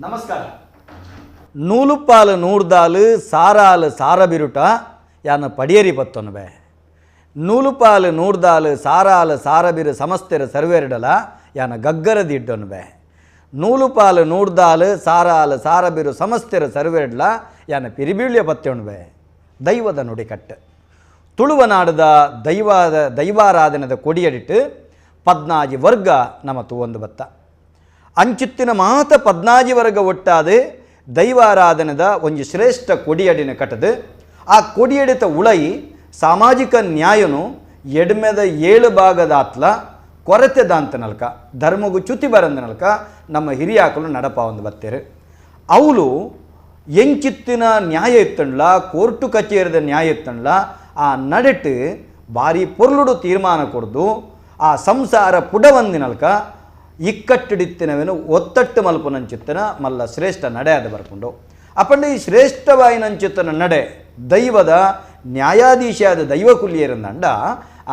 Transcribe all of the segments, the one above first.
ನಮಸ್ಕಾರ. ನೂಲುಪಾಲು ನೂರ್ದಾಲು ಸಾರಾಲು ಸಾರಬಿರುಟ ಯಾನ ಪಡಿಯರಿ ಪತ್ತೊನಬೆ. ನೂಲುಪಾಲು ನೂರ್ದಾಲು ಸಾರಾಲು ಸಾರಬಿರು ಸಮಸ್ತೆರ ಸರ್ವೇರಡಲ ಯಾನ ಗಗ್ಗರದಿ ಇಡ್ಡೊನಬೆ. ನೂಲುಪಾಲು ನೂರ್ದಾಲು ಸಾರಾಲು ಸಾರಬಿರು ಸಮಸ್ತೆರ ಸರ್ವೇರಡಲ ಯಾನ ಪಿರಿಬೀಳ್ಯ ಪತ್ತೊಣಬೆ. ದೈವದ ನುಡಿಕಟ್ಟು ತುಳುವನಾಡದ ದೈವಾರಾಧನದ ಕೊಡಿಯಡಿಟ್ಟು 14 ವರ್ಗ ನಮ್ಮ ತೂವೊಂದು ಬತ್ತ. ಅಂಚಿತ್ತಿನ ಮಾತ 14 ವರ್ಗ ಒಟ್ಟಾದ ದೈವಾರಾಧನದ ಒಂದು ಶ್ರೇಷ್ಠ ಕೊಡಿಯಡಿನ ಕಟ್ಟದು. ಆ ಕೊಡಿಯಡಿತ ಉಳೈ ಸಾಮಾಜಿಕ ನ್ಯಾಯನು ಎಡ್ಮೆದ 7 ಭಾಗದ ಆತ್ಲ ಕೊರತೆ ದಾಂತ ನಲ್ಕ ಧರ್ಮಗೂ ಚ್ಯುತಿ ಬರಂದ ನಲ್ಕ ನಮ್ಮ ಹಿರಿಯಾಕಲು ನಡಪ ಒಂದು ಬತ್ತೇರು. ಅವಳು ಎಂಚಿತ್ತಿನ ನ್ಯಾಯ ಇತ್ತಂಡ್ಲ ಕೋರ್ಟು ಕಚೇರಿದ ನ್ಯಾಯ ಇತ್ತಂಡ್ಲ ಆ ನಡೆಟ್ಟು ಭಾರಿ ಪೊರ್ಲುಡು ತೀರ್ಮಾನ ಕೊಡ್ದು ಆ ಸಂಸಾರ ಪುಡವಂದಿನಲ್ಕ ಇಕ್ಕಟ್ಟಿಡಿತ್ತಿನವೇನು ಒತ್ತಟ್ಟು ಮಲ್ಪುನಂಚಿತ್ತನ ಮಲ್ಲ ಶ್ರೇಷ್ಠ ನಡೆ ಅದು ಬರ್ಕೊಂಡು ಅಪ್ಪಂಡ ಈ ಶ್ರೇಷ್ಠವಾಯಿನಂಚಿತ್ತನ ನಡೆ ದೈವದ ನ್ಯಾಯಾಧೀಶಾದ ದೈವ ಕುಲಿಯರಂದಂಡ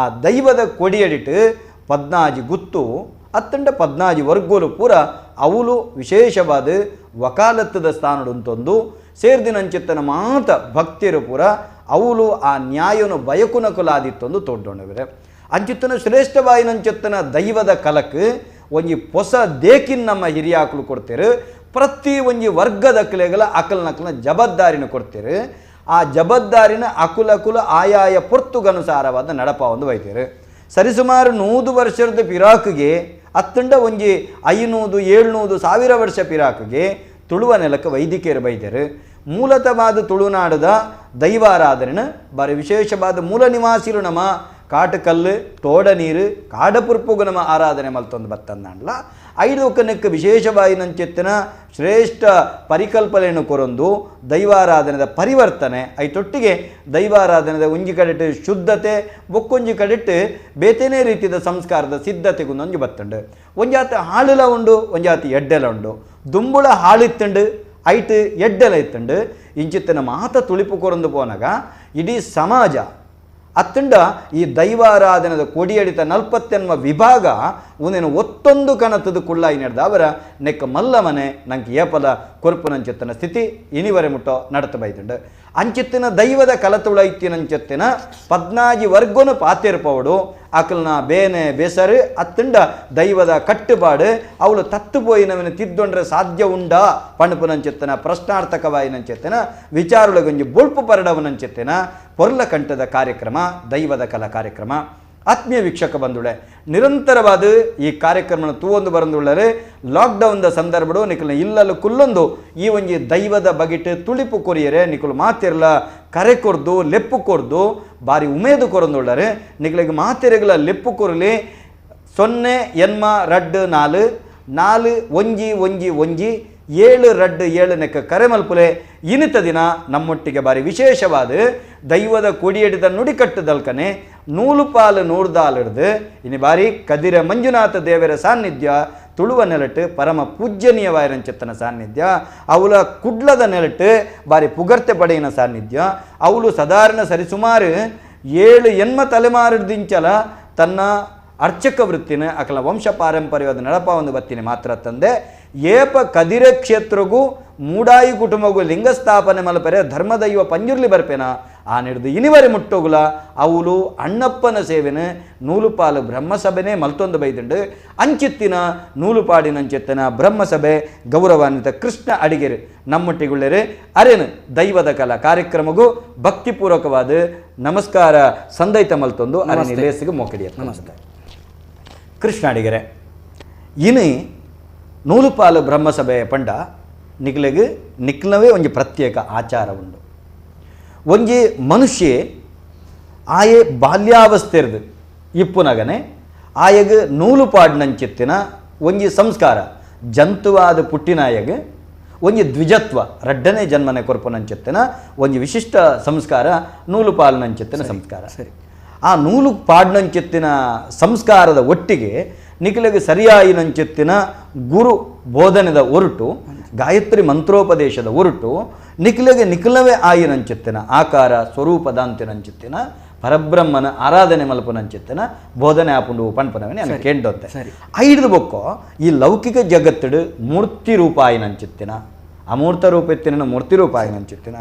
ಆ ದೈವದ ಕೊಡಿಯಡಿಟ್ಟು 14 ಗುತ್ತು ಅತ್ತಂಡ 14 ವರ್ಗೋಲು ಪೂರ ಅವಳು ವಿಶೇಷವಾದ ವಕಾಲತ್ತದ ಸ್ಥಾನಡುಂತೊಂದು ಸೇರ್ದಿನಂಚಿತ್ತನ ಮಾತ ಭಕ್ತಿಯರು ಪೂರ ಅವಳು ಆ ನ್ಯಾಯನು ಬಯಕುನಕುಲಾದಿತ್ತೊಂದು ತೋಡ್ಡೊಂಡವಿರೆ. ಅಂಚಿತ್ತನ ಶ್ರೇಷ್ಠವಾಯಿನಂಚಿತ್ತನ ದೈವದ ಕಲಕ್ಕೆ ಒಂಜಿ ಹೊಸ ದೇಕಿನ ನಮ್ಮ ಹಿರಿಯಾಕಲು ಕೊಡ್ತೇರು. ಪ್ರತಿ ಒಂಜಿ ವರ್ಗದ ಅಕ್ಕಲೆಗಳ ಅಕಲ್ನಕಲ್ನ ಜವಾಬ್ದಾರಿನ ಕೊಡ್ತೇರು. ಆ ಜವಾಬ್ದಾರಿನ ಅಕುಲಕುಲ ಆಯಾಯ ಪೊರ್ತುಗನುಸಾರವಾದ ನಡಪ ಒಂದು ಬೈತೇರು. ಸರಿಸುಮಾರು 100 ವರ್ಷದ ಪಿರಾಕಿಗೆ ಅತ್ತಂಡ ಒಂಜಿ 500, 700, 1000 ವರ್ಷ ಪಿರಾಕಿಗೆ ತುಳುವ ನೆಲಕ್ಕೆ ವೈದಿಕರು ಬೈತೇರು. ಮೂಲತವಾದ ತುಳುನಾಡದ ದೈವಾರಾಧನೆ ಬಾರಿ ವಿಶೇಷವಾದ ಮೂಲ ನಿವಾಸಿಲು ನಮ್ಮ ಕಾಟಕಲ್ಲು ತೋಡ ನೀರು ಕಾಡಪುರ್ಪುಗು ನಮ್ಮ ಆರಾಧನೆ ಮಲ್ತೊಂದು ಬತ್ತಂದಲ್ಲ. 5 ಒಕ್ಕನಕ್ಕೆ ವಿಶೇಷವಾಯಿನಂಚೆತ್ತಿನ ಶ್ರೇಷ್ಠ ಪರಿಕಲ್ಪನೆಯನ್ನು ಕೊರೊಂದು ದೈವಾರಾಧನೆದ ಪರಿವರ್ತನೆ ಐತೊಟ್ಟಿಗೆ ದೈವಾರಾಧನೆದ ಒಂಜಿ ಕಡೆಟ್ಟು ಶುದ್ಧತೆ ಬೊಕ್ಕೊಂಜಿ ಕಡೆಟ್ಟು ಬೇತೇನೇ ರೀತಿಯ ಸಂಸ್ಕಾರದ ಸಿದ್ಧತೆಗೊಂದೊಂಜು ಬತ್ತಂಡು. ಒಂಜಾತಿ ಹಾಳುಲ ಉಂಡು, ಒಂಜಾತಿ ಎಡ್ಡೆಲ ಉಂಡು. ದುಂಬುಳ ಹಾಳಿತ್ತಂಡು ಐಟ್ ಎಡ್ಡೆಲ ಇತ್ತಂಡು. ಇಂಚಿತ್ತಿನ ಮಾತ ತುಳಿಪು ಕೊರೊಂದು ಪೋನಾಗ ಇಡೀ ಸಮಾಜ ಅತ್ತಂಡ ಈ ದೈವಾರಾಧನದ ಕೊಡಿಯಡಿತ 40 ವಿಭಾಗ ಒಂದೇನು ಒತ್ತೊಂದು ಕಣತದ ಕುಳ್ಳಾಯಿ ನಡೆದ ಅವರ ನೆಕ್ಕ ಮಲ್ಲ ಮನೆ ನಂಗೆ ಏಪಲ ಕೊರ್ಪುನಂಚಿತ್ತಿನ ಸ್ಥಿತಿ ಇನಿವರೆ ಮುಟ್ಟೋ ನಡತ ಬೈತಂಡು. ಅಂಚಿತ್ತಿನ ದೈವದ ಕಲತುಳೈತಿನಂಚಿತ್ತಿನ 14 ವರ್ಗನು ಪಾತಿರ್ಪವಡು ಅಕಲ್ನ ಬೇನೆ ಬೇಸರು ಅತ್ತಂಡ ದೈವದ ಕಟ್ಟುಪಾಡು ಅವಳು ತತ್ತು ಪೋಯಿನವನ ತಿದ್ದೊಂಡ್ರೆ ಸಾಧ್ಯ ಉಂಡಾ ಪಣಪುನಂಚಿತ್ತಿನ ಪ್ರಶ್ನಾರ್ಥಕವಾಯಿನಂಚಿತ್ತಿನ ವಿಚಾರೊಳಗೊಂಜಿ ಬೊಳ್ಪು ಪರಡವನಂಚಿತ್ತಿನ ಪೊರ್ಲ ಕಂಠದ ಕಾರ್ಯಕ್ರಮ ದೈವದ ಕಲಾ ಕಾರ್ಯಕ್ರಮ. ಆತ್ಮೀಯ ವೀಕ್ಷಕ ಬಂಧುಳೆ, ನಿರಂತರವಾದ ಈ ಕಾರ್ಯಕ್ರಮ ತೂವೊಂದು ಬರಂದುಳ್ಳರೆ ಲಾಕ್ಡೌನ್ದ ಸಂದರ್ಭಡು ನಿಖಲ್ನ ಇಲ್ಲಲು ಕುಲ್ಲೊಂದು ಈ ಒಂಜಿ ದೈವದ ಬಗಿಟ್ಟು ತುಳಿಪು ಕೊರಿಯರೆ ನಿಖಲು ಮಾತಿರಲ ಕರೆ ಕೊರ್ದು ಲೆಪ್ಪು ಕೊರ್ದು ಬಾರಿ ಉಮೇದು ಕೊರಂದುಳ್ಳರೆ ನಿಖಲಿಗೆ ಮಾತಿರೆಗಳ ಲೆಪ್ಪು ಕೊರಲಿ 0 ಎನ್ಮ ರಡ್ಡು 4 4 1 1 1 7 ರಡ್ಡು 7 ನೆಕ್ಕ ಕರೆ ಮಲ್ಪುಲೆ ಇನಿತ ದಿನ ನಮ್ಮೊಟ್ಟಿಗೆ ಬಾರಿ ವಿಶೇಷವಾದ ದೈವದ ಕೊಡಿಯಡಿದ ನುಡಿಕಟ್ಟುದಲ್ಕನೆ ನೂಲುಪಾಲು ನೂರ್ದಾಲಿಡ್ದು ಇನ್ನು ಬಾರಿ ಕದಿರ ಮಂಜುನಾಥ ದೇವರ ಸಾನ್ನಿಧ್ಯ ತುಳುವ ನೆಲಟ್ಟು ಪರಮ ಪೂಜ್ಯನೀಯವಾಯಿರಂಚಿತ್ತನ ಸಾನ್ನಿಧ್ಯ ಅವಳ ಕುಡ್ಲದ ನೆಲಟ್ಟು ಬಾರಿ ಪುಗರ್ತೆ ಪಡೆಯಿನ ಸಾನ್ನಿಧ್ಯ ಅವಳು ಸಾಧಾರಣ ಸರಿಸುಮಾರು 7 ಎನ್ಮ ತಲೆಮಾರಿಡ್ದಿಂಚಲ ತನ್ನ ಅರ್ಚಕ ವೃತ್ತಿನ ಅಕಲ ವಂಶ ಪಾರಂಪರ್ಯವಾದ ನಡಪ ಒಂದು ಬತ್ತಿನ ಮಾತ್ರ ತಂದೆ ಏಪ ಕದಿರ ಕ್ಷೇತ್ರಗೂ ಮೂಡಾಯಿ ಕುಟುಂಬಗೂ ಲಿಂಗ ಸ್ಥಾಪನೆ ಮಲ್ಪರೆ ಧರ್ಮದೈವ ಪಂಜುರ್ಲಿ ಬರ್ಪೇನ ಆ ನಡೆದು ಇನಿವರೆ ಮುಟ್ಟೋಗುಲ ಅವಳು ಅಣ್ಣಪ್ಪನ ಸೇವೆನ ನೂಲುಪಾಲು ಬ್ರಹ್ಮಸಭೆನೇ ಮಲ್ತೊಂದು ಬೈದುಂಡು. ಅಂಚಿತ್ತಿನ ನೂಲುಪಾಡಿನಂಚಿತ್ತಿನ ಬ್ರಹ್ಮಸಭೆ ಗೌರವಾನ್ವಿತ ಕೃಷ್ಣ ಅಡಿಗೆರು ನಮ್ಮೊಟ್ಟಿಗುಳ್ಳೆರೆ ಅರೇನು ದೈವದ ಕಲಾ ಕಾರ್ಯಕ್ರಮಗೂ ಭಕ್ತಿಪೂರ್ವಕವಾದ ನಮಸ್ಕಾರ ಸಂದೈತ ಮಲ್ತೊಂದು ಅರೇನಿ ಲೇಸಿಗೆ ಮೋಕಡಿಯ ನಮಸ್ಕಾರ. ಕೃಷ್ಣ ಅಡಿಗೆರೆ ಇನ್ನು ನೂಲುಪಾಲು ಬ್ರಹ್ಮಸಭೆ ಪಂಡ ನಿಕ್ಲೆಗೆ ನಿಕ್ಲವೇ ಒಂಜಿ ಪ್ರತ್ಯೇಕ ಆಚಾರ ಉಂಡು. ಒಂಜಿ ಮನುಷ್ಯ ಆಯೆ ಬಾಲ್ಯಾವಸ್ಥೆರ್ದು ಇಪ್ಪುನಗನೆ ಆಯಗೆ ನೂಲುಪಾಡಿನಂಚಿತ್ತಿನ ಒಂಜಿ ಸಂಸ್ಕಾರ ಜಂತುವಾದ ಪುಟ್ಟಿನಾಯಗೆ ಒಂಜಿ ದ್ವಿಜತ್ವ ರಡ್ಡನೇ ಜನ್ಮನೆ ಕೊರ್ಪುನಂಚಿತ್ತಿನ ಒಂಜಿ ವಿಶಿಷ್ಟ ಸಂಸ್ಕಾರ ನೂಲುಪಾಲಿನಂಚಿತ್ತಿನ ಸಂಸ್ಕಾರ. ಸರಿ, ಆ ನೂಲುಪಾಡಿನಂಚಿತ್ತಿನ ಸಂಸ್ಕಾರದ ಒಟ್ಟಿಗೆ ನಿಖಿಲೆಗೆ ಸರಿಯಾಯಿನಂಚಿತ್ತಿನ ಗುರು ಬೋಧನೆದ ಹೊರಟು ಗಾಯತ್ರಿ ಮಂತ್ರೋಪದೇಶದ ಹೊರಟು ನಿಖಿಲೆಗೆ ನಿಖಿಲವೇ ಆಯಿನಂಚಿತ್ತಿನ ಆಕಾರ ಸ್ವರೂಪದಾಂತಿನಂಚಿತ್ತಿನ ಪರಬ್ರಹ್ಮನ ಆರಾಧನೆ ಮಲ್ಪನಂಚಿತ್ತನ ಬೋಧನೆ ಆಪುಂಡು ಪನ್ಪನವೇ ನಾನು ಕೇಂಡೊತ್ತೆ ಐದು ಬೊಕ್ಕೋ ಈ ಲೌಕಿಕ ಜಗತ್ತಡು ಮೂರ್ತಿ ರೂಪಾಯಿನಂಚಿತ್ತಿನ ಅಮೂರ್ತ ರೂಪ ಎತ್ತಿನ ಮೂರ್ತಿ ರೂಪ ಆಗಿನಂಚಿತ್ತಿನ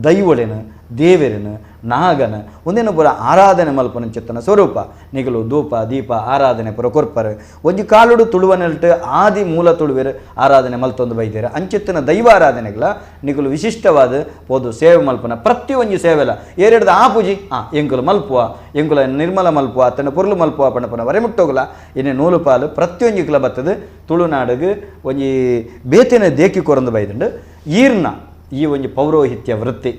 ದೈವಳಿನ ದೇವರಿನ ನಾಗನ ಒಂದೇನು ಪುರ ಆರಾಧನೆ ಮಲ್ಪನಂಚಿತ್ತನ ಸ್ವರೂಪ ನಿಗಲು ಧೂಪ ದೀಪ ಆರಾಧನೆ ಪುರ ಕೊರ್ಪರು ಒಂಜಿ ಕಾಲುಡು ತುಳುವನಲ್ಟು ಆದಿ ಮೂಲ ತುಳುವೆರು ಆರಾಧನೆ ಮಲ್ತೊಂದು ಬೈದೇರು ಅಂಚಿತ್ತಿನ ದೈವಾರಾಧನೆಗಳ ನಿಗಲು ವಿಶಿಷ್ಟವಾದ ಪೋದು ಸೇವೆ ಮಲ್ಪನ ಪ್ರತಿಯೊಂದು ಸೇವೆಲ ಏರೆಡ್ದು ಆ ಪೂಜಿ ಎಂಕುಲು ಮಲ್ಪುವ ಎಂಕುಲ ನಿರ್ಮಲ ಮಲ್ಪುವ ತನ್ನ ಪೊರ್ಲು ಮಲ್ಪುವ ಪಣಪನ ವರೆಮುಟ್ಟೋಗಲ ಇನ್ನೇ ನೂಲು ಪಾಲು ಪ್ರತಿಯೊಂದು ಕಿಲ ಬತ್ತದು ತುಳುನಾಡಿಗೆ ಒಂಜಿ ಬೇತಿನ ದೇಕಿ ಕೊರಂದು ಬೈದುಂಡು ಈರ್ನ ಈ ಒಂದು ಪೌರೋಹಿತ್ಯ ವೃತ್ತಿ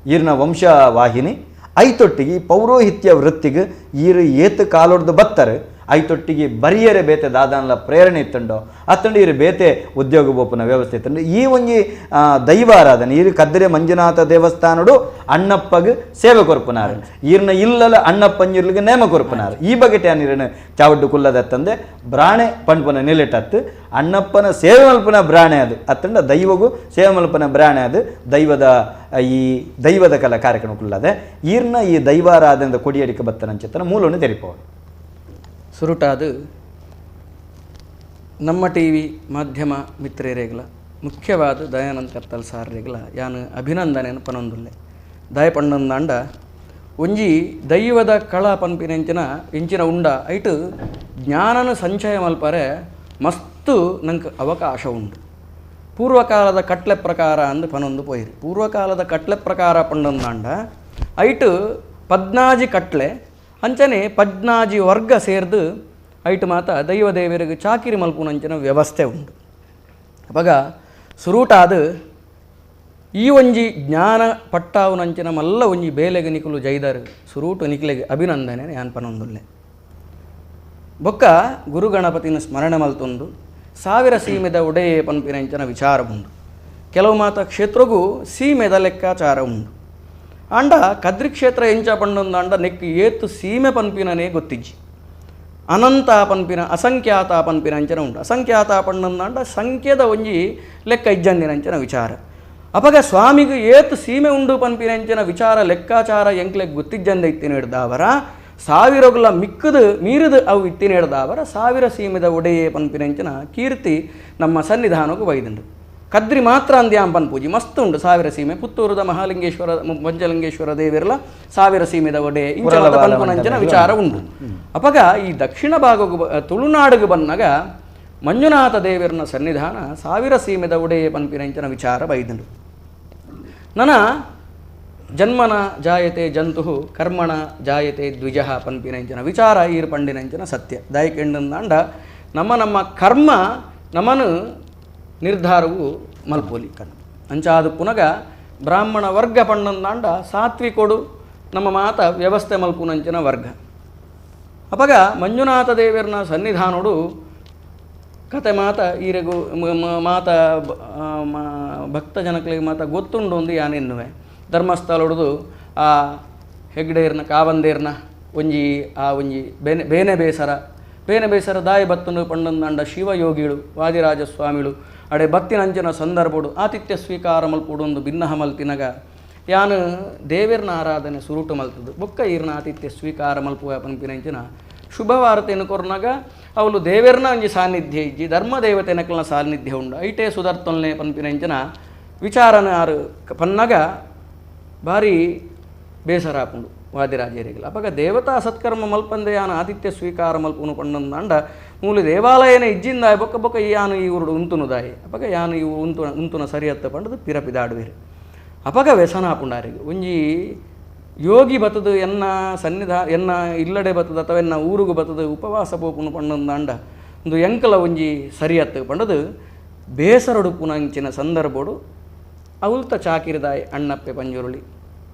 ಈರ್ನ ವಂಶವಾಹಿನಿ ಐತೊಟ್ಟಿಗೆ ಪೌರೋಹಿತ್ಯ ವೃತ್ತಿಗೆ ಈರು ಏತು ಕಾಲೊಡ್ದು ಬತ್ತಾರೆ ಐತೊಟ್ಟಿಗೆ ಬರಿಯರೆ ಬೇತೆ ದಾದಾನ್ಲ ಪ್ರೇರಣೆ ಇತ್ತಂಡೋ ಅತ್ತಂಡು ಇರು ಬೇತೆ ಉದ್ಯೋಗ ಬೋಪನ ವ್ಯವಸ್ಥೆ ಇತ್ತಂಡು ಈ ಒಂಜಿ ದೈವಾರಾಧನೆ ಈರು ಕದ್ದರೆ ಮಂಜುನಾಥ ದೇವಸ್ಥಾನಡು ಅಣ್ಣಪ್ಪಗೆ ಸೇವೆ ಕೊರ್ಪುನಾರು ಈರ್ನ ಇಲ್ಲಲ ಅಣ್ಣಪ್ಪಂಜಿರ್ಲಿಗೆ ನೇಮ ಕೊರ್ಪುನಾರು ಈ ಬಗೆಟ್ ಯಾನಿರನು ಚಾವಡ್ಡು ಕುಲ್ಲದತ್ತಂದೆ ಬ್ರಾಣೆ ಪಣ್ಪನ ನಿಲೆಟತ್ತು ಅಣ್ಣಪ್ಪನ ಸೇವೆ ಮಲ್ಪನ ಬ್ರಾಣೆ ಅದು ಅತ್ತಂಡ ದೈವಗೂ ಸೇವೆ ಮಲ್ಪನ ಬ್ರಾಣೆ ಅದು ದೈವದ ಕಲಾ ಕಾರ್ಯಕ್ರಮ ಕುಲ್ಲದೆ ಈರ್ನ ಈ ದೈವಾರಾಧನೆದ ಕೊಡಿಯಡಿಕೆ ಬತ್ತನಂಚಿತ್ತನ ಮೂಲವನ್ನು ತೆರಿಪೋದು ಸುರುಟಾದು ನಮ್ಮ ಟಿವಿ ಮಾಧ್ಯಮ ಮಿತ್ರರೇಗಲ ಮುಖ್ಯವಾದ ದಯಾನಂದ ಕತ್ತಲ್ ಸಾರ್ರೇಗಲ ಯಾನು ಅಭಿನಂದನೆಯನ್ನು ಪನೊಂದುಲ್ಲೆ ದಯ ಪಣ್ಣಂದಾಂಡ ಒಂಜಿ ದೈವದ ಕಳ ಪನ್ಪಿನೆಂಚಿನ ಇಂಚಿನ ಉಂಡ ಐಟು ಜ್ಞಾನನ ಸಂಚಯ ಮಲ್ಪರೆ ಮಸ್ತು ನಂಗೆ ಅವಕಾಶ ಉಂಡು ಪೂರ್ವಕಾಲದ ಕಟ್ಲೆ ಪ್ರಕಾರ ಅಂದು ಪನೊಂದು ಪೋಯಿರಿ ಪೂರ್ವಕಾಲದ ಕಟ್ಲೆ ಪ್ರಕಾರ ಪಣ್ಣಂದಾಂಡ ಐಟು ಪದ್ನಾಜಿ ಕಟ್ಲೆ ಅಂಚನೆ ಪದ್ನಾಜಿ ವರ್ಗ ಸೇರ್ದು ಐಟು ಮಾತ ದೈವದೇವರಿಗೆ ಚಾಕಿರಿ ಮಲ್ಪುನಂಚಿನ ವ್ಯವಸ್ಥೆ ಉಂಟು ಅವಾಗ ಸುರೂಟಾದ ಈ ಒಂಜಿ ಜ್ಞಾನ ಪಟ್ಟಾವುನಂಚಿನ ಮಲ್ಲ ಒಂಜಿ ಬೇಲೆಗೆ ನಿಕುಲು ಜೈದರ್ ಸುರೂಟು ನಿಕ್ಲೆಗೆ ಅಭಿನಂದನೆ ಯಾನ್ ಪನೊಂದುಲ್ಲೆ ಬೊಕ್ಕ ಗುರುಗಣಪತಿನ ಸ್ಮರಣೆ ಮಲ್ತೊಂದು ಸಾವಿರ ಸೀಮೆದ ಒಡೆಯೇ ಪನ್ಪಿನಂಚಿನ ವಿಚಾರ ಉಂಟು ಕೆಲವು ಮಾತ ಕ್ಷೇತ್ರಗೂ ಸೀಮೆದ ಲೆಕ್ಕಾಚಾರ ಉಂಟು ಅಂಡ ಕದ್ರಿ ಕ್ಷೇತ್ರ ಎಂಚ ಪಂಡೊಂದು ಅಂಡ ನೆಕ್ ಏತು ಸೀಮೆ ಪನ್ಪಿನನೇ ಗೊತ್ತಿಜ್ಜಿ ಅನಂತ ಪನ್ಪಿನ ಅಸಂಖ್ಯಾತ ಪನ್ಪಿನ ಅಂಚನ ಉಂಟು ಅಸಂಖ್ಯಾತ ಪಂಡೊಂದು ಅಂಡ ಸಂಖ್ಯೆದ ಒಂಜಿ ಲೆಕ್ಕ ಇಜ್ಜಂದಿನಂಚನ ವಿಚಾರ ಅಪಗ ಸ್ವಾಮಿಗೆ ಏತು ಸೀಮೆ ಉಂಡು ಪನ್ಪಿನಂಚಿನ ವಿಚಾರ ಲೆಕ್ಕಾಚಾರ ಎಂಕ್ಲೆಗ್ ಗೊತ್ತಿಜ್ಜಂದ ಇತ್ತಿನ ಹಿಡ್ದಾವರ ಸಾವಿರಗುಲ ಮಿಕ್ಕದು ಮೀರಿದು ಅವು ಇತ್ತಿನ ಹಿಡ್ದಾವರ ಸಾವಿರ ಸೀಮೆದ ಒಡೆಯೇ ಪನ್ಪಿನಂಚಿನ ಕೀರ್ತಿ ನಮ್ಮ ಸನ್ನಿಧಾನಕ್ಕೂ ಬೈದುಂಡು ಕದ್ರಿ ಮಾತ್ರ ಅಂದ್ಯಾಂಪನ್ ಪೂಜಿ ಮಸ್ತ್ ಉಂಡು ಸಾವಿರ ಸೀಮೆ ಪುತ್ತೂರದ ಮಹಾಲಿಂಗೇಶ್ವರ ಪಂಚಲಿಂಗೇಶ್ವರ ದೇವಿರಲ ಸಾವಿರ ಸೀಮೆದ ಒಡೆ ಇಂಚ ಪನ್ಪುನಂಚನ ವಿಚಾರ ಉಂಡು ಅಪಗ ಈ ದಕ್ಷಿಣ ಭಾಗಗೂ ತುಳುನಾಡಿಗೆ ಬಂದಾಗ ಮಂಜುನಾಥ ದೇವಿರನ ಸನ್ನಿಧಾನ ಸಾವಿರ ಸೀಮೆದ ಒಡೆ ಪನ್ಪಿನಂಚನ ವಿಚಾರ ಬೈದುಂಡು ನನ್ನ ಜನ್ಮನ ಜಾಯತೆ ಜಂತು ಕರ್ಮಣ ಜಾಯತೆ ದ್ವಿಜ ಪನ್ಪಿನಂಚನ ವಿಚಾರ ಈರು ಪಂಡಿನಂಚನ ಸತ್ಯ ದಾಯಕೆಂಡಂದಾಂಡ ನಮ್ಮ ಕರ್ಮ ನಮ್ಮನು ನಿರ್ಧಾರವು ಮಲ್ಪೋಲಿ ಕಣ್ಣು ಅಂಚಾದ ಪುನಗ ಬ್ರಾಹ್ಮಣ ವರ್ಗ ಪಣ್ಣಂದಾಂಡ ಸಾತ್ವಿಕೊಡು ನಮ್ಮ ಮಾತ ವ್ಯವಸ್ಥೆ ಮಲ್ಪುನಂಚಿನ ವರ್ಗ ಅಪಗ ಮಂಜುನಾಥ ದೇವರನ ಸನ್ನಿಧಾನೋಡು ಕತೆ ಮಾತ ಈರೆಗೂ ಮಾತ ಭಕ್ತ ಜನಗಳಿಗೆ ಮಾತ ಗೊತ್ತುಂಡು ಒಂದು ಯಾನೆನ್ನುವೆ ಧರ್ಮಸ್ಥಳೋಡು ಆ ಹೆಗ್ಡೇರ್ನ ಕಾವಂದೇರ್ನ ಒಂಜಿ ಬೇನೆ ಬೇಸರ ದಾಯ ಬತ್ತನು ಪಂಡಂದಾಂಡ ಶಿವಯೋಗಿಗಳು ವಾದಿರಾಜ ಸ್ವಾಮಿಗಳು ಅಡೆ ಬತ್ತಿನಂಚಿನ ಸಂದರ್ಭಡು ಆತಿಥ್ಯ ಸ್ವೀಕಾರ ಮಲ್ಪುಡು ಒಂದು ಭಿನ್ನಹ ಮಲ್ತಿನಗ ಯಾನು ದೇವರನ ಆರಾಧನೆ ಸುರುಟು ಮಲ್ತದು ಬೊಕ್ಕ ಈರ್ನ ಆತಿಥ್ಯ ಸ್ವೀಕಾರ ಮಲ್ಪುವ ಪನ್ಪಿನಂಚಿನ ಶುಭವಾರ್ತೆಯನ್ನು ಕೊರ್ನಾಗ ಅವಳು ದೇವರನ ಒಂಜಿ ಸಾನ್ನಿಧ್ಯ ಇಜ್ಜಿ ಧರ್ಮ ದೇವತೆನಕಲ್ನ ಸಾನ್ನಿಧ್ಯ ಉಂಡು ಐಟೇ ಸುಧರ್ತೊಲ್ನೆ ಪನ್ಪಿನಂಚಿನ ವಿಚಾರನ ಆರು ಪನ್ನಾಗ ಭಾರಿ ಬೇಸರ ಆಪುಂಡು ವಾದಿರಾಜೇರಿಗಲ ಅಪಗ ದೇವತಾ ಸತ್ಕರ್ಮ ಮಲ್ಪಂದೆ ಯಾನು ಆತಿಥ್ಯ ಸ್ವೀಕಾರ ಮಲ್ಪುನು ಪಂಡಂದಾಂಡ ಮೂಲ ದೇವಾಲಯನ ಇಜ್ಜಿಂದಾಯ ಬೊಕ್ಕ ಯಾನು ಈ ಊರುಡು ಉಂತುನುದಾಯಿ ಅಪಗ ಯಾನು ಇವು ಉಂತುನ ಸರಿಯತ್ತ ಪಂಡದು ಪಿರಪಿದಾಡುವಿರು ಅಪಗ ವ್ಯಸನ ಆಪುಂಡಾರಿಗೆ ಒಂಜಿ ಯೋಗಿ ಬತ್ತದು ಎನ್ನ ಇಲ್ಲಡೆ ಬತ್ತದು ಅಥವಾ ಎನ್ನ ಊರುಗು ಬತ್ತದು ಉಪವಾಸ ಪೋಪುನು ಪಂಡಂದಾಂಡ ಒಂದು ಎಂಕಲ ಒಂಜಿ ಸರಿಯತ್ತ ಪಂಡದು ಬೇಸರಡು ಪುನಂಚಿನ ಸಂದರ್ಭಡು ಅವಲ್ತ ಚಾಕಿರಿದಾಯಿ ಅಣ್ಣಪ್ಪೆ ಪಂಜುರುಳಿ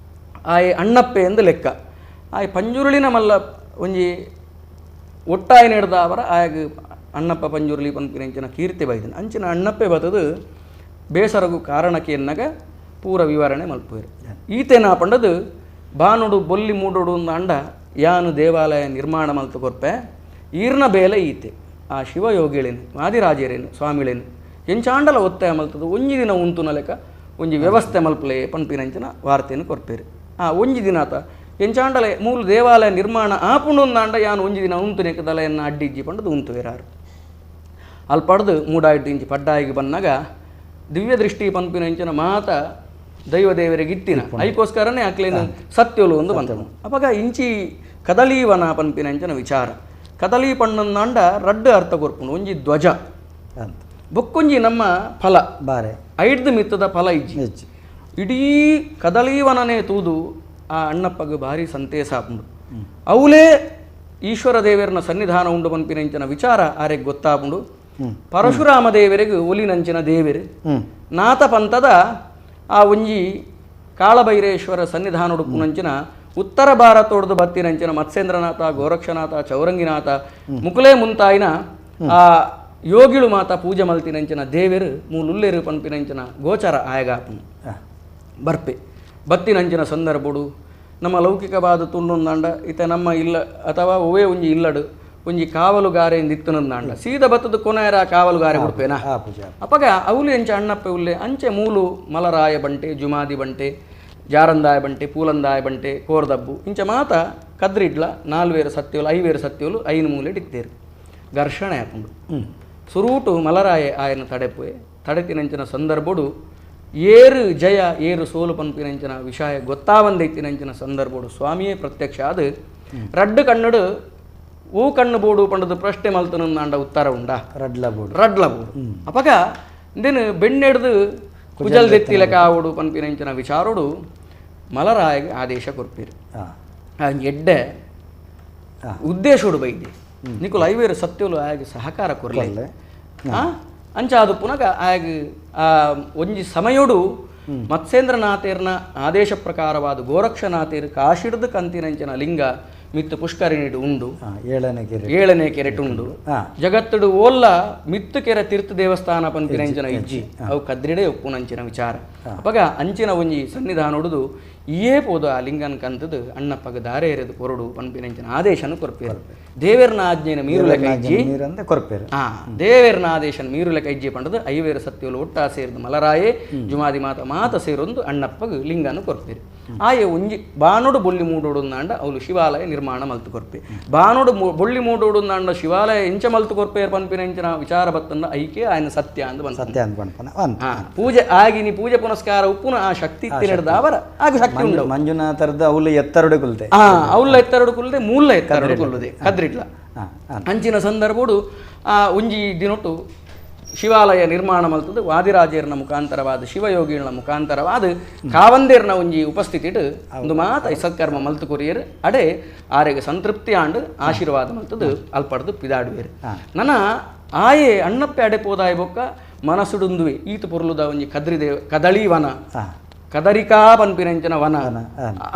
ಆಯ್ ಅಣ್ಣಪ್ಪೆ ಎಂದು ಲೆಕ್ಕ ಆಯ್ ಪಂಜುರುಳಿನ ಮಲ್ಲ ಒಂಜಿ ಒಟ್ಟಾಯಿ ನಡೆದವರ ಆಗ ಅಣ್ಣಪ್ಪ ಪಂಜುರುಳಿ ಪನ್ಪಿನಂಚಿನ ಕೀರ್ತಿ ಬೈದನು ಅಂಚಿನ ಅಣ್ಣಪ್ಪೆ ಬತ್ತದು ಬೇಸರಗೂ ಕಾರಣಕ್ಕೆ ಎನ್ನಗ ಪೂರ ವಿವರಣೆ ಮಲ್ಪುವರು ಈತೇನ ಪಂಡದು ಬಾನುಡು ಬೊಲ್ಲಿ ಮೂಡೋಡು ಅಂಡ ಯಾನು ದೇವಾಲಯ ನಿರ್ಮಾಣ ಮಲ್ತು ಕೊರ್ಪೆ ಈರ್ನ ಬೇಲೆ ಈತೆ ಆ ಶಿವಯೋಗಿಳೇನು ವಾದಿರಾಜರೇನು ಸ್ವಾಮಿಳೇನು ಎಂಚಾಂಡಲ ಒತ್ತಾಯ ಮಲ್ತದು ಒಂಜಿ ದಿನ ಉಂತುನ ಲೆಕ್ಕ ಒಂಜಿ ವ್ಯವಸ್ಥೆ ಮಲ್ಪಲೆ ಪನ್ಪಿನಂಚಿನ ವಾರ್ತೆಯನ್ನು ಕೊರ್ಪೇರು ಒಂಜಿ ದಿನ ಆತ ಎಂಚಾಂಡಲೆ ಮೂಲ ದೇವಾಲಯ ನಿರ್ಮಾಣ ಆಪುಂಡುಂದಾಂಡ ಯಾನು ಒಂಜಿ ದಿನ ಉಂತುನೆಕ್ ತಲೆಯನ್ನು ಅಡ್ಡಿಜ್ಜಿ ಪಂಡದು ಉಂತುವೆರಾರು ಅಲ್ಲಿ ಪಡೆದು ಮೂಡಾಯ್ತು ಇಂಚಿ ಪಡ್ಡಾಯಿಗೆ ಬಂದಾಗ ದಿವ್ಯ ದೃಷ್ಟಿ ಪಂಪಿನಂಚಿನ ಮಾತ ದೈವದೇವರಿಗೆ ಇತ್ತಿನ ಅದಕ್ಕೋಸ್ಕರನೇ ಅಕ್ಲೇನು ಸತ್ಯೋಲು ಒಂದು ಬಂದನು ಅವಾಗ ಇಂಚಿ ಕದಲೀವನ ಪಂಪಿನಂಚಿನ ವಿಚಾರ ಕದಲಿ ಪಣ್ಣಂದಾಂಡ ರಡ್ಡು ಅರ್ಥ ಕೊರ್ಪುಂಡು ಒಂಜಿ ಧ್ವಜ ಬೊಕ್ಕೊಂಜಿ ನಮ್ಮ ಫಲ ಬಾರೆ ಐಡ್ದು ಮಿತ್ತದ ಫಲ ಇಜ್ಜಿ ಇಡೀ ಕದಲೀವನನೇ ತೂದು ಆ ಅಣ್ಣಪ್ಪಗೆ ಭಾರಿ ಸಂತೇಸ ಆಪುಂಡು ಅವಲೇ ಈಶ್ವರ ದೇವರನ ಸನ್ನಿಧಾನ ಉಂಡು ಪಂಪಿನಂಚಿನ ವಿಚಾರ ಆರೆಗೆ ಗೊತ್ತಾಪುಂಡು ಪರಶುರಾಮ ದೇವರಿಗೆ ಒಲಿನಂಚಿನ ದೇವರು ನಾಥ ಪಂಥದ ಆ ಒಂಜಿ ಕಾಳಭೈರೇಶ್ವರ ಸನ್ನಿಧಾನ ಉಡುಪುನಂಚಿನ ಉತ್ತರ ಭಾರತೋಡ್ದು ಬತ್ತಿನಂಚಿನ ಮತ್ಸ್ಯೇಂದ್ರನಾಥ ಗೋರಕ್ಷನಾಥ ಚೌರಂಗಿನಾಥ ಮುಕುಲೇ ಮುಂತಾಯಿನ ಆ ಯೋಗಿಳು ಮಾತ ಪೂಜೆ ಮಲ್ತಿನಂಚಿನ ದೇವರು ಮೂಲುಲ್ಲೇರು ಪಂಪಿನಂಚಿನ ಗೋಚರ ಆಯಗಾಪುನು ಬರ್ಪೆ ಬತ್ತಿನಂಚಿನ ಸಂದರ್ಭಡು ನಮ್ಮ ಲೌಕಿಕವಾದ ತುಂಡೊಂದಾಂಡ ಇತ ನಮ್ಮ ಇಲ್ಲ ಅಥವಾ ಒವೇ ಒಂಜಿ ಇಲ್ಲಡು ಒಂಜಿ ಕಾವಲುಗಾರೆಯಿಂದ ಇತ್ತನಂದಾಂಡ ಸೀದ ಬತ್ತದ ಕೊನೆಯರ ಕಾವಲುಗಾರೆ ಹುಡ್ಪೇನಾ ಅಪ್ಪಗ ಅವಳು ಎಂಚ ಅಣ್ಣಪ್ಪೆ ಉಲ್ಲೆ ಅಂಚೆ ಮೂಲು ಮಲರಾಯ ಬಂಟೆ ಜುಮಾದಿ ಬಂಟೆ ಜಾರಂದಾಯ ಬಂಟೆ ಪೂಲಂದಾಯ ಬಂಟೆ ಕೋರ್ದಬ್ಬು ಇಂಚ ಮಾತ ಕದ್ರಿಡ್ಲ 4 ಸತ್ಯೋಲು 5 ಸತ್ಯೋಲು 5 ಮೂಲೆ ಇಟ್ಟೇರು ಘರ್ಷಣೆ ಹಾಕೊಂಡು ಸುರೂಟು ಮಲರಾಯ ಆಯನ ತಡೆಪುವೆ ತಡೆತಿನಂಚಿನ ಸಂದರ್ಭಡು ಏರು ಜಯ ಏರು ಸೋಲು ಪಂಪಿನಂಚಿನ ವಿಷಯ ಗೊತ್ತಾವಂದೈತಿನಂಚಿನ ಸಂದರ್ಭಡು ಸ್ವಾಮಿಯೇ ಪ್ರತ್ಯಕ್ಷ ಅದು ರಡ್ಡು ಕಣ್ಣಡು ಹೂ ಕಣ್ಣು ಬೋಡು ಪಂಡದು ಪ್ರಶ್ನೆ ಮಲ್ತನಂದಾಂಡ ಉತ್ತರ ಉಂಡ ರಡ್ಲ ಬೋಡು ಅಪಗ ಇಂದೇನು ಬೆಣ್ಣೆಡ್ದು ಕುಜಲ್ ದೆತ್ತಿಲ ಕಾವುಡು ಪಂಪಿನಂಚಿನ ವಿಚಾರೋಡು ಮಲರಾಯಗೆ ಆದೇಶ ಕೊರ್ಪೀರು ಎಡ್ಡೆ ಉದ್ದೇಶೋಡು ಬೈದೆ ನಿಕುಲು 5 ಸತ್ಯೋಲು ಆಗಿ ಸಹಕಾರ ಕೊರ್ಲೆ ಅಂಚ ಅದು ಪುನಃ ಆಗಿ ಒಂಜಿ ಸಮಯೋಡು ಮತ್ಸ್ಯೇಂದ್ರನಾಥೇರ್ನ ಆದೇಶ ಪ್ರಕಾರವಾದ ಗೋರಕ್ಷನಾಥೇರ್ ಕಾಶಿಡ್ದು ಕಂತಿನಂಚಿನ ಲಿಂಗ ಮಿತ್ತು ಪುಷ್ಕರಿಣಿಡು ಉಂಡು 7ನೇ ಕೆರೆಟ್ ಉಂಡು ಜಗತ್ತುಡು ಓಲ್ಲ ಮಿತ್ತು ಕೆರೆ ತೀರ್ಥ ದೇವಸ್ಥಾನ ಪಂಪಿನಂಚಿನ ಇಜ್ಜಿ ಅವು ಕದ್ರಿಡೆ ಒಪ್ಪುನಂಚಿನ ವಿಚಾರ ಅಪಗ ಅಂಚಿನ ಒಂಜಿ ಸನ್ನಿಧಾನ ಹೊಡೆದು ಇಯೇ ಪೋದು ಆ ಲಿಂಗನ ಕಂತದು ಅಣ್ಣಪ್ಪಗ ದಾರೆ ಎರೆದು ಕೊರಡು ಪಂಪಿನಂಚಿನ ಆದೇಶನ ಕೊರ್ಪೇರು ದೇವೇರ್ನ ಆಜ್ಞೆನ ಮೀರುಲೆಕ ಇಜ್ಜಿ ದೇವೇರ್ನ ಆದೇಶನ ಮೀರುಲೆಕ ಇಜ್ಜಿ ಪಂಡದು 5 ಸತ್ಯೋಲು ಒಟ್ಟ ಸೇರಿದು ಮಲರಾಯೇ ಜುಮಾದಿ ಮಾತ ಸೇರೊಂದು ಅಣ್ಣಪ್ಪಗ ಲಿಂಗನ ಕೊರ್ಪೇರು ಆಯೆ ಒಂಜಿ ಬಾನೋಡು ಬೊಳ್ಳಿ ಮೂಡೋಡುಂದಾಂಡ ಅವಳು ಶಿವಾಲಯ ನಿರ್ಮಾಣ ಮಲ್ತು ಕೊರ್ಪೆ ಬಾನೋಡು ಬೊಳ್ಳಿ ಮೂಡೋಡುಂದಾಂಡ ಶಿವಾಲಯ ಎಂಚ ಮಲ್ತು ಕೊರ್ಪೇರು ಪಂಪಿನಂಚಿನ ವಿಚಾರ ಬತ್ತಂಡ ಐಕೆ ఆయన ಸತ್ಯ ಅಂದು ಬಂದ ಪೂಜೆ ಆಗಿನಿ ಪೂಜೆ ಪುನಸ್ಕಾರ ಉಪ್ಪುನ ಆ ಶಕ್ತಿ ಇತ್ತಿನಡ್ದ ಅವರ ಆಗ ಶಕ್ತಿ ಉಂಡು ಮಂಜುನಾಥರ್ದ ಅವಳು ಎತ್ತರಡು ಕುಲ್ತೆ ಅವಳ ಎತ್ತರಡು ಕುಲ್ದೆ ಮೂಲ ಎತ್ತರಡು ಕುಲ್ಲುದೆ ಕದ್ರಿಟ್ಲ ಅಂಚಿನ ಸಂದರ್ಭಡು ಆ ಒಂಜಿ ದಿನೊಟ್ಟು ಶಿವಾಲಯ ನಿರ್ಮಾಣ ಮಲ್ತದ್ದು ವಾದಿರಾಜೇರ್ನ ಮುಖಾಂತರವಾದ ಶಿವಯೋಗಿಗಳ ಮುಖಾಂತರವಾದ ಕಾವಂದೇರ್ನ ಒಂಜಿ ಉಪಸ್ಥಿತಿಟ್ ಒಂದು ಮಾತ ಸತ್ಕರ್ಮ ಮಲ್ತು ಕೊರಿಯರು ಅಡೆ ಆರೆಗೆ ಸಂತೃಪ್ತಿ ಆಂಡು ಆಶೀರ್ವಾದ ಮಲ್ತದ್ದು ಅಲ್ಪಡ್ದು ಪಿದಾಡುವೇರು ನನ್ನ ಆಯೆ ಅಣ್ಣಪ್ಪೆ ಅಡೆ ಪೋದಾಯ ಬೊಕ್ಕ ಮನಸುಡುಂದುವೆ ಈತ ಪೊರ್ಲುದ ಒಂಜಿ ಕದಳೀವನ ಕದರಿಕಾ ಪನ್ಪಿನಂಚನ ವನ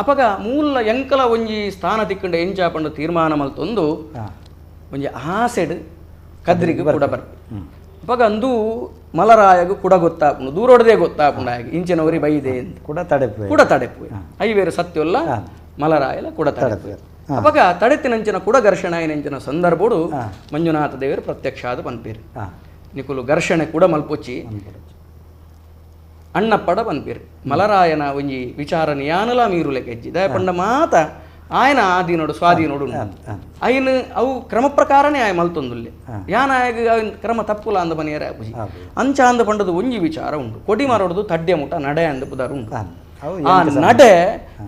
ಅಪಗ ಮೂಲ ಎಂಕಲ ಒಂಜಿ ಸ್ಥಾನ ತಿಕ್ಕಂಡು ಎಂಚ ಪಂಡು ತೀರ್ಮಾನ ಮಲ್ತೊಂದು ಒಂಜಿ ಆಸೆಡ್ ಕದ್ರಿಗೆ ಕೂಡ ಬರ್ಪೆ ಅವಾಗ ಅಂದು ಮಲರಾಯಗು ಕೂಡ ಗೊತ್ತಾಪುಂಡು ದೂರೋಡದೆ ಗೊತ್ತಾಪುಂಡು ಆಗಿ ಇಂಚಿನವರಿ ಬೈದೆ ಕೂಡ ತಡೆಪು 5 ಸತ್ಯೋಲ್ಲ ಮಲರಾಯಲ ಕೂಡ ತಡೆಪು ಅವಾಗ ತಡೆತಿನಂಚಿನ ಕೂಡ ಘರ್ಷಣೆಂಚಿನ ಸಂದರ್ಭಡು ಮಂಜುನಾಥ ದೇವರು ಪ್ರತ್ಯಕ್ಷ ಆದ ಪನ್ಪೀರು ನಿಕುಲು ಘರ್ಷಣೆ ಕೂಡ ಮಲ್ಪೊಚ್ಚಿ ಅಣ್ಣಪ್ಪಡ ಪನ್ಪೀರು ಮಲರಾಯನ ಒಂಜಿ ವಿಚಾರ ಯಾನಲ ಮೀರುಲೆಕ ಹೆಜ್ಜಿ ದಯಪಂಡ ಮಾತ ఆయన ఆధీనుడు స్వాధీనుడు ఆయన అవు క్రమ ప్రకారనే ఆయన మల్తొందుల్లే యాన క్రమ తప్పుల ಅಂದ ಮನೆಯರ ಅಪುಜಿ ಅಂಚ ಅಂದ ಪಂಡದು ಒಂಜಿ ವಿಚಾರ ಉಂಡು ಕೊಡಿ ಮಾರೋಡದು ತಡ್ಡೆ ಮುಟ ನಡೆ ಅಂದ ಪುದಾರು ಉಂಡು ಆ ನಡೆ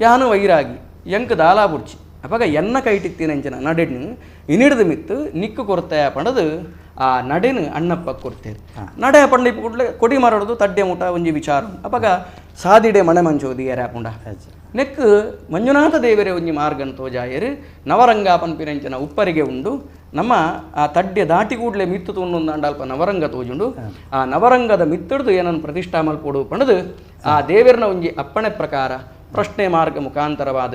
ಯಾನು ವೈರಾಗಿ ಎಂಕ ದಾಲಾ ಬುಡ್ಚಿ ಅಪಗ ಎನ್ನ ಕೈಟಿತ್ತಿನಂಚಿನ ನಡೆನು ಇನಿಡ್ದು ಮಿತ್ತು ನಿಕ್ಕು ಕೊರತೆಯ ಪಂಡದು ಆ ನಡೆನು ಅಣ್ಣಪ್ಪ ಕೊರ್ತೇರು ನಡೆ ಪಂಡ ಕೂಡಲೇ ಕೊಡಿ ಮಾರೋಡದು ತಡ್ಡೆ ಮುಟ ಒಂಜಿ ವಿಚಾರ ಅಪಗ ಸಾದಿಡೆ ಮನೆ ಮಂಚೋದಿ ಯಾರಾಪುಂಡ ನೆಕ್ ಮಂಜುನಾಥ ದೇವರೇ ಒಂಜಿ ಮಾರ್ಗನ್ ತೋಜಾಯರು ನವರಂಗ ಪನ್ಪಿನಂಚಿನ ಉಪ್ಪರಿಗೆ ಉಂಡು ನಮ್ಮ ಆ ತಡ್ಡೆ ದಾಟಿ ಕೂಡಲೇ ಮಿತ್ತು ತುಂಡು ಅಲ್ಪ ನವರಂಗ ತೋಜುಂಡು ಆ ನವರಂಗದ ಮಿತ್ತಿಡ್ದು ಏನನ್ನು ಪ್ರತಿಷ್ಠಾ ಮಲ್ಪೊಡು ಪಣದು ಆ ದೇವರನ ಒಂಜಿ ಅಪ್ಪಣೆ ಪ್ರಕಾರ ಪ್ರಶ್ನೆ ಮಾರ್ಗ ಮುಖಾಂತರವಾದ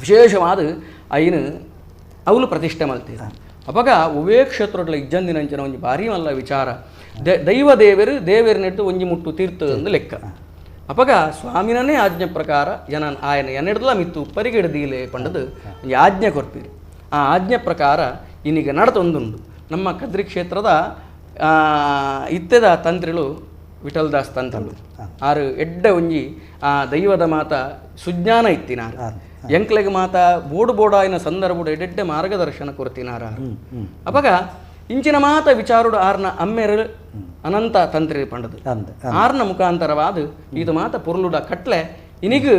ವಿಶೇಷವಾದ ಐನು ಅವಳು ಪ್ರತಿಷ್ಠೆ ಮಲ್ತೀರ ಅವಾಗ ಉವೇ ಕ್ಷೇತ್ರಗಳ ಇಜ್ಜಂದಿನಂಚಿನ ಒಂಜಿ ಭಾರಿ ಮಲ್ಲ ವಿಚಾರ ದೈವ ದೇವರು ದೇವರನ್ನೆಡ್ದು ಒಂಜಿ ಮುಟ್ಟು ತೀರ್ಥ ಅಂದು ಲೆಕ್ಕ ಅಪಗ ಸ್ವಾಮಿನೇ ಆಜ್ಞೆ ಪ್ರಕಾರ ఆయన ಎನ್ನೆಡ್ದಲ ಮಿತ್ತು ಉಪ್ಪರಿಗೆ ಹಿಡ್ದೀಲೆ ಪಂಡದು ಒಂಜಿ ಆಜ್ಞೆ ಕೊರ್ಪೀರಿ ಆ ಆಜ್ಞೆ ಪ್ರಕಾರ ಇನ್ನೀಗ ನಡತೊಂದುಂಡು ನಮ್ಮ ಕದ್ರಿ ಕ್ಷೇತ್ರದ ಇತ್ತೆದ ತಂತ್ರಿಗಳು ವಿಠಲ್ದಾಸ್ ತಂತ್ರಗಳು ಆರು ಎಡ್ಡ ಒಂಜಿ ಆ ದೈವದ ಮಾತ ಸುಜ್ಞಾನ ಇತ್ತಿನಾರು ಎಂಕ್ಲೆಗೆ ಮಾತ ಬೋಡು ಸಂದರ್ಭಡು ಎಡೆಡ್ಡೆ ಮಾರ್ಗದರ್ಶನ ಕೊರ್ತಿನಾರ ಅವಾಗ ಇಂಚಿನ ಮಾತ ವಿಚಾರುಡು ಆರ್ನ ಅಮ್ಮೆರು ಅನಂತ ತಂತ್ರಿ ಪಂಡದು ಆರ್ನ ಮುಖಾಂತರವಾದ ಇದು ಮಾತ ಪೊರ್ಲುಡ ಕಟ್ಲೆ ಇನಿಗೂ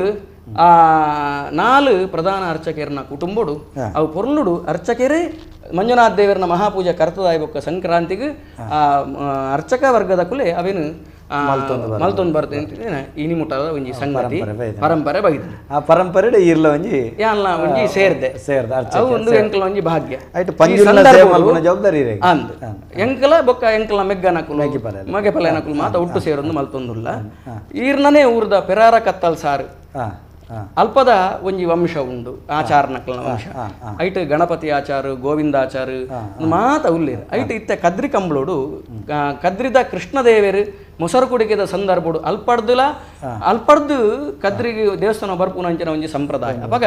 ನಾಲು ಪ್ರಧಾನ ಅರ್ಚಕರನ ಕುಟುಂಬಡು ಅವು ಪೊರ್ಲುಡು ಅರ್ಚಕರೇ ಮಂಜುನಾಥ ದೇವರನ ಮಹಾಪೂಜೆ ಕರ್ತದಾಯ ಬೊಕ್ಕ ಸಂಕ್ರಾಂತಿಗೆ ಅರ್ಚಕ ವರ್ಗದ ಕುಲೆ ಅವೇನು ಮಲ್ತೊಂದು ಬರ್ತದೆ ಅಂತ ಇನಿ ಮುಟ್ಟದ ಒಂಜಿ ಸಂಗತಿ ಪರಂಪರೆ ಬಗಿದೆ ಆ ಪರಂಪರೆ ಇರ್ಲ ಒಂಜಿ ಯಾನ್ಲ ಒಂಜಿ ಸೇರ್ದೆ ಅವು ಒಂದು ಎಂಕಲ ಒಂಜಿ ಭಾಗ್ಯ ಜವಾಬ್ದಾರಿ ಅಂದ್ ಎಂಕಲ ಬೊಕ್ಕ ಎಂಕಲ ಮೆಗ್ಗನಕುಲು ಮಗೆಪಲೆನಕುಲು ಮಾತ ಒಟ್ಟು ಸೇರೊಂದು ಮಲ್ತೊಂದುಲ್ಲ ಈರ್ನನೇ ಊರ್ದ ಪೆರಾರ ಕತ್ತಲ್ ಸಾರು ಅಲ್ಪದ ಒಂಜಿ ವಂಶ ಉಂಡು ಆಚಾರನಕಲ್ನ ವಂಶ ಐಟ್ ಗಣಪತಿ ಆಚಾರ ಗೋವಿಂದಾಚಾರ ಮಾತ ಉಲ್ಲೇರು ಐಟ್ ಇತ್ತೆ ಕದ್ರಿ ಕಂಬಳೋಡು ಕದ್ರಿದ ಕೃಷ್ಣದೇವರು ಮೊಸರು ಕುಡಿಕೆದ ಸಂದರ್ಭಡು ಅಲ್ಪಡ್ದು ಕದ್ರಿಗೆ ದೇವಸ್ಥಾನ ಬರ್ಪುನಂಚಿನ ಒಂಜಿ ಸಂಪ್ರದಾಯ ಅವಾಗ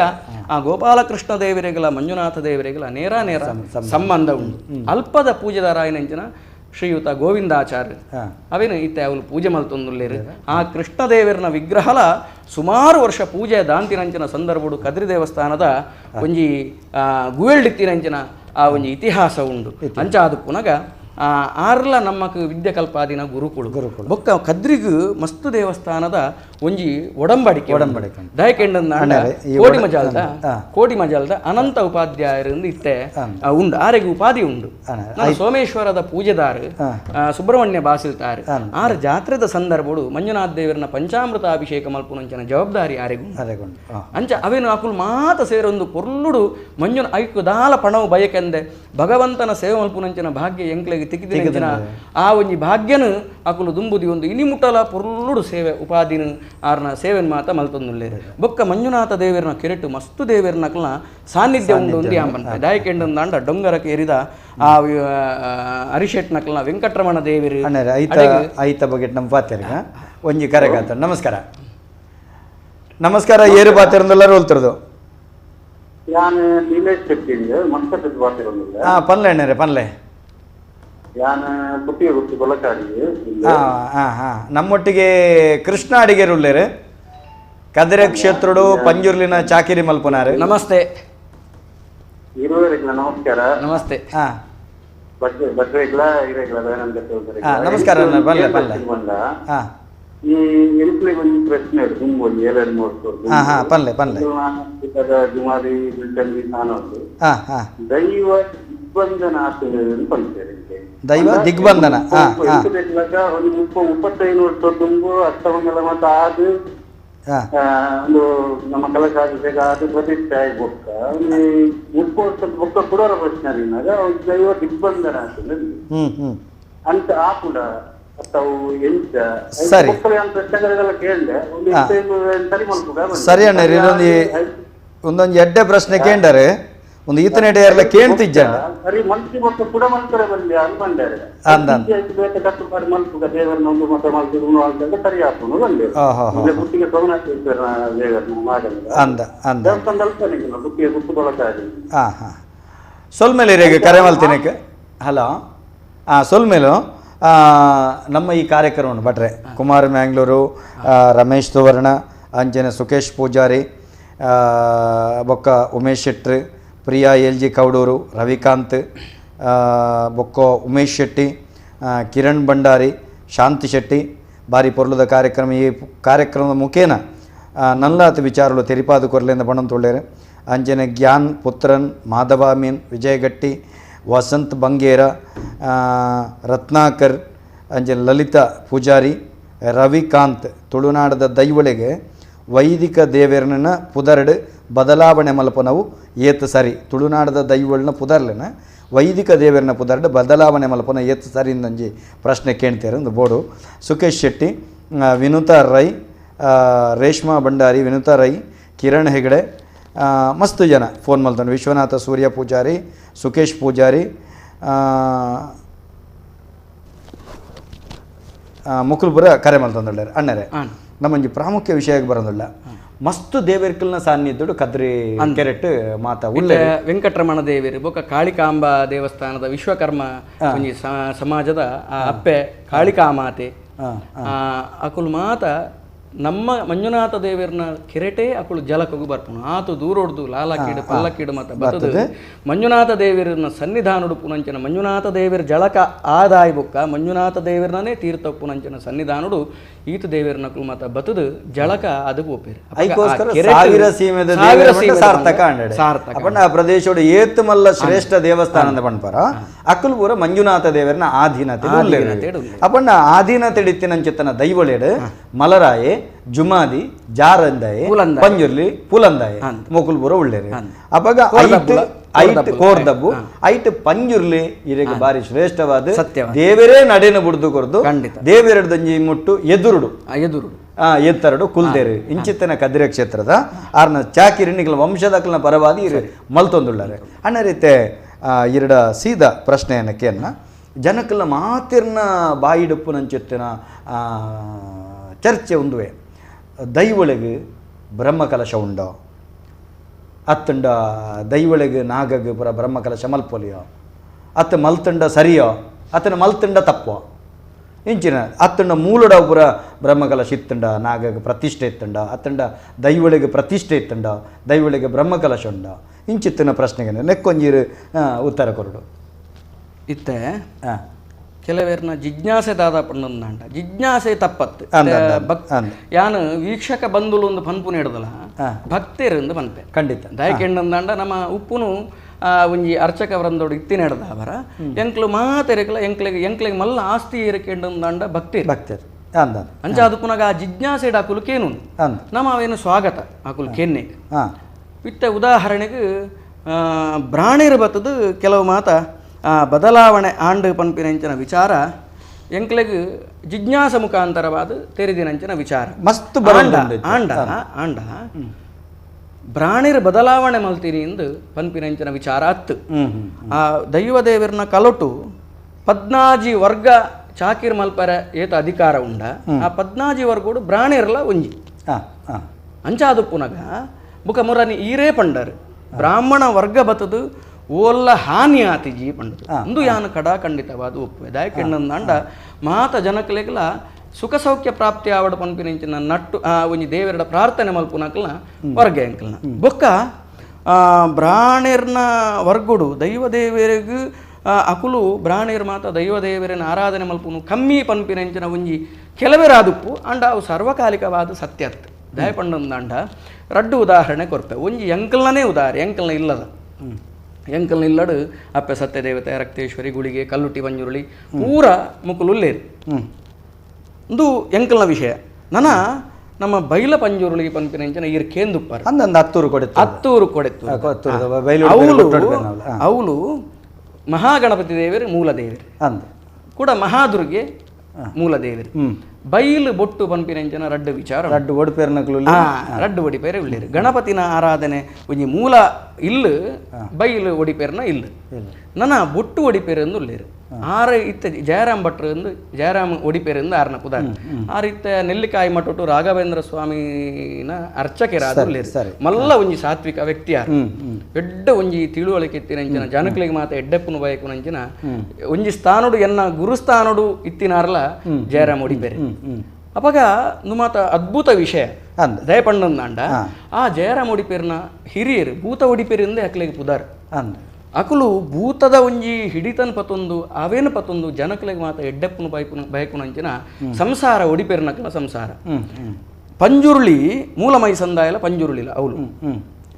ಆ ಗೋಪಾಲಕೃಷ್ಣ ದೇವರಿಗಳ ಮಂಜುನಾಥ ದೇವರಿಗಳ ನೇರ ಸಂಬಂಧ ಉಂಟು ಅಲ್ಪದ ಪೂಜೆದಾರಾಯನಂಚಿನ ಶ್ರೀಯುತ ಗೋವಿಂದಾಚಾರ್ಯ ಅವೇನು ಇತ್ತೆ ಅವಳು ಪೂಜೆ ಮಲ್ತೊಂದುಲ್ಲೇರು ಆ ಕೃಷ್ಣದೇವರನ ವಿಗ್ರಹಲ ಸುಮಾರು ವರ್ಷ ಪೂಜೆ ದಾಂತಿನಂಚಿನ ಸಂದರ್ಭಡು ಕದ್ರಿ ದೇವಸ್ಥಾನದ ಒಂಜಿ ಗುವೆಲ್ಡಿತ್ತಿನಂಚಿನ ಆ ಒಂಜಿ ಇತಿಹಾಸ ಉಂಡು ಅಂಚ ಅದು ಪುನಗ ಆರ್ಲ ನಮ್ಮಕ್ ವಿದ್ಯೆ ಕಲ್ಪಾದಿನ ಗುರುಕುಳು ಬೊಕ್ಕ ಕದ್ರಿಗೂ ಮಸ್ತ್ ದೇವಸ್ಥಾನದ ಒಂಜಿ ಒಡಂಬಡಿಕೆ ದಯಕೆಂಡ ಕೋಡಿ ಮಜಾಲ್ದ ಅನಂತ ಉಪಾಧ್ಯಾಯರಿಂದ ಇತ್ತೆ ಉಂಡು ಆರೆಗೆ ಉಪಾಧಿ ಉಂಡು ಸೋಮೇಶ್ವರದ ಪೂಜೆದಾರು ಸುಬ್ರಹ್ಮಣ್ಯ ಬಾಸಿಲ್ತಾರು ಆರ ಜಾತ್ರೆದ ಸಂದರ್ಭಡು ಮಂಜುನಾಥ ದೇವರನ ಪಂಚಾಮೃತ ಅಭಿಷೇಕ ಮಲ್ಪುನಂಚನ ಜವಾಬ್ದಾರಿ ಆರೆಗು ಅಂಚ ಅವೇನು ಅಕುಲು ಮಾತ ಸೇರೊಂದು ಪೊರ್ಲುಡು ಮಂಜುನ ಐಕು ದಾಲ ಪಣವು ಬಯಕೆಂದೆ ಭಗವಂತನ ಸೇವೆ ಮಲ್ಪುನಂಚನ ಭಾಗ್ಯ ಎಂಕ್ಲೆಗೆ ತಿಕ್ಕಿದಿನ ಆ ಒಂಜಿ ಭಾಗ್ಯನು ಅಕುಲು ದುಂಬುದಿ ಒಂದು ಇನಿಮುಟ್ಟಲ ಪೊರ್ಲುಡು ಸೇವೆ ಉಪಾಧಿನ ಆರ್ನ ಸೇವೆನ್ ಮಾತ ಮಲ್ತೊಂದುಲ್ಲೇರು ಬೊಕ್ಕ ಮಂಜುನಾಥ ದೇವರನ ಕೆರೆಟು ಮಸ್ತು ದೇವರನ ಅಕಲ್ನ ಸಾನ್ನಿಧ್ಯ ಉಂಡು ಒಂದು ಯಾಂಬಂತ ದಾಯಕೆಂಡಂದಾಂಡ ಡೊಂಗರಕ್ಕೆ ಏರಿದ ಆ ಅರಿಶೆಟ್ ನಕಲ್ನ ವೆಂಕಟರಮಣ ದೇವರು ಐತ ಬಗೆಟ್ ನಮ್ಮ ಪಾತ್ಯರ್ಗ ಒಂಜಿ ಕರೆಗಾತ ನಮಸ್ಕಾರ ಏರು ಪಾತ್ಯರಂದೆಲ್ಲರೂ ಹೋಲ್ತಿರೋದು ಪನ್ಲೆ ಅಣ್ಣರೇ ಪನ್ಲೆ ನಮ್ಮೊಟ್ಟಿಗೆ ಕೃಷ್ಣ ಅಡಿಗೆರು ಉಳ್ಳೇರು ಕದಿರ ಕ್ಷೇತ್ರುಡು ಪಂಜುರ್ಲಿನ ಚಾಕಿರಿ ಮಲ್ಪುನಾರು ನಮಸ್ತೆ ನಮಸ್ಕಾರ ನಮಸ್ತೆ ನಮಸ್ಕಾರ ಪನ್ಲೆ ಪನ್ಲೆ ಈ ಒಂದು ಪ್ರಶ್ನೆ ತುಂಬೊಂದು 2-3 ಪನ್ಲೆ ಪನ್ಲೆ ಜುಮಾರಿ ದೈವ ದಿಗ್ಬಂಧನ ದೈವ ದಿಗ್ಬಂಧನ ಒಂದು 35 ವರ್ಷ ತುಂಬು ಅಷ್ಟಮಂಗಲ ಮತ ಆದು ಒಂದು ನಮ್ಮ ಕಲಶಾಭಿಷೇಕ ಅದು ಪ್ರತಿಷ್ಠೆ ಆಗ್ಬೋಕ್ಕ ಒಂದು 30 ವರ್ಷದ ಬೊಕ್ಕ ಕೊಡೋರ ಪ್ರಶ್ನೆ ಒಂದು ದೈವ ದಿಗ್ಬಂಧನ ಆಗ್ತದೆ ಅಂತ ಆ ಕೂಡ ಸರಿ ಅಣ್ಣ ಒಂದೊಂದು ಎಡ್ಡೆ ಪ್ರಶ್ನೆ ಕೇಂಡರೆ ಒಂದು ಈತನ ಎಲ್ಲ ಕೇಳ್ತಿದ್ದ ಸೊಲ್ಮೇಲೆ ಕರೆ ಮಲ್ತಿನಕ್ಕೆ ಹಲೋ ಸೊಲ್ಮೇಲು ನಮ್ಮ ಈ ಕಾರ್ಯಕ್ರಮವನ್ನು ಭಟ್ರೆ ಕುಮಾರ್ ಮ್ಯಾಂಗ್ಳೂರು ರಮೇಶ್ ಸುವರ್ಣ ಅಂಜನ ಸುಖೇಶ್ ಪೂಜಾರಿ ಬೊಕ್ಕ ಉಮೇಶ್ ಶೆಟ್ಟಿ ಪ್ರಿಯಾ ಎಲ್ ಜಿ ಕೌಡೂರು ರವಿಕಾಂತ್ ಬೊಕ್ಕ ಉಮೇಶ್ ಶೆಟ್ಟಿ ಕಿರಣ್ ಭಂಡಾರಿ ಶಾಂತಿ ಶೆಟ್ಟಿ ಬಾರಿ ಪೊರ್ಲುದ ಕಾರ್ಯಕ್ರಮ ಈ ಕಾರ್ಯಕ್ರಮದ ಮುಖೇನ ನಲ್ಲಾತ ವಿಚಾರಗಳು ತೆರಿಪಾದು ಕೊರ್ಲೆಂದ ಬಣ್ಣಂತೊಳ್ಳೇರು ಅಂಜನೆ ಜ್ಞಾನ್ ಪುತ್ರನ್ ಮಾಧವ ಮೀನ್ ವಿಜಯಗಟ್ಟಿ ವಸಂತ್ ಬಂಗೇರ ರತ್ನಾಕರ್ ಅಂಜನ್ ಲಲಿತಾ ಪೂಜಾರಿ ರವಿಕಾಂತ್ ತುಳುನಾಡದ ದೈವಳಿಗೆ ವೈದಿಕ ದೇವರನ್ನ ಪುದರ್ಡ್ ಬದಲಾವಣೆ ಮಲ್ಪನವು ಏತ್ ಸರಿ ತುಳುನಾಡದ ದೈವಳನ್ನ ಪುದರ್ಲನ ವೈದಿಕ ದೇವರನ್ನ ಪುದರ್ಡ್ ಬದಲಾವಣೆ ಮಲ್ಪನ ಏತ್ ಸರಿ ಅಂಜಿ ಪ್ರಶ್ನೆ ಕೇಳ್ತಾರೆ ಒಂದು ಬೋರ್ಡು ಸುಖೇಶ್ ಶೆಟ್ಟಿ ವಿನುತಾ ರೈ ರೇಷ್ಮಾ ಭಂಡಾರಿ ವಿನುತಾ ರೈ ಕಿರಣ್ ಹೆಗಡೆ ಮಸ್ತ್ ಜನ ಫೋನ್ ಮಲ್ತಾನೆ ವಿಶ್ವನಾಥ ಸೂರ್ಯ ಪೂಜಾರಿ ಸುಖೇಶ್ ಪೂಜಾರಿ ಮುಕುಲ್ಪುರ ಕರೆ ಮಲ್ತಂದೊಳ್ಳೆ ಅಣ್ಣರೇ ನಮ್ಮಂಜಿ ಪ್ರಾಮುಖ್ಯ ವಿಷಯಕ್ಕೆ ಬರೋದಿಲ್ಲ ಮಸ್ತ್ ದೇವರ್ಕಲ್ನ ಸಾನ್ನಿಧ್ಯಡು ಕದ್ರಿ ಕೆರೆಟ್ ಮಾತಾ ಉಳ್ಳೆ ವೆಂಕಟರಮಣ ದೇವರು ಬೊಕ್ಕ ಕಾಳಿಕಾಂಬ ದೇವಸ್ಥಾನದ ವಿಶ್ವಕರ್ಮ ಸಮಾಜದ ಅಪ್ಪೆ ಕಾಳಿಕಾಮಾತೆ ಅಕುಲ್ ಮಾತ ನಮ್ಮ ಮಂಜುನಾಥ ದೇವರನ್ನ ಕೆರೆಟೇ ಅಕ್ಕಳು ಜಲಕ್ಕೂ ಬರ್ಪುನು ಆತು ದೂರೋಡ್ದು ಲಾಲಕೀಡು ಪಲ್ಲಕ್ಕೀಡು ಮತ್ತು ಬರ್ತದೆ ಮಂಜುನಾಥ ದೇವರನ್ನ ಸನ್ನಿಧಾನಡು ಪುನಂಚನ ಮಂಜುನಾಥ ದೇವರ ಜಳಕ ಆದಾಯ ಬುಕ್ಕ ಮಂಜುನಾಥ ದೇವರನ್ನೇ ತೀರ್ಥ ಪುನಂಚನ ಸನ್ನಿಧಾನಡು ಈತ ದೇವರನಕ್ಕಳು ಮತ್ತು ಬತ್ತದು ಜಳಕ ಅದಕ್ಕೆ ಒಪ್ಪೇರು ಸಾರ್ಥಕ ಪ್ರದೇಶೋಡು ಏತ್ ಮಲ್ಲ ಶ್ರೇಷ್ಠ ದೇವಸ್ಥಾನದ ಪಂಪರ ಅಕ್ಕಲು ಪೂರ ಮಂಜುನಾಥ ದೇವರನ ಆಧೀನತೆ ಅಪ್ಪಣ್ಣ ಆಧೀನತೆ ಇತ್ತಿನಂಚಿತ್ತನ ದೈವಳೇಡು ಮಲರಾಯೆ ಜುಮಾದಿ ಜಾರಂದಾಯೆ ಪಂಜುರ್ಲಿ ಪುಲಂದಾಯೆ ಮೊಕುಲ್ಪುರ ಉಳ್ಳೇರಿ ಅವಾಗ ಐಟ್ ಕೋರ್ದಬ್ಬು ಐಟ್ ಪಂಜುರ್ಲಿ ಇರೆಗೆ ಬಾರಿ ಶ್ರೇಷ್ಠವಾದ ದೇವರೇ ನಡೆನ ಬುಡ್ದು ಕೊರ್ದು ದೇವರಡ್ದಂಜಿ ಮುಟ್ಟು ಎದುರುಡು ಎತ್ತರಡು ಕುಲ್ದೇರು ಇಂಚಿತ್ತನ ಕದಿರ ಕ್ಷೇತ್ರದ ಆರ್ನ ಚಾಕಿರಿ ನಿಖಲ ವಂಶದಕ್ಲನ ಪರವಾದಿ ಮಲ್ತೊಂದುಳ್ಳಾರೆ ಅಣ್ಣ ರೀತೆ ಇರಡ ಸೀದ ಪ್ರಶ್ನೆ ಏನಕ್ಕೆನ್ನ ಜನಕ್ಕಲ್ಲ ಮಾತಿರ್ನ ಬಾಯಿಡುಪ್ಪು ನಂಚಿತ್ತಿನ ಚರ್ಚೆ ಒಂದುವೆ ದೈವಳಿಗೆ ಬ್ರಹ್ಮಕಲಶ ಉಂಡೋ ಅತ್ತಂಡ ದೈವಳಿಗೆ ನಾಗಗೆ ಪುರ ಬ್ರಹ್ಮಕಲಶ ಮಲ್ಪೊಲಿಯೋ ಅತ್ತ ಮಲ್ತಂಡ ಸರಿಯೋ ಅತ್ತನ ಮಲ್ತಂಡ ತಪ್ಪೋ ಇಂಚಿನ ಅತ್ತಂಡ ಮೂಲಡ ಪುರ ಬ್ರಹ್ಮಕಲಶ ಇತ್ತಂಡ ನಾಗಗೆ ಪ್ರತಿಷ್ಠೆ ಇತ್ತಂಡ ಅತ್ತಂಡ ದೈವಳಿಗೆ ಪ್ರತಿಷ್ಠೆ ಇತ್ತಂಡ ದೈವಳಿಗೆ ಬ್ರಹ್ಮಕಲಶ ಉಂಡ ಇಂಚಿತ್ತಿನ ಪ್ರಶ್ನೆಗೆ ನೆಕ್ಕೊಂಜೀರು ಉತ್ತರ ಕೊರಡು ಇತ್ತೆ ಕೆಲವೇರ್ನ ಜಿಜ್ಞಾಸೆ ದಾದ ಪಂಡ ಜಿಜ್ಞಾಸೆ ತಪ್ಪತ್ತು ಯಾನು ವೀಕ್ಷಕ ಬಂಧುಲು ಒಂದು ಪನ್ಪುನ ಹಿಡ್ದಲ್ಲ ಭಕ್ತೇರಿಂದ ಪನ್ಪೆ ಖಂಡಿತ ದಯಕೆಂಡಂದಾಂಡ ನಮ್ಮ ಉಪ್ಪುನು ಒಂಜಿ ಅರ್ಚಕ ವೃಂದೋಡು ಇತ್ತಿನ ಹಿಡ್ದ ಅವರ ಎಂಕ್ಲು ಮಾತೆರಕಲ ಎಂಕ್ಲಿಗೆ ಮಲ್ಲ ಆಸ್ತಿ ಏರಿಕೆಂಡಂದಾಂಡ ಭಕ್ತೇರು ಅಂಚ ಅದು ಪುನಗ ಆ ಜಿಜ್ಞಾಸೆ ಆಕುಲು ಕೇನು ನಮ್ಮ ಅವೇನು ಸ್ವಾಗತ ಆಕುಲು ಕೆನ್ನೆ ಇತ್ತ ಉದಾಹರಣೆಗೆ ಬ್ರಾಣಿರ್ ಬತ್ತದು ಕೆಲವು ಮಾತ ಬದಲಾವಣೆ ಆಂಡು ಪನ್ಪಿನಂಚಿನ ವಿಚಾರ ಎಂಕ್ಲೆಗ್ ಜಿಜ್ಞಾಸ ಮುಖಾಂತರವಾದ ತೆರೆದಿನಂಚಿನ ವಿಚಾರ ಮಸ್ತ್ ಆಂಡ ಬ್ರಾಣಿರ್ ಬದಲಾವಣೆ ಮಲ್ತೀನಿ ಎಂದು ಪನ್ಪಿನಂಚಿನ ವಿಚಾರ ಅತ್ತು ಆ ದೈವ ದೇವರನ್ನ ಕಲಟು 14 ವರ್ಗ ಚಾಕಿರ್ ಮಲ್ಪರ ಏತ ಅಧಿಕಾರ ಉಂಡ ಆ 14 ವರ್ಗೋಡು ಬ್ರಾಣಿರ್ಲ ಒಂಜಿ ಅಂಚಾದು ಪುನಗ ಬುಕ ಮುರನಿ ಈರೇ ಪಂಡರ್ ಬ್ರಾಹ್ಮಣ ವರ್ಗ ಬತ್ತದು ಓಲ್ಲ ಹಾನಿ ಆತಿಜಿ ಪಂಡದು ಒಂದು ಯಾನ ಕಡಾ ಖಂಡಿತವಾದ ಒಪ್ಪುವೆ ದಾಯಕೆಂಡಂದಾಂಡ ಮಾತ ಜನಕಲೆಗಲ ಸುಖ ಸೌಖ್ಯ ಪ್ರಾಪ್ತಿ ಆವಡ ಪನ್ಪಿನಿಂಚಿನ ನಟ್ಟು ಒಂಜಿ ದೇವರಡ ಪ್ರಾರ್ಥನೆ ಮಲ್ಪುನಕಲ್ನ ವರ್ಗ ಎಂಕಲ್ನ ಬೊಕ್ಕ ಬ್ರಾಣಿರ್ನ ವರ್ಗುಡು ದೈವ ದೇವರಿಗೂ ಅಕುಲು ಬ್ರಾಣಿರ್ ಮಾತ ದೈವ ದೇವರನ್ನ ಆರಾಧನೆ ಮಲ್ಪುನು ಕಮ್ಮಿ ಪನ್ಪಿನಿಂಚಿನ ಒಂಜಿ ಕೆಲವೆರಾದುಪ್ಪು ಅಂಡ ಅವು ಸರ್ವಕಾಲಿಕವಾದ ಸತ್ಯತ್ ದಯಪಂಡಂದಾಂಡ ರಡ್ಡು ಉದಾಹರಣೆ ಕೊರ್ಪೆ ಒಂಜಿ ಎಂಕಲ್ನೇ ಉದಾಹರಣೆ ಎಂಕಲ್ನ ಇಲ್ಲದ ಎಂಕಲ್ನ ಇಲ್ಲಡು ಅಪ್ಪೆ ಸತ್ಯದೇವತೆ ರಕ್ತೇಶ್ವರಿ ಗುಳಿಗೆ ಕಲ್ಲುಟ್ಟಿ ಬಂಜುರುಳಿ ಪೂರ ಮುಕುಲುಲ್ಲೇರು ಒಂದು ಎಂಕಲ್ನ ವಿಷಯ ನಮ್ಮ ಬೈಲ ಪಂಜುರುಳಿ ಪನ್ಪಿನಂಚನ ಈರ್ ಕೇಂದುಪ್ಪಾರ ಹತ್ತೂರು ಕೊಡೆತ್ತು ಅವಳು ಮಹಾಗಣಪತಿ ದೇವರು ಮೂಲ ದೇವರು ಕೂಡ ಮಹಾದುರ್ಗೆ ಮೂಲ ದೇವರು ಬೈಲು ಬೊಟ್ಟು ಪನ್ಪಿನಂಚನ ರಡ್ಡು ವಿಚಾರ ರಡ್ಡು ಒಡಿಪೇರೆ ಉಳ್ಳೇರು ಗಣಪತಿನ ಆರಾಧನೆ ಒಂಜಿ ಮೂಲ ಇಲ್ಲು ಬೈಲು ಒಡಿಪೇರ್ನ ಇಲ್ಲು ನನ್ನ ಬೊಟ್ಟು ಒಡಿಪೇರು ಎಂದು ಉಳ್ಳೇರು ಆರು ಇತ್ತ ಜಯರಾಮ್ ಭಟ್ರು ಎಂದು ಜಯರಾಮ್ ಒಡಿಪೇರಿಂದ ಆರ್ನ ಪುದಾರ ಆರು ಇತ್ತ ನೆಲ್ಲಿಕಾಯಿ ಮಟ್ಟೊಟ್ಟು ರಾಘವೇಂದ್ರ ಸ್ವಾಮಿನ ಅರ್ಚಕೆರಾದ ಉಳ್ಳೇರು ಮಲ್ಲ ಒಂಜಿ ಸಾತ್ವಿಕ ವ್ಯಕ್ತಿ ಯಾರು ಎಡ್ಡ ಒಂಜಿ ತಿಳುವಳಿಕೆ ಇತ್ತಿನಂಚಿನ ಜನಕ್ಲಿಗೆ ಮಾತ ಎಡ್ಡೆಪ್ಪುನು ಬಯಕು ನಂಚಿನ ಒಂಜಿ ಸ್ಥಾನಡು ಎನ್ನ ಗುರುಸ್ಥಾನಡು ಇತ್ತಿನಾರ್ಲ ಜಯರಾಮ್ ಒಡಿಪೇರೆ ಅವಾಗ ನುಮಾತ ಅದ್ಭುತ ವಿಷಯ ದಯಪಂಡಂದಾಂಡ ಆ ಜಯರಾಮ್ ಒಡಿಪೇರ್ನ ಹಿರಿಯರು ಭೂತ ಒಡಿಪೇರಿಂದ ಅಕ್ಲೆಗೆ ಪುದಾರ್ ಅಕುಲು ಭೂತದ ಒಂಜಿ ಹಿಡಿತನ್ ಪತ್ತೊಂದು ಅವೇನು ಪತ್ತೊಂದು ಜನಕ್ಲೆಗೆ ಮಾತ ಎಡ್ಡೆಪ್ಪುನು ಬಯಕುನಂಚಿನ ಸಂಸಾರ ಒಡಿಪೇರ್ನಕಲ ಸಂಸಾರ ಪಂಜುರುಳಿ ಮೂಲ ಮೈ ಸಂದಾಯಲ ಪಂಜುರುಳಿಲ ಅವಳು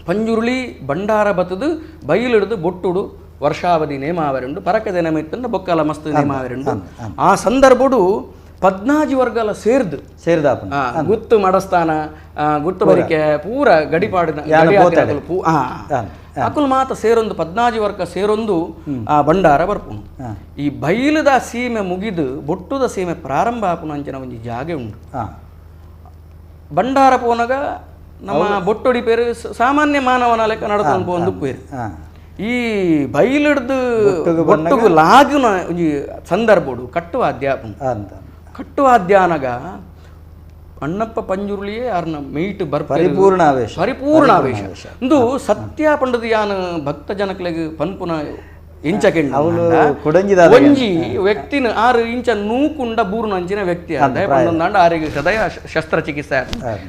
ಪಂಜುರುಳಿ ಬಂಡಾರ ಬತ್ತದು ಬೈಲಿಡ್ದು ಬೊಟ್ಟುಡು ವರ್ಷಾವಧಿ ನೇಮಾವರೆಂಡು ಪರಕದ ನೇಮಿತ್ತಂಡ ಬೊಕ್ಕಲ ಮಸ್ತ್ ನೇಮಾವರೆಂಡು ಆ ಸಂದರ್ಭಡು 14 ವರ್ಗಲ ಸೇರ್ದ ಗುತ್ತು ಮಡಸ್ಥಾನ ಗುತ್ತು ಬರಿಕೆ ಪೂರ ಗಡಿಪಾಡಿನ ಅಕುಲ್ ಮಾತ ಸೇರೊಂದು 14 ವರ್ಗ ಸೇರೊಂದು ಆ ಬಂಡಾರ ಬರ್ಪುನು ಈ ಬೈಲದ ಸೀಮೆ ಮುಗಿದು ಬೊಟ್ಟುದ ಸೀಮೆ ಪ್ರಾರಂಭ ಆಪುನ ಅಂಚಿನ ಒಂಜಿ ಜಾಗೆ ಉಂಟು ಬಂಡಾರ ಪೋನಗ ನಮ್ಮ ಬೊಟ್ಟೊಡಿ ಪೇರು ಸಾಮಾನ್ಯ ಮಾನವನ ಲೆಕ್ಕ ನಡ್ಕೊಂಡು ಪೋಂದು ಪೇರು ಈ ಬೈಲಿಡ್ದು ಬೊಟ್ಟುಗು ಲಾಗುನ ಒಂಜಿ ಸಂದರ್ಭಡು ಕಟ್ಟುವಾದ್ಯಾನಗ ಅಣ್ಣಪ್ಪ ಪಂಜುರುಳಿಯೇ ಯಾರನ್ನ ಮೈಟ್ ಪರಿಪೂರ್ಣ ಆವೇಶ ಇಂದು ಸತ್ಯ ಪಂಡದು ಯಾನು ಭಕ್ತ ಜನಕ್ಲೆಗ್ ಪನ್ಪುನ ಇಂಚಕೆಂಡು ಅವಳು ಕುಡಂಜಿದ ಒಂಜಿ ವ್ಯಕ್ತಿನ 6 ಇಂಚ ನೂಕುಂಡ ಬೂರ್ನ ಅಂಚಿನ ವ್ಯಕ್ತಿ ಪಂಡೊಂದಾಂಡ ಆರಿಗೆ ಹೃದಯ ಶಸ್ತ್ರಚಿಕಿತ್ಸೆ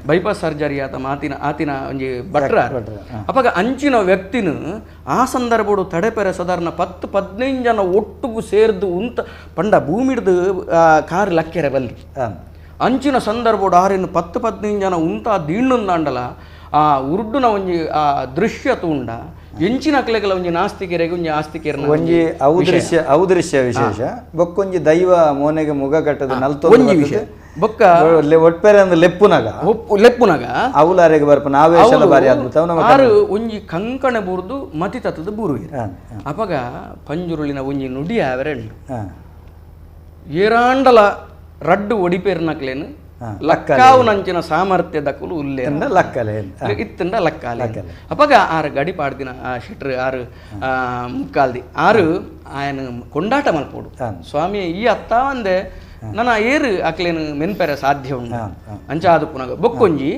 ಬೈಪಾಸ್ ಸರ್ಜರಿ ಆತ ಆತಿನ ಒಂಜಿ ಭಟ್ರ ಅಪಗ ಅಂಚಿನ ವ್ಯಕ್ತಿನ ಆ ಸಂದರ್ಭಡು ತಡೆಪೆರೆ ಸಾಧಾರಣ 10-15 ಜನ ಒಟ್ಟುಗು ಸೇರ್ದು ಉಂತ ಪಂಡ ಭೂಮಿಡ್ದು ಕಾರ್ ಲಕ್ಕೆರೆ ಬಲ್ಲಿ ಅಂಚಿನ ಸಂದರ್ಭಡು ಆರಿನ 10-15 ಜನ ಉಂತ ದೀಣ್ಣುಂದಾಂಡಲ ಆ ಉರ್ಡುನ ಒಂಜಿ ಆ ದೃಶ್ಯ ತೂಂಡ ಎಂಚಿನ ಅಕ್ಲೆಗಳ ಒಂಜಿ ನಾಸ್ತಿಕೆರೆಗೆ ಒಂಜಿ ಆಸ್ತಿಕೆರೆ ಒಂಜಿ ಔದೃಶ್ಯ ವಿಶೇಷ ಬೊಕ್ಕೊಂಜಿ ದೈವ ಮೋನೆಗೆ ಮುಗ ಕಟ್ಟದ ಒಂಜಿ ವಿಷಯ ಬೊಕ್ಕ ಒಟ್ಪೇರೆ ಅಂದ್ರೆ ಲೆಪ್ಪುನಗ ಅವಲಾರೆಗೆ ಬರ್ಪ ನಾವೇಶಲ ಬಾರಿ ಅದ್ಭುತ ಆರು ಒಂಜಿ ಕಂಕಣ ಬೂರ್ದು ಮತಿ ತತ್ತದ ಬೂರು ಅಪಗ ಪಂಜುರುಳಿನ ಒಂಜಿ ನುಡಿ ಆವರೆಂಡು ಏರಾಂಡಲ ರಡ್ಡು ಒಡಿಪೇರ್ನಕ್ಲೇನು ಲಕ್ಕಾವು ನಂಚಿನ ಸಾಮರ್ಥ್ಯದ ಕುಲು ಉಲ್ಲೆ ಲಕ್ಕಲೆ ಇತ್ತಂಡ ಲಕ್ಕಾಲೆ ಅಪಗ 6 ಗಡಿ ಪಾಡ್ದಿನ ಆ ಶೆಟ್ರ್ 6 ಮುಕ್ಕಾಲ್ದಿ 6 ಆಯನ ಕೊಂಡಾಟ ಮಲ್ಪೋಡು ಸ್ವಾಮಿ ಈ ಅತ್ತ ಒಂದೇ ನನ್ನ ಏರು ಅಕ್ಲೇನು ಮೆನ್ಪೆರೆ ಸಾಧ್ಯ ಉಂಟು ಅಂಚಾದು ಪುನಗ ಬೊಕ್ಕೊಂಜಿ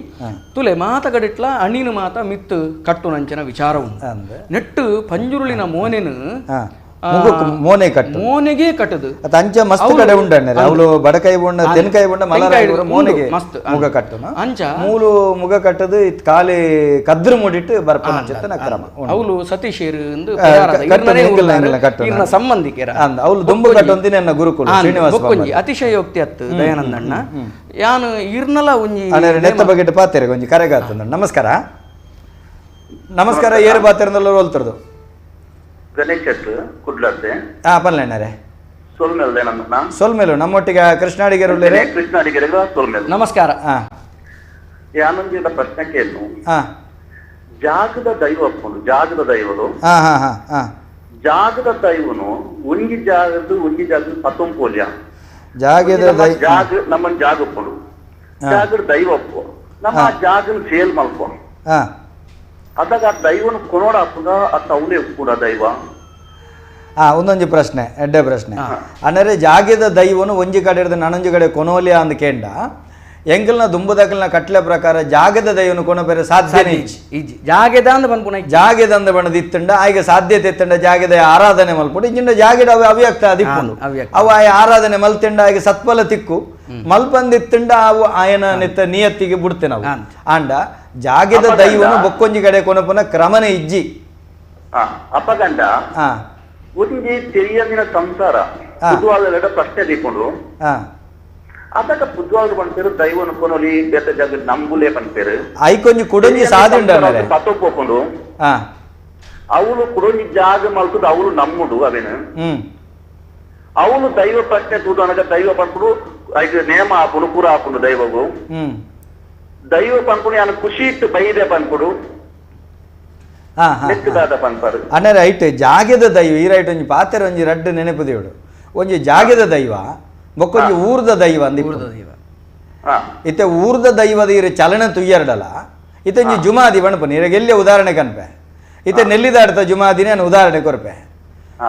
ತುಲೆ ಮಾತ ಗಡಿಟ್ಲ ಅಣಿನ ಮಾತ ಮಿತ್ತು ಕಟ್ಟು ನಂಚಿನ ವಿಚಾರ ಉಂಟು ನೆಟ್ಟು ಪಂಜುರುಳಿನ ಮೋನೆನು ಮೋನೆ ಕಟ್ಟು ಮೋನೆಗೆ ಕಟ್ಟದು ಅಂಚ ಮಸ್ತ್ ಕಡೆ ಉಂಟಣ್ಣ ಅವಳು ಬಡಕೈ ಬೊಂಡ ತೆನ್ಕೈ ಬೊಂಡ ಮಲರಾಯ ಮೋನೆಗೆ ಮಸ್ತ್ ಮುಗ ಕಟ್ಟುನ ಅಂಚ ಮೂಲು ಮುಗ ಕಟ್ಟದು ಕಾಲಿ ಕದ್ರು ಮೂಡಿಟ್ಟು ಬರ್ಪನ ಚಿತ್ತನ ಕ್ರಮ ಅವಳು ಸತೀಶೇರು ಕಟ್ಟು ಸಂಬಂಧಿಕರ ಅವಳು ದುಂಬು ಕಟ್ಟೊಂದಿ ನನ್ನ ಗುರುಕುಲ ಶ್ರೀನಿವಾಸ ಅತಿಶಯೋಕ್ತಿ ಅತ್ತು ದಯಾನಂದಣ್ಣ ಯಾನು ಇರ್ನಲ ಒಂಜಿ ನೆತ್ತ ಬಗೆಟ್ ಪಾತೆರೆ ಒಂಜಿ ಕರೆಗಾತಂದ ನಮಸ್ಕಾರ ನಮಸ್ಕಾರ ಏರು ಬಾತೆರನಲ್ಲ ಹೋಲ್ತರದು ಗಣೇಶ್ ಕುಡ್ಲತ್ತೆ ಪಲ್ಲೆಣ್ಣರೆ ಸೊಲ್ಮೇಲೆ ಸೊಲ್ಮೇಲು ನಮ್ಮೊಟ್ಟಿಗೆ ಕೃಷ್ಣಾಡಿಗೆರುಳ್ಳೇರೆ ಕೃಷ್ಣಾಡಿಗೆರೆಗ ಸೊಲ್ಮೇಲೆ ನಮಸ್ಕಾರ ಯಾನೊಂದಿನ ಪ್ರಶ್ನೆ ಕೇಳು ಜಾಗದ ದೈವ ಒಪ್ಪುಂಡು ಜಾಗದ ದೈವರು ಜಾಗದ ದೈವನು ಒಂಜಿ ಜಾಗದ ಪತ್ತೊಂಪೋಲ್ಯ ಜಾಗದ ಜಾಗ ನಮ್ಮನ್ ಜಾಗ ಒಪ್ಪುಂಡು ಜಾಗದ ದೈವ ಒಪ್ಪು ನಮ್ಮ ಜಾಗನ ಸೇಲ್ ಮಲ್ಪು ಅದಾಗ ಆ ದೈವನು ಕೊನೋಡ ಹಾಕುದ ಅತ್ತ ಅವನೇ ಕೂಡ ದೈವ ಒಂದೊಂಜಿ ಪ್ರಶ್ನೆ ಎಡ್ಡೆ ಪ್ರಶ್ನೆ ಅಂದರೆ ಜಾಗದ ದೈವನು ಒಂಜಿ ಕಡೆ ಹಿಡಿದು ನನೊಂಜಿ ಕಡೆ ಕೊನೋಲಿಯ ಅಂದ ಕೇಂಡ ಎಂಕಲ್ನ ದುಂಬುದಕಲ್ನ ಕಟ್ಲೆ ಪ್ರಕಾರ ಜಾಗದ ದೈವನು ಕೊನ ಬೇರೆ ಸಾಧ್ಯನೇ ಜಾಗದ ಅಂದ ಬಂದ್ಪುಣ ಜಾಗದ ಅಂದ ಬಣ್ಣದ ಇತ್ತಂಡ ಆಯ್ಕೆ ಸಾಧ್ಯತೆ ಇತ್ತಂಡ ಜಾಗದ ಆರಾಧನೆ ಮಲ್ಪುಡು ಇಂಜಿಂಡ ಜಾಗದ ಅವ್ಯಕ್ತ ಅದಿಪ್ಪುಂಡು ಅವು ಆಯ ಆರಾಧನೆ ಮಲ್ತಿಂಡ ಆಯ್ಕೆ ಸತ್ಫಲ ತಿಕ್ಕು ಮಲ್ಪಂದಿತ್ತಂಡ ಅವು ಆಯನ ನಿತ್ತ ನಿಯತ್ತಿಗೆ ಬಿಡ್ತೆ ನಾವು ಆಂಡ ಜಾಗದ ದೈವನು ಬೊಕ್ಕೊಂಜಿ ಕಡೆ ಕೊನಪುನ ಕ್ರಮನೆ ಇಜ್ಜಿ ಅಪ್ಪಗಂಡ ಒಂಜಿ ತೆರಿಯದಿನ ಸಂಸಾರ ಪ್ರಶ್ನೆ ದೀಪುಂಡು ಅದಕ್ಕ ಪುದ್ವಾದ ಪಂಪೇರು ದೈವನು ಕೊನೊಲಿ ಬೇತ ಜಾಗ ನಂಬುಲೇ ಪಂಪೇರು ಐಕೊಂಜಿ ಕುಡಂಜಿ ಸಾಧಿಂಡ ಪತ್ತೊಪ್ಪೊಂಡು ಅವಳು ಕುಡಂಜಿ ಜಾಗ ಮಲ್ತುದು ಅವಳು ನಮ್ಮುಡು ಅವೇನು ಅವಳು ದೈವ ಪ್ರಶ್ನೆ ತೂದು ಅನಗ ದೈವ ಪಂಪುಡು ಐದು ನೇಮ ಆಪುಡು ಪೂರ ಆಪುಡು ದೈವಗು ದೈವ ಪಂಪುಡು ಯಾನು ಖುಷಿ ಇಟ್ಟು ಬೈದೆ ಪಂಪುಡು ಪಂಪರು ಅಣ್ಣ ರೈಟ್ ಜಾಗದ ದೈವ ಈ ರೈಟ್ ಒಂಜಿ ಪಾತೆರ ಒಂಜಿ ರಡ್ಡು ನೆನಪುದೇವಡು ಒಂಜಿ ಜಾಗದ ದೈವ ಬೊಕ್ಕೊಂಜಿ ಊರ್ದ ದೈವ ಅಂದ ಇತ್ತೆ ಊರ್ದ ದೈವದ ಇರ ಚಲನ ತುಯ್ಯರ್ಡಲ್ಲ ಇತ್ತಂಜಿ ಜುಮಾದಿ ಬಣಪನಿ ಇರಾಗ ಎಲ್ಲೇ ಉದಾಹರಣೆ ಕನ್ಪೆ ಇತ್ತೆ ನೆಲ್ಲಿದಾಡ್ತ ಜುಮಾದಿನೇ ನಾನು ಉದಾಹರಣೆ ಕೊರ್ಪೆ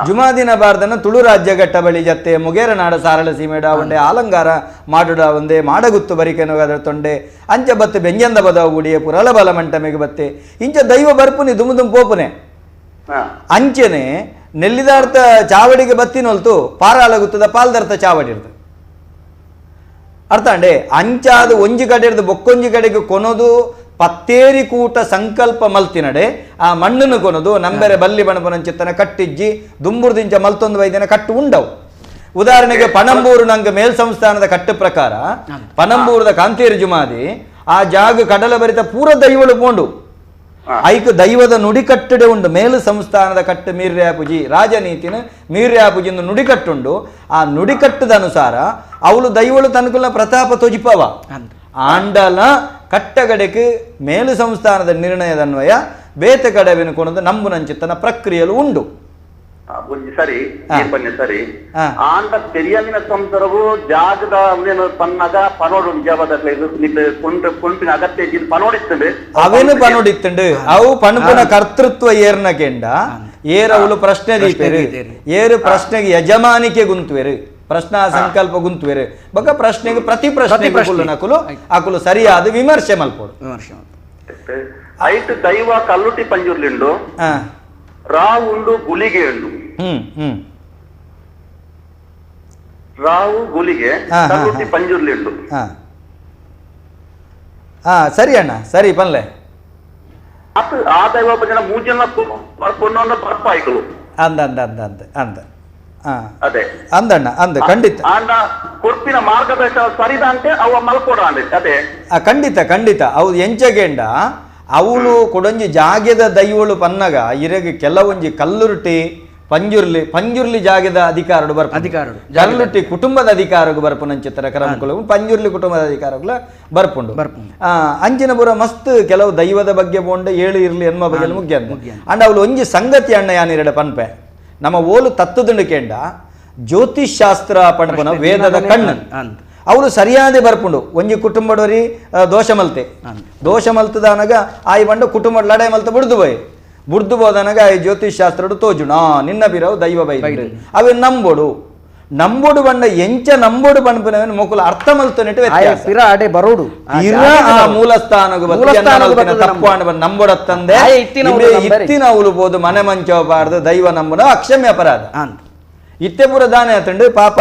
ಜುಮಾದಿನ ಬಾರ್ದನ ತುಳು ರಾಜ್ಯ ಘಟ್ಟ ಬಳಿ ಜತ್ತೆ ಮುಗೇರ ನಾಡ ಸಾರಳ ಸೀಮೆಡ ಒಂಡೆ ಆಲಂಗಾರ ಮಾಡುಡ ಒಂದೇ ಮಾಡಗುತ್ತು ಬರಿಕೆನೋಗದ ತೊಂಡೆ ಅಂಚ ಬತ್ತೆ ಬೆಂಜಂದ ಬದವ ಗುಡಿಯ ಪುರಲ ಬಲ ಮಂಟಮೆಗೆ ಬತ್ತೆ ಇಂಚ ದೈವ ಬರ್ಪುನಿ ದುಮುದುಂ ಪೋಪುನೆ ಅಂಚೆನೆ ನೆಲ್ಲಿದಾರ್ಥ ಚಾವಡಿಗೆ ಬತ್ತಿನೊಲ್ತು ಪಾರಾಳಗುತ್ತದ ಪಾಲ್ದರ್ಥ ಚಾವಡಿ ಇರ್ದು ಅರ್ಥ ಅಂಡೆ ಅಂಚಾದ ಒಂಜಿ ಕಡೆ ಇರ್ದು ಬೊಕ್ಕೊಂಜಿ ಕಡೆಗೆ ಕೊನೋದು ಪತ್ತೇರಿ ಕೂಟ ಸಂಕಲ್ಪ ಮಲ್ತಿನಡೆ ಆ ಮಣ್ಣನ್ನು ಕೊನೋದು ನಂಬೆರೆ ಬಲ್ಲಿ ಬಣಪನಂಚಿತ್ತನ ಕಟ್ಟಿಜ್ಜಿ ದುಂಬುರ್ದಿಂಚ ಮಲ್ತೊಂದು ವೈದ್ಯನ ಕಟ್ಟು ಉಂಡವು ಉದಾಹರಣೆಗೆ ಪಣಂಬೂರು ನಂಗೆ ಮೇಲ್ ಸಂಸ್ಥಾನದ ಕಟ್ಟು ಪ್ರಕಾರ ಪಣಂಬೂರದ ಕಾಂತೇರಿ ಜುಮಾದಿ ಆ ಜಾಗ ಕಡಲ ಬರಿತ ಪೂರ ದೈವಳು ಪೋಂಡು ಐಕ್ ದೈವದ ನುಡಿಕಟ್ಟಡೆ ಉಂಡು ಮೇಲು ಸಂಸ್ಥಾನದ ಕಟ್ಟು ಮೀರ್ಯಾಪುಜಿ ರಾಜನೀತಿನ ಮೀರ್ಯಾಪುಜಿಂದು ನುಡಿಕಟ್ಟುಂಡು ಆ ನುಡಿಕಟ್ಟದ ಅನುಸಾರ ಅವಳು ದೈವಳು ತನಕುಲ ಪ್ರತಾಪ ತೊಜಿಪವ ಆಂಡಲ ಕಟ್ಟಗಡೆಗೆ ಮೇಲು ಸಂಸ್ಥಾನದ ನಿರ್ಣಯದ ಅನ್ವಯ ಬೇತೆ ಕಡೆವಿನ ಕೊನದು ನಂಬು ನಂಚಿತ್ತನ ಪ್ರಕ್ರಿಯೆಲು ಉಂಡು ಸರಿ ಸರಿ ಆಂಡ ತೆರಿಯಲಿನ ಸಂಸಾರವು ಜಾಗದ ಪನ್ನಗ ಪನೋಡು ಕೊಂಪಿನ ಅಗತ್ಯ ಪನೋಡಿತ್ತಂಡು ಅವೇನು ಪನೋಡಿತ್ತಂಡು ಅವು ಪಣಪುನ ಕರ್ತೃತ್ವ ಏರ್ನ ಕೆಂಡ ಏರವಳು ಪ್ರಶ್ನೆ ದೀಪೇರು ಏರು ಪ್ರಶ್ನೆಗೆ ಯಜಮಾನಿಕೆ ಗುಂತುವೆರು ಪ್ರಶ್ನಾ ಸಂಕಲ್ಪ ಗುಂತುವೆರು ಬಗ ಪ್ರಶ್ನೆಗೆ ಪ್ರತಿ ಪ್ರಶ್ನೆ ನಕುಲು ಅಕುಲು ಸರಿಯಾದ ವಿಮರ್ಶೆ ಮಲ್ಪೋಡು ಐಟ್ ದೈವ ಕಲ್ಲುಟಿ ಪಂಜುರ್ಲಿಂಡು ರಾ ಉಂಡು ಗುಲಿಗೆ ಉಂಡು ರಾವು ಗುಲಿಗೆ ಕಲ್ಲುಟ್ಟಿ ಪಂಜುರ್ಲಿ ಉಂಟು. ಸರಿ ಅಣ್ಣ ಸರಿ ಪನ್ಲೆ ಅದು ಆ ದೈವ ಜನ ಮೂಜನ ಪೊನ್ನ ಪರಪಾಯಿಗಳು ಅಂದ ಅಂದ ಅಂದ ಅಂದ ಅಂದ ಅದೇ ಅಂದಣ್ಣ ಅಂದ ಖಂಡಿತ ಅಂಡ ಕೊರ್ಪಿನ ಮಾರ್ಗದರ್ಶನ ಸರಿದ ಅಂತೆ ಅವ ಮಲ್ಕೊಡ ಅದೇ ಖಂಡಿತ ಖಂಡಿತ ಅವು ಎಂಚಗೆಂಡ ಅವಳು ಕೊಡೊಂಜಿ ಜಾಗೆದ ದೈವಳು ಪನ್ನಗ ಇರಗೆ ಕೆಲವೊಂಜಿ ಕಲ್ಲುರುಟಿ ಪಂಜುರ್ಲಿ ಜಾಗದ ಅಧಿಕಾರಡು ಅಧಿಕಾರಡು ಕಲ್ಲುಟ್ಟಿ ಕುಟುಂಬದ ಅಧಿಕಾರಗೂ ಬರ್ಪುನಂಚಿತ್ತರ ಕ್ರಮಗಳು ಪಂಜುರ್ಲಿ ಕುಟುಂಬದ ಅಧಿಕಾರಗಳ ಬರ್ಪುಂಡು ಅಂಚಿನ ಬುರ ಮಸ್ತ್ ಕೆಲವು ದೈವದ ಬಗ್ಗೆ ಬೋಂಡ ಏಳು ಇರ್ಲಿ ಎನ್ನುವ ಬಗ್ಗೆ ಮುಖ್ಯ ಅಂಡ್ ಅವಳು ಒಂಜಿ ಸಂಗತಿ ಅಣ್ಣ ಯಾನಿರಡೆ ಪನ್ಪೆ ನಮ್ಮ ಓಲು ತತ್ತುದುಂಡು ಕೇಂಡ ಜ್ಯೋತಿಷ್ ಶಾಸ್ತ್ರ ಪಣಪನ ವೇದದ ಕಣ್ಣು ಅವರು ಸರಿಯಾದ ಬರ್ಪುಂಡು ಒಂಜಿ ಕುಟುಂಬಡವರಿ ದೋಷ ಮಲ್ತದ ಅನಗ ಆಯ್ ಬಂಡ ಕುಟುಂಬ ಲಡಾಯಿ ಮಲ್ತ ಬುಡ್ದು ಬೋದನಗ ಈ ಜ್ಯೋತಿಷ್ ಶಾಸ್ತ್ರಡು ತೋಜುಣ ನಿನ್ನ ಬಿರವು ದೈವ ಬೈದು ಅವೆ ನಂಬೋಡು ಬಂಡ ಎಂಚ ನಂಬೋಡು ಪಣಪನವೇನು ಮೊಕುಲು ಅರ್ಥ ಮಲ್ತನಿಟ್ಟು ವ್ಯತ್ಯಾಸ ಬರೋಡು ಮೂಲಸ್ಥಾನಗು ತಪ್ಪು ಅಣ್ಣ ನಂಬೋಡತ್ತಂದೆ ಇತ್ತಿನ ಉಳುಬೋದು ಮನೆ ಮಂಚವಬಾರ್ದು ದೈವ ನಂಬುನ ಅಕ್ಷಮ್ಯ ಅಪರಾಧ ಇತ್ತೆ ಪೂರ ದಾನೆ ಆತಂಡು ಪಾಪ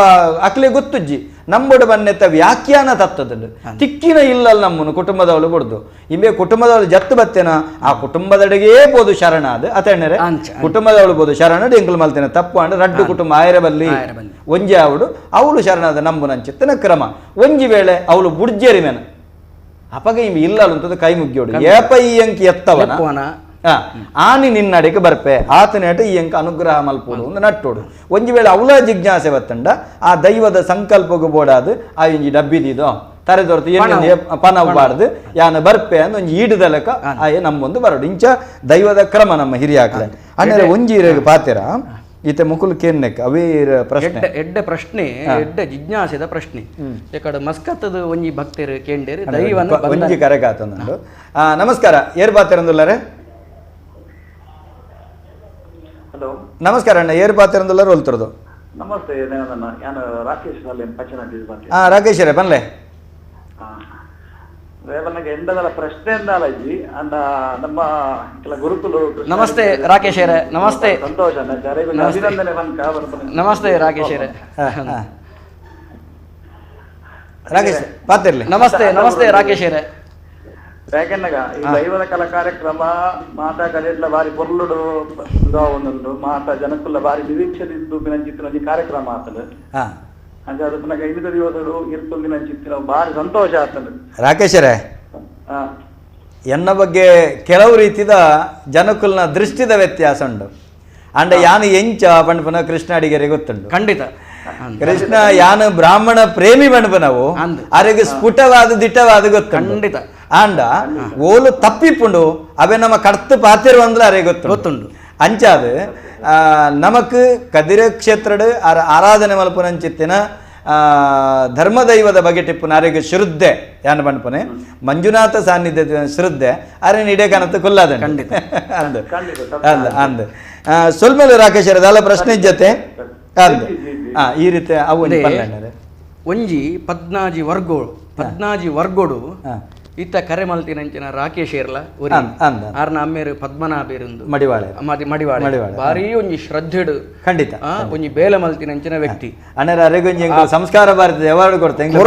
ಅಕ್ಲೆ ಗೊತ್ತುಜ್ಜಿ ನಂಬೋಡು ಬನ್ನೆತ್ತ ವ್ಯಾಖ್ಯಾನ ತತ್ತದಂಡು ತಿಕ್ಕಿನ ಇಲ್ಲಲ್ಲ ನಮ್ಮನು ಕುಟುಂಬದವಳು ಬಿಡ್ದು ಇಂಬೆ ಕುಟುಂಬದವಳು ಜತ್ತು ಬತ್ತೇನ ಆ ಕುಟುಂಬದಡೆಗೇ ಬೋದು ಶರಣ ಅದು ಅತಣ್ಣರೆ ಕುಟುಂಬದವಳು ಬೋದು ಶರಣ ಎಂಕಲ್ ಮಲ್ತೇನೆ ತಪ್ಪು ಅಂಡ್ ರಡ್ಡು ಕುಟುಂಬ ಆಯರಬಲ್ಲಿ ಒಂಜಿ ಅವಳು ಶರಣದ ನಂಬುನಂಚಿತ್ತನ ಕ್ರಮ ಒಂಜಿ ವೇಳೆ ಅವಳು ಬುಡ್ಜೇರಿ ಮೇನ ಅಪಗ ಇಂಬ ಇಲ್ಲಲ್ಲ ಕೈ ಮುಗ್ಗಿಯೋಡು ಏಪ ಈ ಅಂಕಿ ಎತ್ತವನ ಆನಿ ನಿನ್ನಡೆಗೆ ಬರ್ಪೆ ಆತನೇಟ ಈ ಅಂಕ ಅನುಗ್ರಹ ಮಲ್ಪೋಡು ಒಂದು ನಟ್ಟೋಡು ಒಂಜಿ ವೇಳೆ ಅವಳ ಜಿಜ್ಞಾಸೆ ಬತ್ತಂಡ ಆ ದೈವದ ಸಂಕಲ್ಪಗೂ ಬೋಡಾದು ಆ ಇಂಜಿ ಡಬ್ಬಿದಿದೋ ತರೆದೊರ್ತು ಪನವಬಾರ್ದು ಯಾನ ಬರ್ಪೆ ಅಂದ್ ಒಂಜಿ ಈಡುದಲಕ ಆಯೆ ನಮ್ಮೊಂದು ಬರೋಡು ಇಂಚ ದೈವದ ಕ್ರಮ ನಮ್ಮ ಹಿರಿಯಾಕ್ಲೆ ಅಂದ್ರೆ ಒಂಜಿ ಪಾತೆರ ಈತ ಮುಕುಲ್ ಕೇನ್ನೆಕ್ ಅವೇ ಪ್ರಶ್ನೆ ಎಡ್ಡೆ ಪ್ರಶ್ನೆ ಎಡ್ಡೆ ಜಿಜ್ಞಾಸೆದ ಪ್ರಶ್ನೆ ಯಾಕಡೆ ಮಸ್ಕತ್ತದ ಒಂಜಿ ಭಕ್ತರು ಕೇಂಡೇರು ದೈವನ ಒಂಜಿ ಕರೆಗಾತಂದು ನಮಸ್ಕಾರ ಏರ್ ಬಾತೆರಂದುಲ್ಲರೆ ಹಲೋ ನಮಸ್ಕಾರ ಅಣ್ಣ ಏರ್ ಬಾತೆರಂದುಲ್ಲರು ಹೊಲ್ತಿರೋದು ನಮಸ್ತೆ ನಾನು ರಾಕೇಶ್ ರಾಕೇಶ್ ರೇ ಬನ್ಲೆ ರೇವನಿಗೆ ಎಂದಲ್ಲ ಪ್ರಶ್ನೆ ಎಂದಲ್ಲ ಇಜ್ಜಿ ಅಂಡ ನಮ್ಮ ಕೆಲ ಗುರುಕುಲು ನಮಸ್ತೆ ರಾಕೇಶ್ ರೇ ನಮಸ್ತೆ ಸಂತೋಷ ಅಭಿನಂದನೆ ನಮಸ್ತೆ ರಾಕೇಶ್ ರೇ ರಾಕೇಶ್ ಬಾತಿರ್ಲಿ ನಮಸ್ತೆ ನಮಸ್ತೆ ರಾಕೇಶ್ ರೇ ಯಾಕೆಂದಾಗ ಈ ದೈವದ ಕಲಾ ಕಾರ್ಯಕ್ರಮ ಮಾತಾ ಕಲೆಲ್ಲ ಬಾರಿ ಪೊರ್ಲುಡು ಒಂದೊಂದು ಮಾತಾ ಜನಕ್ಕುಲ್ಲ ಬಾರಿ ನಿರೀಕ್ಷೆದಿದ್ದು ಚಿತ್ರ ಕಾರ್ಯಕ್ರಮ ಆತದ ಅಂದ್ರೆ ಅದು ಪುನಃ 5 ದಿವಸಗಳು ಇರ್ತೊಂದಿನ ಚಿತ್ರ ಬಾರಿ ಸಂತೋಷ ಆಗ್ತದೆ ರಾಕೇಶರೇ ಎನ್ನ ಬಗ್ಗೆ ಕೆಲವು ರೀತಿದ ಜನಕ್ಕುಲ್ನ ದೃಷ್ಟಿದ ವ್ಯತ್ಯಾಸ ಉಂಟು ಅಂಡ ಯಾನು ಎಂಚ ಪಂಡ್ಪನ ಕೃಷ್ಣ ಅಡಿಗೆರೆ ಗೊತ್ತುಂಟು ಖಂಡಿತ ಕೃಷ್ಣ ಯಾನು ಬ್ರಾಹ್ಮಣ ಪ್ರೇಮಿ ಪಂಡ್ಪನವು ಅರೆಗೆ ಸ್ಫುಟವಾದ ದಿಟ್ಟವಾದ ಗೊತ್ತು ಖಂಡಿತ ಆಂಡ ಓಲು ತಪ್ಪಿಪುಂಡು ಅವೇ ನಮ್ಮ ಕಡ್ತು ಪಾತಿರುವಂದ್ರೆ ಅರೆ ಗೊತ್ತುಂಡು ಅಂಚಾದು ನಮಕ್ ಕದಿರ ಕ್ಷೇತ್ರಡು ಆರಾಧನೆ ಮಲ್ಪುನಂಚಿತ್ತಿನ ಧರ್ಮದೈವದ ಬಗ್ಗೆ ಟಿಪ್ಪು ನಾರಿಗೆ ಶ್ರದ್ಧೆ ಯಾನು ಪಂಡ್ಪನೆ ಮಂಜುನಾಥ ಸಾನ್ನಿಧ್ಯ ಶ್ರದ್ಧೆ ಅರೆ ನಿಡೆ ಕನತ್ತು ಕೊಲ್ಲದ ಖಂಡಿತ ಅಂದ ಅಂದ ಅಂದ ಸೊಲ್ಮೇಲೆ ರಾಕೇಶ್ ಅದೆಲ್ಲ ಪ್ರಶ್ನೆ ಜೊತೆ ಅಂದ ಈ ರೀತಿ ಅವು ಒಂಜಿ ಪದ್ನಾಜಿ ವರ್ಗೋಡು ಇತ್ತ ಕರೆ ಮಲ್ತಿನಂಚಿನ ರಾಕೇಶ್ ಏರ್ಲ ಆರ್ನ ಅಮ್ಮೇರು ಪದ್ಮನಾಭೇರುಂದು ಮಡಿವಾಳೆ ಬಾರಿ ಒಂಜಿ ಶ್ರದ್ಧೆಡು ಖಂಡಿತ ಒಂಜಿ ಬೇಲ ಮಲ್ತಿನಂಚಿನ ವ್ಯಕ್ತಿ ಅರೆಗೊಂಜಿ ಸಂಸ್ಕಾರ ಭಾರತ ಅವಾರ್ಡ್ ಕೊಡ್ತೇನೆ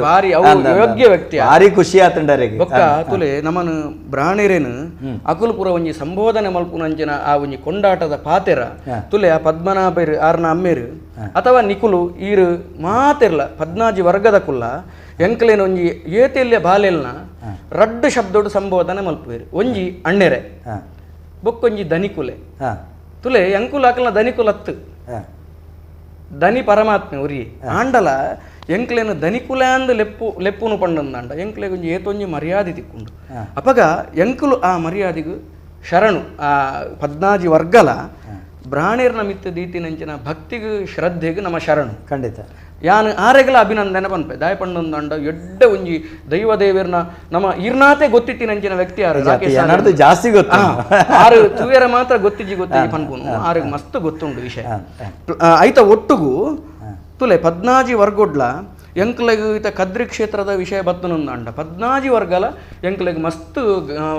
ಬಾರಿ ಯೋಗ್ಯ ವ್ಯಕ್ತಿ ಭಾರಿ ಖುಷಿ ಆತಂಡ ಬೊಕ್ಕ ತುಲೆ ನಮ್ಮನು ಬ್ರಾಣಿರೇನು ಅಕುಲ್ಪುರ ಒಂಜಿ ಸಂಬೋಧನೆ ಮಲ್ಪುನಂಚಿನ ಆ ಒಂಜಿ ಕೊಂಡಾಟದ ಪಾತೆರ ತುಲೆ ಆ ಪದ್ಮನಾಭೇರು ಆರ್ನ ಅಮ್ಮೇರು ಅಥವಾ ನಿಕುಲು ಈರು ಮಾತೆರ್ಲ ಪದ್ನಾಜಿ ವರ್ಗದ ಕುಲ್ಲ ಎಂಕ್ಲೇನ ಒಂಜಿ ಏತೆಲ್ಯ ಬಾಲೆಲ್ನ ರಡ್ಡು ಶಬ್ದೋಡು ಸಂಬೋಧನೆ ಮಲ್ಪುವೆರು ಒಂಜಿ ಅಣ್ಣೆರೆ ಬೊಕ್ಕೊಂಜಿ ದನಿಕುಲೆ ತುಲೆ ಎಂಕುಲ ಅಕಲ್ನ ದನಿಕುಲತ್ತು ದನಿ ಪರಮಾತ್ಮೆ ಉರಿ ಆಂಡಲ ಎಂಕ್ಲೇನು ದನಿಕುಲ ಅಂದು ಲೆಪ್ಪುನು ಪಂಡಂದಾಂಡ ಎಂಕ್ಲೆ ಒಂಜಿ ಏತೊಂಜಿ ಮರ್ಯಾದೆ ತಿಕ್ಕೊಂಡು ಅಪಗ ಎಂಕುಲು ಆ ಮರ್ಯಾದೆಗು ಶರಣು ಆ ಪದ್ನಾಜಿ ವರ್ಗಲ ಬ್ರಾಣೇರ್ನ ಮಿತ್ತ ದೀತಿನಂಚಿನ ಭಕ್ತಿಗೂ ಶ್ರದ್ಧೆಗೂ ನಮ್ಮ ಶರಣು ಖಂಡಿತ ಯಾನು ಆರೆಗಲ ಅಭಿನಂದನೆ ಪನ್ಪೆ ದಾಯಪಂಡೊಂದಂಡ ಎಡ್ಡ ಒಂಜಿ ದೈವ ದೇವರ್ನ ನಮ್ಮ ಇರ್ನಾತೆ ಗೊತ್ತಿಟ್ಟಿನಂಚಿನ ವ್ಯಕ್ತಿ ಯಾರು ಜಾಸ್ತಿ ಗೊತ್ತು ಆರು ತೂಯರ ಮಾತ್ರ ಗೊತ್ತಿಜ್ಜಿ ಪನ್ಪುನು ಆರಿಗೆ ಮಸ್ತ್ ಗೊತ್ತುಂಡು ವಿಷಯ ಐತ ಒಟ್ಟುಗು ತುಲೆ ಪದ್ನಾಜಿ ವರ್ಗೊಡ್ಲ ಎಂಕ್ಲೆಗ್ ಇತ ಕದ್ರಿ ಕ್ಷೇತ್ರದ ವಿಷಯ ಬತ್ತುನಂದ 14 ವರ್ಗಲ ಎಂಕ್ಲೆಗ್ ಮಸ್ತ್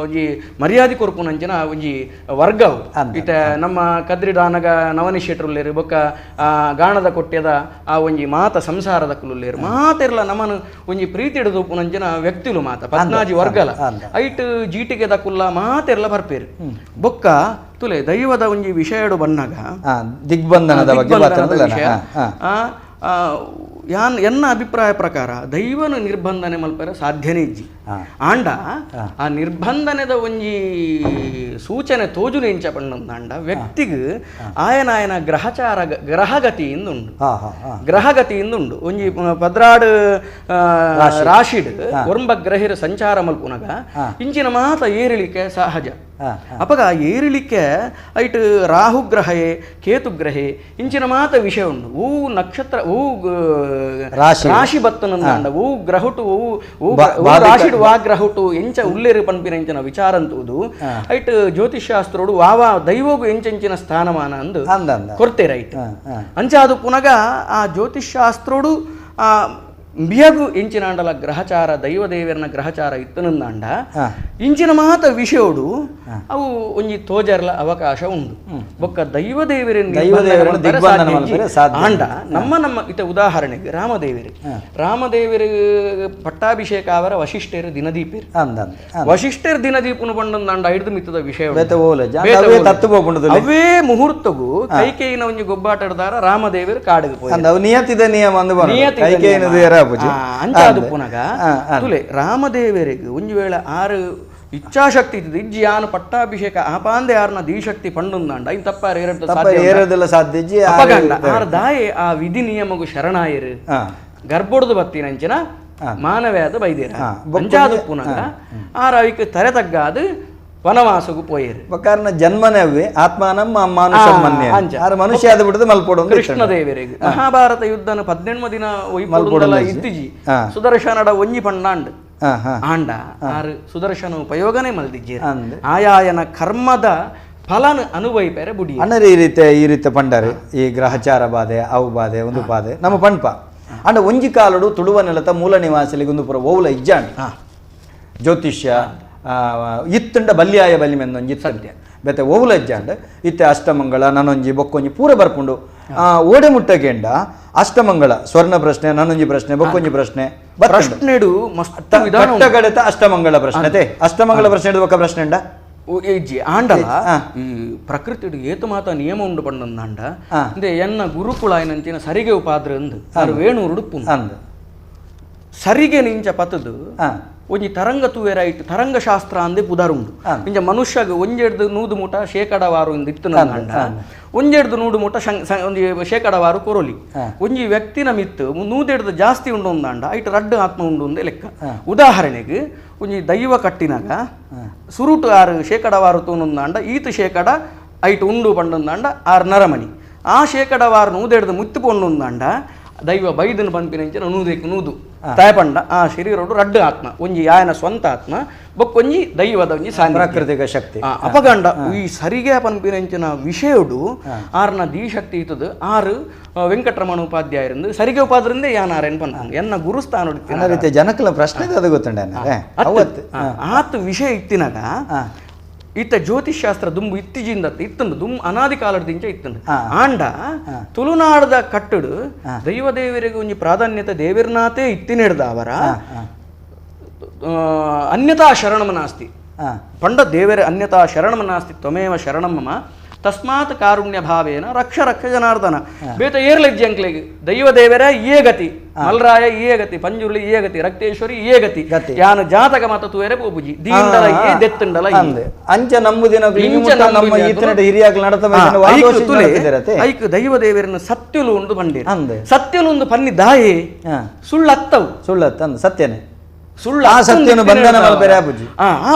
ಒಂಜಿ ಮರ್ಯಾದೆ ಕೊರ್ಪುನಂಚಿನ ಒಂಜಿ ವರ್ಗವು ಇತ ನಮ್ಮ ಕದ್ರಿ ದಾನಗ ನವನಿ ಶೆಟ್ರುಲ್ಲೇರು ಬೊಕ್ಕ ಗಾಣದ ಕೊಟ್ಟೆದ ಆ ಒಂಜಿ ಮಾತ ಸಂಸಾರದ ಕುಲುಲ್ಲೇರು ಮಾತೆರ್ಲ ನಮ್ಮನು ಒಂಜಿ ಪ್ರೀತಿ ಹಿಡಿದುಪುನಂಚಿನ ವ್ಯಕ್ತಿಲು ಮಾತ 14 ವರ್ಗಲ ಐಟ್ ಜೀಟಿಗೆ ದಕ್ಕುಲ್ಲ ಮಾತೆರ್ಲ ಬರ್ಪೇರು ಬೊಕ್ಕ ತುಲೆ ದೈವದ ಒಂಜಿ ವಿಷಯಡು ಬನ್ನಾಗ ದಿಗ್ಬಂಧನದ ವಿಷಯ ಎನ್ನ ಅಭಿಪ್ರಾಯ ಪ್ರಕಾರ ದೈವನು ನಿರ್ಬಂಧನೆ ಮಲ್ಪರೆ ಸಾಧ್ಯನೇ ಇಜ್ಜಿ ಆಂಡ ಆ ನಿರ್ಬಂಧನದ ಒಂಜಿ ಸೂಚನೆ ತೋಜುನೆ ಇಂಚ ಪಂಡ ವ್ಯಕ್ತಿಗೆ ಆಯನ ಗ್ರಹಚಾರ ಗ್ರಹಗತಿಯಿಂದ ಉಂಡು ಒಂಜಿ ಪದ್ರಾಡು ರಾಶಿಡ್ ಒರ್ಂಬ ಗ್ರಹಿರ ಸಂಚಾರ ಮಲ್ಪುನಗ ಇಂಚಿನ ಮಾತ ಏರಿಳಿಕೆ ಸಹಜ ಅಪಗ ಏರಿಳಿಕೆ ಐಟ್ ರಾಹು ಗ್ರಹೇ ಕೇತು ಗ್ರಹೇ ಇಂಚಿನ ಮಾತ ವಿಷಯ ಉಂಡು ಹೂ ನಕ್ಷತ್ರ ಹೂ ರಾಶಿ ಬತ್ತನಂದ ಹೂ ಗ್ರಹುಟು ಹೂ ರಾಶಿಡು ವಾ ಗ್ರಹುಟು ಎಂಚ ಉಲ್ಲೇರು ಪಂಪಿನ ಎಂಚಿನ ವಿಚಾರ ಅಂತುವುದು ಐಟ್ ಜ್ಯೋತಿಷಾಸ್ತ್ರೋಡು ವಾವಾ ದೈವಗು ಎಂಚೆಂಚಿನ ಸ್ಥಾನಮಾನ ಅಂದು ಕೊರ್ತೆ ರೈಟ್ ಅಂಚಾದು ಪುನಗ ಆ ಜ್ಯೋತಿಷಾಸ್ತ್ರೋಡು ಆ ಬಿಯಗು ಇಂಚಿನಾಂಡಲ ಗ್ರಹಚಾರ ದೈವದೇವರನ ಗ್ರಹಚಾರ ಇತ್ತನಂದಾಂಡ ಇಂಚಿನ ಮಾತ ವಿಷಯೋಡು ಅವು ಒಂಜಿ ತೋಜರ್ಲ ಅವಕಾಶ ಉಂಡು ಬೊಕ್ಕ ದೈವದೇವರನ್ನ ಆಂಡ ನಮ್ಮ ಇತ ಉದಾಹರಣೆಗೆ ರಾಮದೇವರ ಪಟ್ಟಾಭಿಷೇಕ ಅವರ ವಶಿಷ್ಠರು ದಿನದೀಪರು ವಶಿಷ್ಠರು ದಿನದೀಪನು ಬಂದಂದಾಂಡ ಹಿಡಿದು ಮಿತ್ತದ ವಿಷಯ ಅವೇ ಮುಹೂರ್ತಗೂ ಕೈಕೇಯಿನ ಒಂಜಿ ಗೊಬ್ಬಾಟದಾರ ರಾಮದೇವರು ಕಾಡಿಗೆ ನಿಯತಿದ ನಿಯಮ ಅಂಚಾದು ಪುನಗ ತುಲೆ ರಾಮದೇವರಿಗೆ ಒಂಜಿ ವೇಳೆ ಆರು ಇಚ್ಛಾಶಕ್ತಿ ಇದ್ದು ಇಜ್ಜಿ ಯಾನು ಪಟ್ಟಾಭಿಷೇಕ ಆಪಾಂದೆ ಯಾರನ್ನ ದೀಶಕ್ತಿ ಪಂಡುಂದಾಂಡ ಇನ್ ತಪ್ಪಾರ ಸಾಧ್ಯ ಆರ ದಾಯೆ ಆ ವಿಧಿ ನಿಯಮಗು ಶರಣಾಯರು ಗರ್ಭೊಡ್ದು ಬತ್ತಿನಂಚಿನ ಮಾನವ್ಯಾದ ಬೈದೇರ ಅಂಚಾದು ಪುನಗ ಆರ ಐಕ್ ತರೆ ತಗ್ಗಾದು ವನವಾಸಗೂ ಪೋಯರು ಕಾರಣ ಜನ್ಮನವೇ ಆತ್ಮಾನಂ ಮನುಷ್ಯ ಆದ ಬಿಡದು ಮಲ್ಪೋಡು ಕೃಷ್ಣದೇವರಿಗೆ ಮಹಾಭಾರತ ಯುದ್ಧನ 18 ದಿನ ಒಯ್ಪೊಡುಂದಲ ಇತ್ತಿಜಿ ಸುದರ್ಶನಡ ಒಂಜಿ ಪಂಡಾಂಡ್ ಆಂಡ ಆರು ಸುದರ್ಶನ ಉಪಯೋಗನೇ ಮಲ್ದಿಜ್ಜೇರು ಆಯಾಯನ ಕರ್ಮದ ಫಲನ ಅನುಭವಿಪೇರೆ ಬುಡಿ ಅಣ್ಣರು ಈ ರೀತಿ ಪಂಡರು ಈ ಗ್ರಹಚಾರ ಬಾಧೆ ಅವು ಬಾಧೆ ಒಂದು ಬಾಧೆ ನಮ್ಮ ಪಂಪ ಅಂಡ ಒಂಜಿ ಕಾಲಡು ತುಳುವ ನೆಲತ ಮೂಲ ನಿವಾಸಲಿಗೆ ಒಂದು ಪುರ ಓವುಲ ಇಜ್ಜಾಂಡ್ ಜ್ಯೋತಿಷ್ಯ ಇತ್ತಂಡ ಬಲ್ಯಾಯ ಬಲಿ ಮೆಂದೊಂಜಿ ಸತ್ಯ ಬೇತೆ ಓವುಲಜ್ಜಾಂಡ್ ಇತ್ತೆ ಅಷ್ಟಮಂಗಳ ನನೊಂಜಿ ಬೊಕ್ಕೊಂಜಿ ಪೂರ ಬರ್ಪುಂಡು ಓಡೆ ಮುಟ್ಟಗೆಂಡ ಅಷ್ಟಮಂಗಳ ಸ್ವರ್ಣ ಪ್ರಶ್ನೆ ನನೊಂಜಿ ಪ್ರಶ್ನೆ ಬೊಕ್ಕೊಂಜಿ ಪ್ರಶ್ನೆ ಪ್ರಶ್ನೆಡು ಕಟ್ಟಗಡೆತ ಅಷ್ಟಮಂಗಳ ಪ್ರಶ್ನೆ ಅಷ್ಟಮಂಗಳ ಪ್ರಶ್ನೆ ಬೊಕ್ಕ ಪ್ರಶ್ನೆ ಉಂಡ ಆಂಡಲ ಈ ಪ್ರಕೃತಿ ಏತು ಮಾತ ನಿಯಮ ಉಂಡು ಪಂಡಂದಾಂಡ ಅಂದ್ರೆ ಎನ್ನ ಗುರುಕುಳ ಏನಂಚಿನ ಸರಿಗೆ ಉಪಾದ್ರ ಅಂದು ಅದು ವೇಣು ಉಡುಪು ಸರಿಗೆ ನಿಂಚ ಪತದು ಒಂಜಿ ತರಂಗ ತೂವೆರೈಟ್ ತರಂಗ ಶಾಸ್ತ್ರ ಅಂದೆ ಪುದರುಂಡು ಇಂಚ ಮನುಷ್ಯಗ ಒಂಜೆಡ್ದು 100 ಮೂಟ ಶೇಕಡವಾರು ಇಂದ ಇತ್ತುನಂಡ ಒಂಜೆಡ್ದು 100 ಮೂಟ ಒಂಜಿ ಶೇಕಡವಾರು ಕೊರೊಲಿ ಒಂಜಿ ವ್ಯಕ್ತಿನ ಮಿತ್ತು 100 ಜಾಸ್ತಿ ಉಂಡು ಅಂದಾಂಡ ಐಟ್ ರಡ್ಡು ಆತ್ಮ ಉಂಡು ಅಂದೆ ಲೆಕ್ಕ ಉದಾಹರಣೆಗೆ ಒಂಜಿ ದೈವ ಕಟ್ಟಿನಾಗ ಸುರುಟು 6 ಶೇಕಡವಾರು ತೂನುಂದಾಂಡ ಈತು ಶೇಕಡ ಐಟ್ ಉಂಡು ಪಂಡಂದಾಂಡ 6 ನರಮಣಿ ಆ ಶೇಕಡವಾರು 100 ಮುತ್ತಿಪೊಂಡುಂದಾಂಡ ದೈವ ಬೈದನು ಪಂಪಿನಂಚಿನ 100 ತಾಯಪಂಡ ಆ ಶರೀರೋಡು ರಡ್ಡು ಆತ್ಮ ಒಂಜಿ ಆಯನ ಸ್ವಂತ ಆತ್ಮ ಬೊಕ್ಕೊಂಜಿ ದೈವದ ಒಂಜಿ ಪ್ರಾಕೃತಿಕ ಶಕ್ತಿ ಅಪಗಂಡ ಈ ಸರಿಗೆ ಪಂಪಿನಂಚಿನ ವಿಷಯಡು ಆರ್ನ ದೀಶಕ್ತಿ ಇತ್ತದು ಆರು ವೆಂಕಟರಮಣ ಉಪಾಧ್ಯಾಯರಿಂದ ಸರಿಗೆ ಉಪಾದ್ರಿಂದ ಯಾನಾರೇನ್ ಪಂಪ ಎನ್ನ ಗುರುಸ್ಥಾನ ರೀತಿ ಜನಕಲ ಪ್ರಶ್ನೆ ಅದು ಗೊತ್ತುಂಡ ಆತು ವಿಷಯ ಇತ್ತಿನಾಗ ಇತ್ತ ಜ್ಯೋತಿಷಾಸ್ತ್ರ ದುಂಬು ಇತ್ತಿಜಿಂದ ಇತ್ತಂಡು ದುಮ್ ಅನಾದಿ ಕಾಲದಿಂದ ಇತ್ತಂಡು ಆಂಡ ತುಳುನಾಡದ ಕಟ್ಟಡು ದೈವದೇವರಿಗೆ ಒಂಜಿ ಪ್ರಾಧಾನ್ಯತೆ ದೇವಿರ್ನಾಥೇ ಇತ್ತಿನೆಡ್ದ ಅವರ ಅನ್ಯತಾ ಶರಣಮ ನಾಸ್ತಿ ಪಂಡ ದೇವರ ಅನ್ಯತಾ ಶರಣಮ ನಾಸ್ತಿ ತ್ವಮೇವ ಶರಣಂ ಮಮ ತಸ್ಮಾತ್ ಕಾರುಣ್ಯ ಭಾವೇನ ರಕ್ಷ ಜನಾರ್ದನ ಬೇತ ಏರ್ಲೆಜ್ಜಿ ಅಂಕ್ಲೆಗೆ ದೈವ ದೇವರ ಇಯೇ ಗತಿ ಮಲ್ರಾಯ ಇಯೇ ಗತಿ ಪಂಜುರ್ಲಿ ಇಯೇ ಗತಿ ರಕ್ತೇಶ್ವರಿ ಇಯೇ ಗತಿ ಯಾನು ಜಾತಕ ಮತ ತೂವೆರೆ ಪೋಪುಜಿ ದೀಂಡಲ ಇಯೇ ದೆತ್ತುಂಡಲ ಅಂಚ ನಮ್ಮದಿನ ನಮ್ಮ ಈತನಟ ಹಿರಿಯಾಗ ಐಕ್ ದೈವ ದೇವರನ್ನು ಸತ್ಯಲು ಉಂಡು ಬಂದಿರ ಸತ್ಯಲು ಉಂಡು ಪನ್ನಿ ದಾಯೆ ಸುಳ್ಳತ್ತವು ಸುಳ್ಳತ್ತ ಸತ್ಯನೇ ಸುಳ್ಳು ಶಕ್ತಿಯನ್ನು ಬಂಧನ ಮಲ್ಪರೆ ಆಪುಜಿ ಆ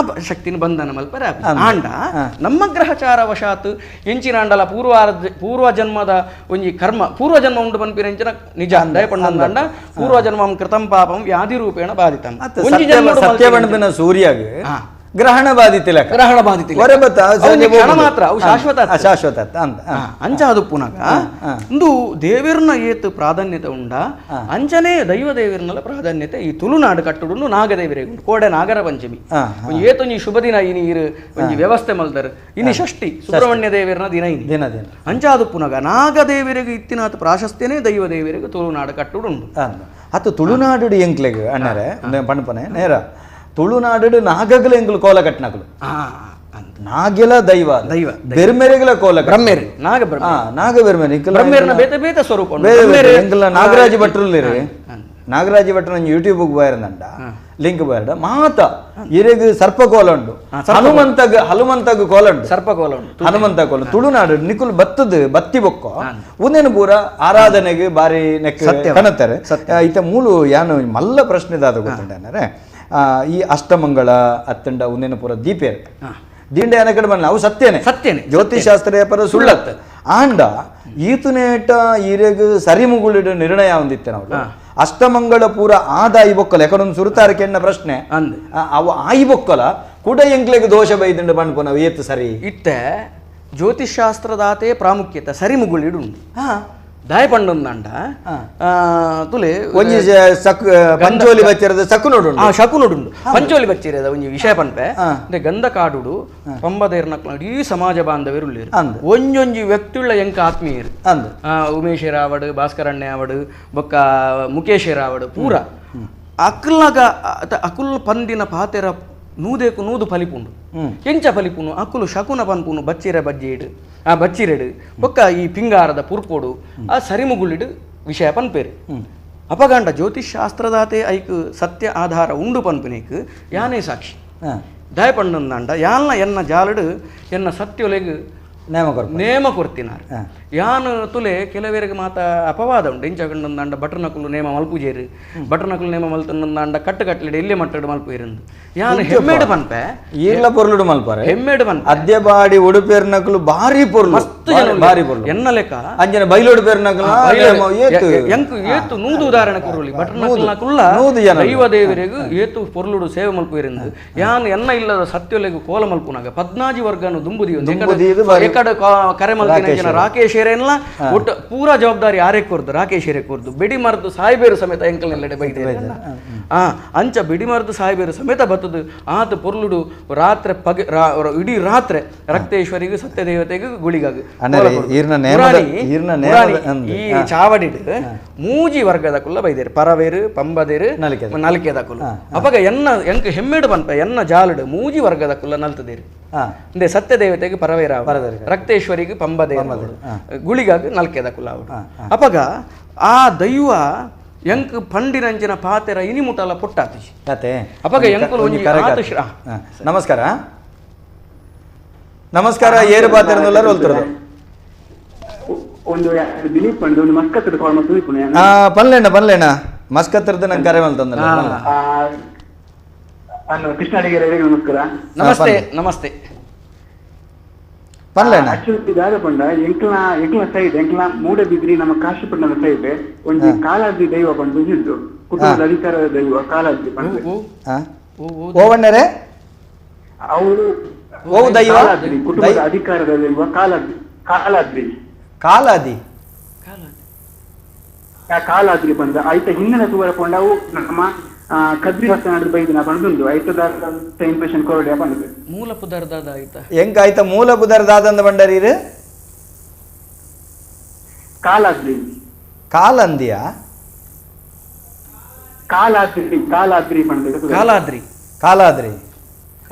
ಶಕ್ತಿನ ಬಂಧನ ಮಲ್ಪರೆ ಆಂಡ ನಮ್ಮ ಗ್ರಹಚಾರ ವಶಾತ್ ಎಂಚಿನಾಂಡಲ ಪೂರ್ವ ಜನ್ಮದ ಒಂಜಿ ಕರ್ಮ ಪೂರ್ವ ಜನ್ಮ ಉಂಡು ಪನ್ಪಿನ ಎಂಚಿನ ನಿಜ ದಯಪಂಡ ಪೂರ್ವ ಜನ್ಮಂ ಕೃತಂ ಪಾಪಂ ವ್ಯಾಧಿ ರೂಪೇಣ ಬಾಧಿತಂ ಸತ್ಯ ಬಣ್ಣ ಸೂರ್ಯಗೆ ಗ್ರಹಣ ಬಾಧಿತಿಲ್ಲ ಹೊರಬತ್ತ ಮಾತ್ರ ಅವು ಶಾಶ್ವತ ಶಾಶ್ವತ ಅಂತ ಅಂಚಾದು ಪುನಗ ಇಂದು ದೇವರನ್ನ ಏತು ಪ್ರಾಧಾನ್ಯತೆ ಉಂಡ ಅಂಚನೆ ದೈವ ದೇವರನ್ನೆಲ್ಲ ಪ್ರಾಧಾನ್ಯತೆ ಈ ತುಳುನಾಡು ಕಟ್ಟುಡು ನಾಗದೇವರಿಗೆ ಕೋಡೆ ನಾಗರ ಪಂಚಮಿ ಏತು ನೀ ಶುಭ ದಿನ ಇನಿ ಇರು ಒಂಜಿ ವ್ಯವಸ್ಥೆ ಮಲ್ದರ್ ಇನಿ ಷಷ್ಠಿ ಸುಬ್ರಹ್ಮಣ್ಯ ದೇವರನ ದಿನ ಇನಿ ದಿನ ದಿನ ಅಂಚಾದು ಪುನಗ ನಾಗದೇವರಿಗೆ ಇತ್ತಿನಾಥ ಪ್ರಾಶಸ್ತ್ಯನೇ ದೈವ ದೇವರಿಗೆ ತುಳುನಾಡು ಕಟ್ಟುಡು ಉಂಡು ಅತ್ತು ತುಳುನಾಡು ಎಂಕ್ಲೆಗ್ ಅಣ್ಣರೆ ಪಣಪನೆ ನೇರ ತುಳುನಾಡು ನಾಗಗಳ ಎಂಗ್ಲು ಕೋಲ ಕಟ್ನಗಳು ನಾಗೆಲ ದೈವ ದೈವ ಬೆರ್ಮೆರೆಗಳ ಕೋಲ ಬ್ರಹ್ಮೇರು ನಾಗ ಬೆರ್ಮೆರೆ ಬ್ರಹ್ಮೇರನ ಬೇತೆ ಬೇತೆ ಸ್ವರೂಪ ಎಂಗ್ಲ ನಾಗರಾಜ ಭಟ್ರಲ್ಲಿ ನಾಗರಾಜ ಭಟ್ರ ಯೂಟ್ಯೂಬ್ ಬಯರಂದಂಡ ಲಿಂಕ್ ಬಯರ್ಡ ಮಾತ ಇರೆಗ್ ಸರ್ಪ ಕೋಲ ಉಂಡು ಹನುಮಂತಗ್ ಕೋಲ ಉಂಡು ಸರ್ಪ ಕೋಲ ಉಂಡು ಹನುಮಂತ ಕೋಲ ತುಳುನಾಡು ನಿಕುಲ್ ಬತ್ತದ ಬತ್ತಿ ಬೊಕ್ಕ ಒಂದೇನು ಪೂರ ಆರಾಧನೆಗೆ ಬಾರಿ ನೆಕ್ ಕನತ್ತಾರೆ ಈತ ಮೂಲು ಯಾನು ಮಲ್ಲ ಪ್ರಶ್ನೆದಾದ ಗೊತ್ತುಂಡೇನಾರೆ ಈ ಅಷ್ಟಮಂಗಳ ಅತ್ತಂಡ ಒಂದೇನು ಪೂರ ದೀಪೇರ್ ದೀಂಡ ಏನ ಕಡೆ ಬನ್ನ ಅವು ಸತ್ಯನೇ ಜ್ಯೋತಿಷಾಸ್ತ್ರ ಪರ ಸುಳ್ಳತ್ ಆಂಡ ಈತನೇಟ ಈರೆಗ್ ಸರಿ ಮುಗುಳಿಡ ನಿರ್ಣಯ ಹೊಂದಿತ್ತೆ ನಾವು ಅಷ್ಟಮಂಗಳ ಪೂರ ಆದಾಯಿ ಬೊಕ್ಕಲ ಯಾಕಂದೊಂದು ಸುರುತಾರಕ್ಕೆ ಎನ್ನ ಪ್ರಶ್ನೆ ಅವು ಆಯಿ ಬೊಕ್ಕಲ ಕೂಡ ಎಂಕ್ಲೆಗ್ ದೋಷ ಬೈದಂಡು ಬಂದ್ಪು ನಾವು ಏತು ಸರಿ ಇತ್ತೆ ಜ್ಯೋತಿಷಾಸ್ತ್ರದಾತೆ ಪ್ರಾಮುಖ್ಯತೆ ಸರಿ ಮುಗುಳಿಡು ದಾಯ ಪಂಡೊಂದಂಡ ತುಲೆ ಒಂಜಿ ಪಂಚೋಲಿ ಬಚ್ಚಿರದ ಸಕು ನೋಡು ಶಕು ನೋಡುಂಡು ಪಂಚೋಲಿ ಬಚ್ಚಿರದ ಒಂಜಿ ವಿಷಯ ಪನ್ಪೆ ಅಂದ್ರೆ ಗಂಧ ಕಾಡುಡು ಪಂಬದೇರ್ನ ಇಡೀ ಸಮಾಜ ಬಾಂಧವ್ಯರು ಉಳ್ಳೇರು ಒಂಜೊಂಜಿ ವ್ಯಕ್ತಿಯುಳ್ಳ ಎಂಕ ಆತ್ಮೀಯರು ಉಮೇಶ್ ರಾವಡ್ ಭಾಸ್ಕರಣ್ಯ ಆವಡ್ ಬೊಕ್ಕ ಮುಖೇಶ್ ರಾವಡ್ ಪೂರ ಅಕುಲ್ ಪಂದಿನ ಪಾತೆರ ನೂದೇಕು ನೂದು ಫಲಿಪುಂಡು ಎಂಚ ಫಲಿಪುನು ಅಕ್ಕುಲು ಶಕುನ ಪನ್ಪುನು ಬಚ್ಚಿರ ಬಜ್ಜೇಡು ಆ ಬಚ್ಚಿರೆಡು ಬೊಕ್ಕ ಈ ಪಿಂಗಾರದ ಪುರ್ಪೋಡು ಆ ಸರಿಮುಗುಳಿಡು ವಿಷಯ ಪನ್ಪೇರು ಅಪಗಾಂಡ ಜ್ಯೋತಿಷ್ ಶಾಸ್ತ್ರದಾತೆ ಐಕ್ ಸತ್ಯ ಆಧಾರ ಉಂಡು ಪನ್ಪುನೇಕ್ ಯಾನೇ ಸಾಕ್ಷಿ ದಯ ಪಂಡಂದಾಂಡ ಯಾಲ್ನ ಎನ್ನ ಜಾಲಡು ಎನ್ನ ಸತ್ಯೊಲೆಗ್ ನೇಮ ಕೊರ್ತಿನಾರು ಯಾನು ತುಲೆ ಕೆಲವೇರಿಗೆ ಮಾತ ಅಪವಾದ ಉಂಡು ಎಂಚಂಡ ಬಟ್ರನಕುಲು ನೇಮ ಮಲ್ಪುಜೇರು ಬಟ್ರನಕುಲು ನೇಮ ಮಲ್ತಂಡ ಕಟ್ಟು ಕಟ್ಲಿಡ ಇಲ್ಲೇ ಮಟ್ಟಡು ಮಲ್ಪೇರಂದು ಯಾನು ಹೆಮ್ಮೇಡು ಪನ್ಪೆ ಈರ್ಲ ಪೊರ್ಲುಡು ಮಲ್ಪಾರೆ ಹೆಮ್ಮೇಡು ಪನ್ಪೆ ಅದ್ಯ ಬಾಡಿ ಉಡುಪೇರ್ನಕುಲು ಬಾರಿ ಪೊರ್ಲು ಮಸ್ತ್ ಬಾರಿ ಪೊರ್ಲು ಎನ್ನ ಲೆಕ್ಕ ಅಂಜನ ಬೈಲೋಡು ಪೇರ್ನಕುಲು ಎಂಕು ಏತು ನೂದು ಉದಾಹರಣೆ ಕುರುಲಿ ಬಟ್ರನಕುಲ್ನಕುಲ್ಲ ದೈವ ದೇವರಿಗೂ ಏತು ಪೊರ್ಲುಡು ಸೇವೆ ಮಲ್ಪೇರಂದು ಯಾನು ಎನ್ನ ಇಲ್ಲದ ಸತ್ಯೊಲೆಗು ಕೋಲ ಮಲ್ಪುನಾಗ 14 ವರ್ಗನು ದುಂಬುದಿ ಕರೆ ಮಲ್ಪಿನ ರಾಕೇಶ್ ಏರೇನಲ್ಲ ಒಟ್ಟು ಪೂರಾ ಜವಾಬ್ದಾರಿ ಯಾರೇ ಕೊರ್ದು ರಾಕೇಶ್ ಏರೇ ಕೊರ್ದು ಬಿಡಿ ಮರ್ದು ಸಾಯ್ಬೇರು ಸಮೇತ ಎಂಕಲ್ನೆಲ್ಲೆಡೆ ಬೈದೆ ಅಂಚ ಬಿಡಿ ಮರ್ದು ಸಾಯ್ಬೇರು ಸಮೇತ ಬತ್ತದು ಆತ ಪೊರ್ಲುಡು ರಾತ್ರಿ ಇಡೀ ರಾತ್ರಿ ರಕ್ತೇಶ್ವರಿಗೂ ಸತ್ಯದೇವತೆಗೂ ಗುಳಿಗಾಗ ಈ ಚಾವಡಿಡು ಮೂಜಿ ವರ್ಗದ ಕುಲ್ಲ ಬೈದೇರು ಪರವೇರು ಪಂಬದೇರು ನಲಿಕೆದ ಕುಲ್ಲ ಅವಾಗ ಎಂಕ ಹೆಮ್ಮೆಡು ಪನ್ಪ ಎನ್ನ ಜಾಲಡು ಮೂಜಿ ವರ್ಗದ ಕುಲ್ಲ ನಲ್ತದೇರು ಅಂದ್ರೆ ಸತ್ಯದೇವತೆಗೆ ಪರವೇರ ರಕ್ತೇಶ್ವರಿಗೆ ಪಂಬದೇವ ಗುಳಿಗಾಗ ನಲ್ಕೆದ ಕುಲ ಅಪಗ ಆ ದೈವ ಎಂಕ್ ಪಂಡಿನಂಚಿನ ಪಾತೆರ ಇನಿ ಮುಟಲ ಪುಟ್ಟಾತಿ ಅಪಗ ಎಂಕುಲು ನಮಸ್ಕಾರ ನಮಸ್ಕಾರ ಏರು ಪಾತೆರನ್ನೆಲ್ಲರೂ ಹೊಲ್ತಿರೋದು ಪನ್ಲೇಣ ಮಸ್ಕತ್ತರದ ನಂಗೆ ಕರೆ ಮಲ್ತಂದಲ್ಲ ಕೃಷ್ಣ ಅಡಿಗೆರೆಗೆ ನಮಸ್ಕಾರ. ನಮಸ್ತೆ ನಮಸ್ತೆ. ಆಕ್ಚುಲಿ ದಾದ ಪಂಡ ಎಂಕ್ಲ ಸೈಡ್ ಎಂಕ್ಲ ಮೂಡಬಿದ್ರಿ ನಮ್ಮ ಕಾಶಿಪಟ್ಟಣದ ಸೈಡ್ ಒಂದು ಕಾಲಾದ್ರಿ ದೈವ ಬಂದು ಇದ್ದು ಕುಟುಂಬದ ಅಧಿಕಾರದ ದೈವ ಕಾಲಾದ್ರಿ ಓವಣ್ಣರೇ ಅವರು ಕುಟುಂಬದ ಅಧಿಕಾರದ ದೈವ ಕಾಲಾದ್ರಿ ಕಾಲಾದ್ರಿ ಕಾಲಾದಿ ಕಾಲಾದ್ರಿ ಬಂದ ಆಯ್ತ ಹಿಂದಿನ ತೂವರ ಪಂಡವು ನಮ್ಮ ಕದ್ರಿ ಹೊಸ ಬೈದಿನ ಬಂದು ಐತದ ಇಂಪ್ರೆಷನ್ ಕೊರಡೆ ಬಂದು ಮೂಲ ಪುದರ್ದಾದ ಆಯ್ತಾ ಹೆಂಗ ಆಯ್ತಾ ಮೂಲ ಪುದರ್ದಾದ ಅಂದ ಬಂಡರಿ ಇದು ಕಾಲಾದ್ರಿ ಕಾಲಂದಿಯ ಕಾಲಾದ್ರಿ ಕಾಲಾದ್ರಿ ಬಂದು ಕಾಲಾದ್ರಿ ಕಾಲಾದ್ರಿ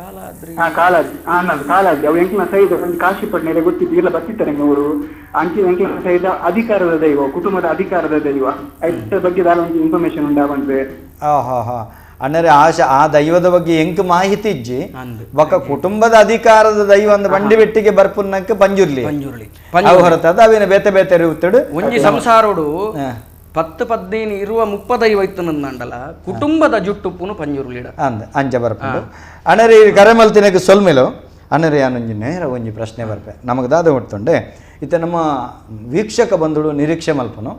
ಕಾಲಾದ್ರಿ ಕಾಲಾದ್ರಿ ಕಾಲಾದ್ರಿ ಅವು ಎಂಕ್ಲ ಸೈಡ್ ಒಂದು ಕಾಶಿಪಟ್ಟಣ ಗೊತ್ತಿದ್ದು ಎಲ್ಲ ಬರ್ತಿರ್ತಾರೆ ಅವರು ಅಂಕಿ ಎಂಕ್ಲ ಸೈಡ್ ಅಧಿಕಾರದ ದೈವ ಕುಟುಂಬದ ಅಧಿಕಾರದ ದೈವ ಐದ್ರ ಬಗ್ಗೆ ಒಂದು ಇನ್ಫಾರ್ಮೇಶನ್ ಉಂಟಾ ಬಂದ್ರೆ ಅಣ್ಣರೆ ಆ ದೈವದ ಬಗ್ಗೆ ಎಂಕ್ ಮಾಹಿತಿ ಇಜ್ಜಿ ಬೊಕ್ಕ ಕುಟುಂಬದ ಅಧಿಕಾರದ ದೈವ ಒಂದು ಬಂಡಿ ಬೆಟ್ಟಿಗೆ ಬರ್ಪುನ್ನಕ್ಕೆ ಪಂಜುರ್ಲಿ ಅವು ಹೊರತದ ಅವೇನು ಬೇತೆ ಬೇತೆ ಇರುತ್ತಡು ಒಂಜಿ ಸಂಸಾರೋಡು 10-15 ಇರುವ 35 ಐತು ನಂದಲ್ಲ ಕುಟುಂಬದ ಜುಟ್ಟುಪ್ಪುನು ಪಂಜುರ್ಲಿಡ ಅಂದ ಅಂಚ ಬರ್ಪುಂಡು ಅಣ್ಣರೆ ಕರೆ ಮಲ್ತಿನಕ್ಕೆ ಸೊಲ್ಮೇಲು ಅಣ್ಣರೆ ಯಾನೊಂಜಿ ನೇರ ಒಂಜಿ ಪ್ರಶ್ನೆ ಬರ್ಪೆ ನಮಗೆ ದಾದ ಹೊಡ್ತುಂಡೆ ಇತ್ತ ನಮ್ಮ ವೀಕ್ಷಕ ಬಂಧುಡು ನಿರೀಕ್ಷೆ ಮಲ್ಪನು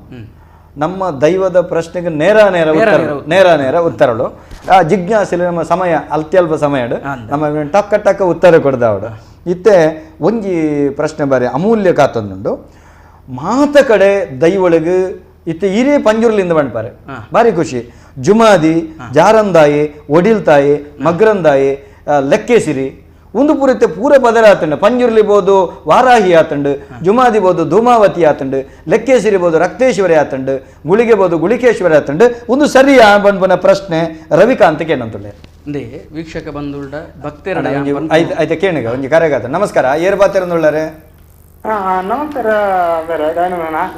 ನಮ್ಮ ದೈವದ ಪ್ರಶ್ನೆಗೆ ನೇರ ನೇರ ಉತ್ತರಗಳು ಆ ಜಿಜ್ಞಾಸೆಲೆ ನಮ್ಮ ಸಮಯ ಅತ್ಯಲ್ಪ ಸಮಯ ನಮ್ಮ ಟಕ್ಕ ಟಕ್ಕ ಉತ್ತರ ಕೊಡ್ದಾವಡು ಇತ್ತೆ ಒಂಜಿ ಪ್ರಶ್ನೆ ಬಾರಿ ಅಮೂಲ್ಯ ಕಾತೊಂದುಂಡು ಮಾತ ಕಡೆ ದೈವೊಳಗೆ ಇತ್ತೆ ಹಿರೇ ಪಂಜುರ್ಲಿಂದ ಬಣ್ಪಾರೆ ಬಾರಿ ಖುಷಿ ಜುಮಾದಿ ಜಾರಂದಾಯಿ ಒಡಿಲ್ತಾಯಿ ಮಗ್ರಂದಾಯಿ ಲೆಕ್ಕೇಸಿರಿ ಒಂದು ಪೂರತೆ ಪೂರ ಬದಲಾತಂಡು ಪಂಜುರ್ಲಿ ಬೋದು ವಾರಾಹಿ ಆತಂಡು ಜುಮಾದಿ ಬೋದು ಧೂಮಾವತಿ ಆತಂಡು ಲೆಕ್ಕೇಸಿರಿ ಬೋದು ರಕ್ತೇಶ್ವರಿ ಆತಂಡು ಗುಳಿಗೆ ಬೋದು ಗುಳಿಕೇಶ್ವರಿ ಆತಂಡು ಒಂದು ಸರಿಯಾ ಬಂದ್ಬನ ಪ್ರಶ್ನೆ ರವಿಕಾಂತಕ್ಕೆ ಏನಂತುಳ್ಳೆ ಇಂದೇ ವೀಕ್ಷಕ ಬಂದುಳ್ಳ ಭಕ್ತರ ಆಯ್ತಾ ಕೇಣಿಗ ಒಂಜಿ ಕರೆಗಾತ ನಮಸ್ಕಾರ ಏರ್ ಬಾತಿರಂದುಳ್ಳಾರೆ ನಮಸ್ಕಾರ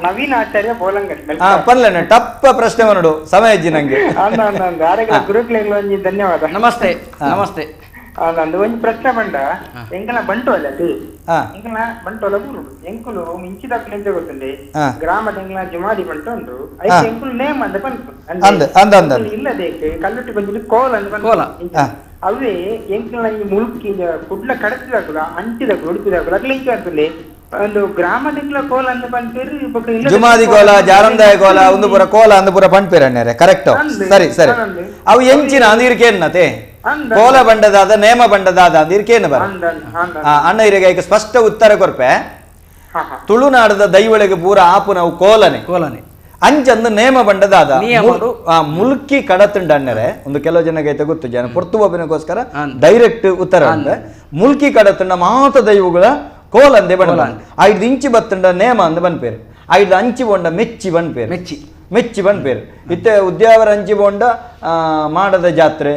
ನವೀನ್ ಆಚಾರ್ಯ ಬೋಲಂಗಡ್ ಪರ್ಲೇನೆ ಟಪ್ಪ ಪ್ರಶ್ನೆ ಮನಡು ಸಮಯ ಇಜ್ಜಿ ನಂಗೆ ಗುರುಗಳಿಗೆ ಒಂಜಿ ಧನ್ಯವಾದ ನಮಸ್ತೆ ನಮಸ್ತೆ ನಂದು ಒಂಜಿ ಪ್ರಶ್ನೆ ಬಂಡ ಎಂಕಲ ಬಂಟೋಲ ಎಂಕಲ ಬಂಟೋಲ ಬುರುಡು ಎಂಕುಲು ಮಿಂಚಿದಕ್ಕಲು ಎಂತ ಗೊತ್ತುಂಡೆ ಗ್ರಾಮದ ಎಂಕಲ ಜುಮಾದಿ ಬಂಟು ಉಂಡು ಐತೆ ಎಂಕುಲು ನೇಮ್ ಅಂದ ಬಂತು ಇಲ್ಲದೇಕೆ ಕಲ್ಲುಟ್ಟಿ ಬಂದಿದ್ದು ಕೋಲ ಅಂದ ಬಂತು ಅವೇ ಎಂಕಲ ಈ ಮುಳುಕಿ ಕುಡ್ಲ ಕಡತಿದಾಕುಲ ಅಂಟಿದಾಕುಲು ಉಡುಪಿದಾಕುಲು ಅಕ್ಲ ಇಂಚ ಅಂತುಂಡೆ ಒಂದು ಗ್ರಾಮದ ಕೋಲ ಅಂದ ಬಂತೇರು ಜುಮಾದಿ ಕೋಲ ಜಾರಂದಾಯ ಕೋಲ ಒಂದು ಪುರ ಕೋಲ ಅಂದ ಪುರ ಪಂಡ್ಪೇರಣ್ಣೆ ಕರೆಕ್ಟ್ ಸರಿ ಸರಿ ಅವು ಎಂಚಿನ ಅಂದಿರ್ಕೇನ್ನತೆ ಕೋಲ ಬಂಡದಾದ ನೇಮ ಬಂಡದಾದ ಅಂದಿರ್ಕೇನು ಬರ ಅಣ್ಣ ಇರಿಗೆ ಈಗ ಸ್ಪಷ್ಟ ಉತ್ತರ ಕೊರ್ಪೆ ತುಳುನಾಡದ ದೈವಳಿಗೆ ಪೂರ ಆಪು ನಾವು ಕೋಲನೆ ಕೋಲನೆ ಅಂಚಂದು ನೇಮ ಬಂಡದಾದ ಮುಲ್ಕಿ ಕಡತುಂಡ ಅಣ್ಣರೆ ಒಂದು ಕೆಲವು ಜನಕ್ಕೆ ಐತೆ ಗೊತ್ತು ಜನ ಪೊರ್ತು ಒಬ್ಬನಿಗೋಸ್ಕರ ಡೈರೆಕ್ಟ್ ಉತ್ತರ ಅಂದ್ರೆ ಮುಲ್ಕಿ ಕಡತುಂಡ ಮಾತ ದೈವಗಳ ಕೋಲ ಅಂದೆ ಬಣ್ಣ ಐದು ಇಂಚಿ ಬತ್ತುಂಡ ನೇಮ ಅಂದ ಬನ್ಪೇರು ಐದು ಅಂಚಿ ಬೊಂಡ ಮೆಚ್ಚಿ ಬನ್ಪೇರು ಮೆಚ್ಚಿ ಬನ್ಪೇರು ಇತ್ತೆ ಉದ್ಯಾವರ ಅಂಚಿ ಬೊಂಡ ಮಾಡದ ಜಾತ್ರೆ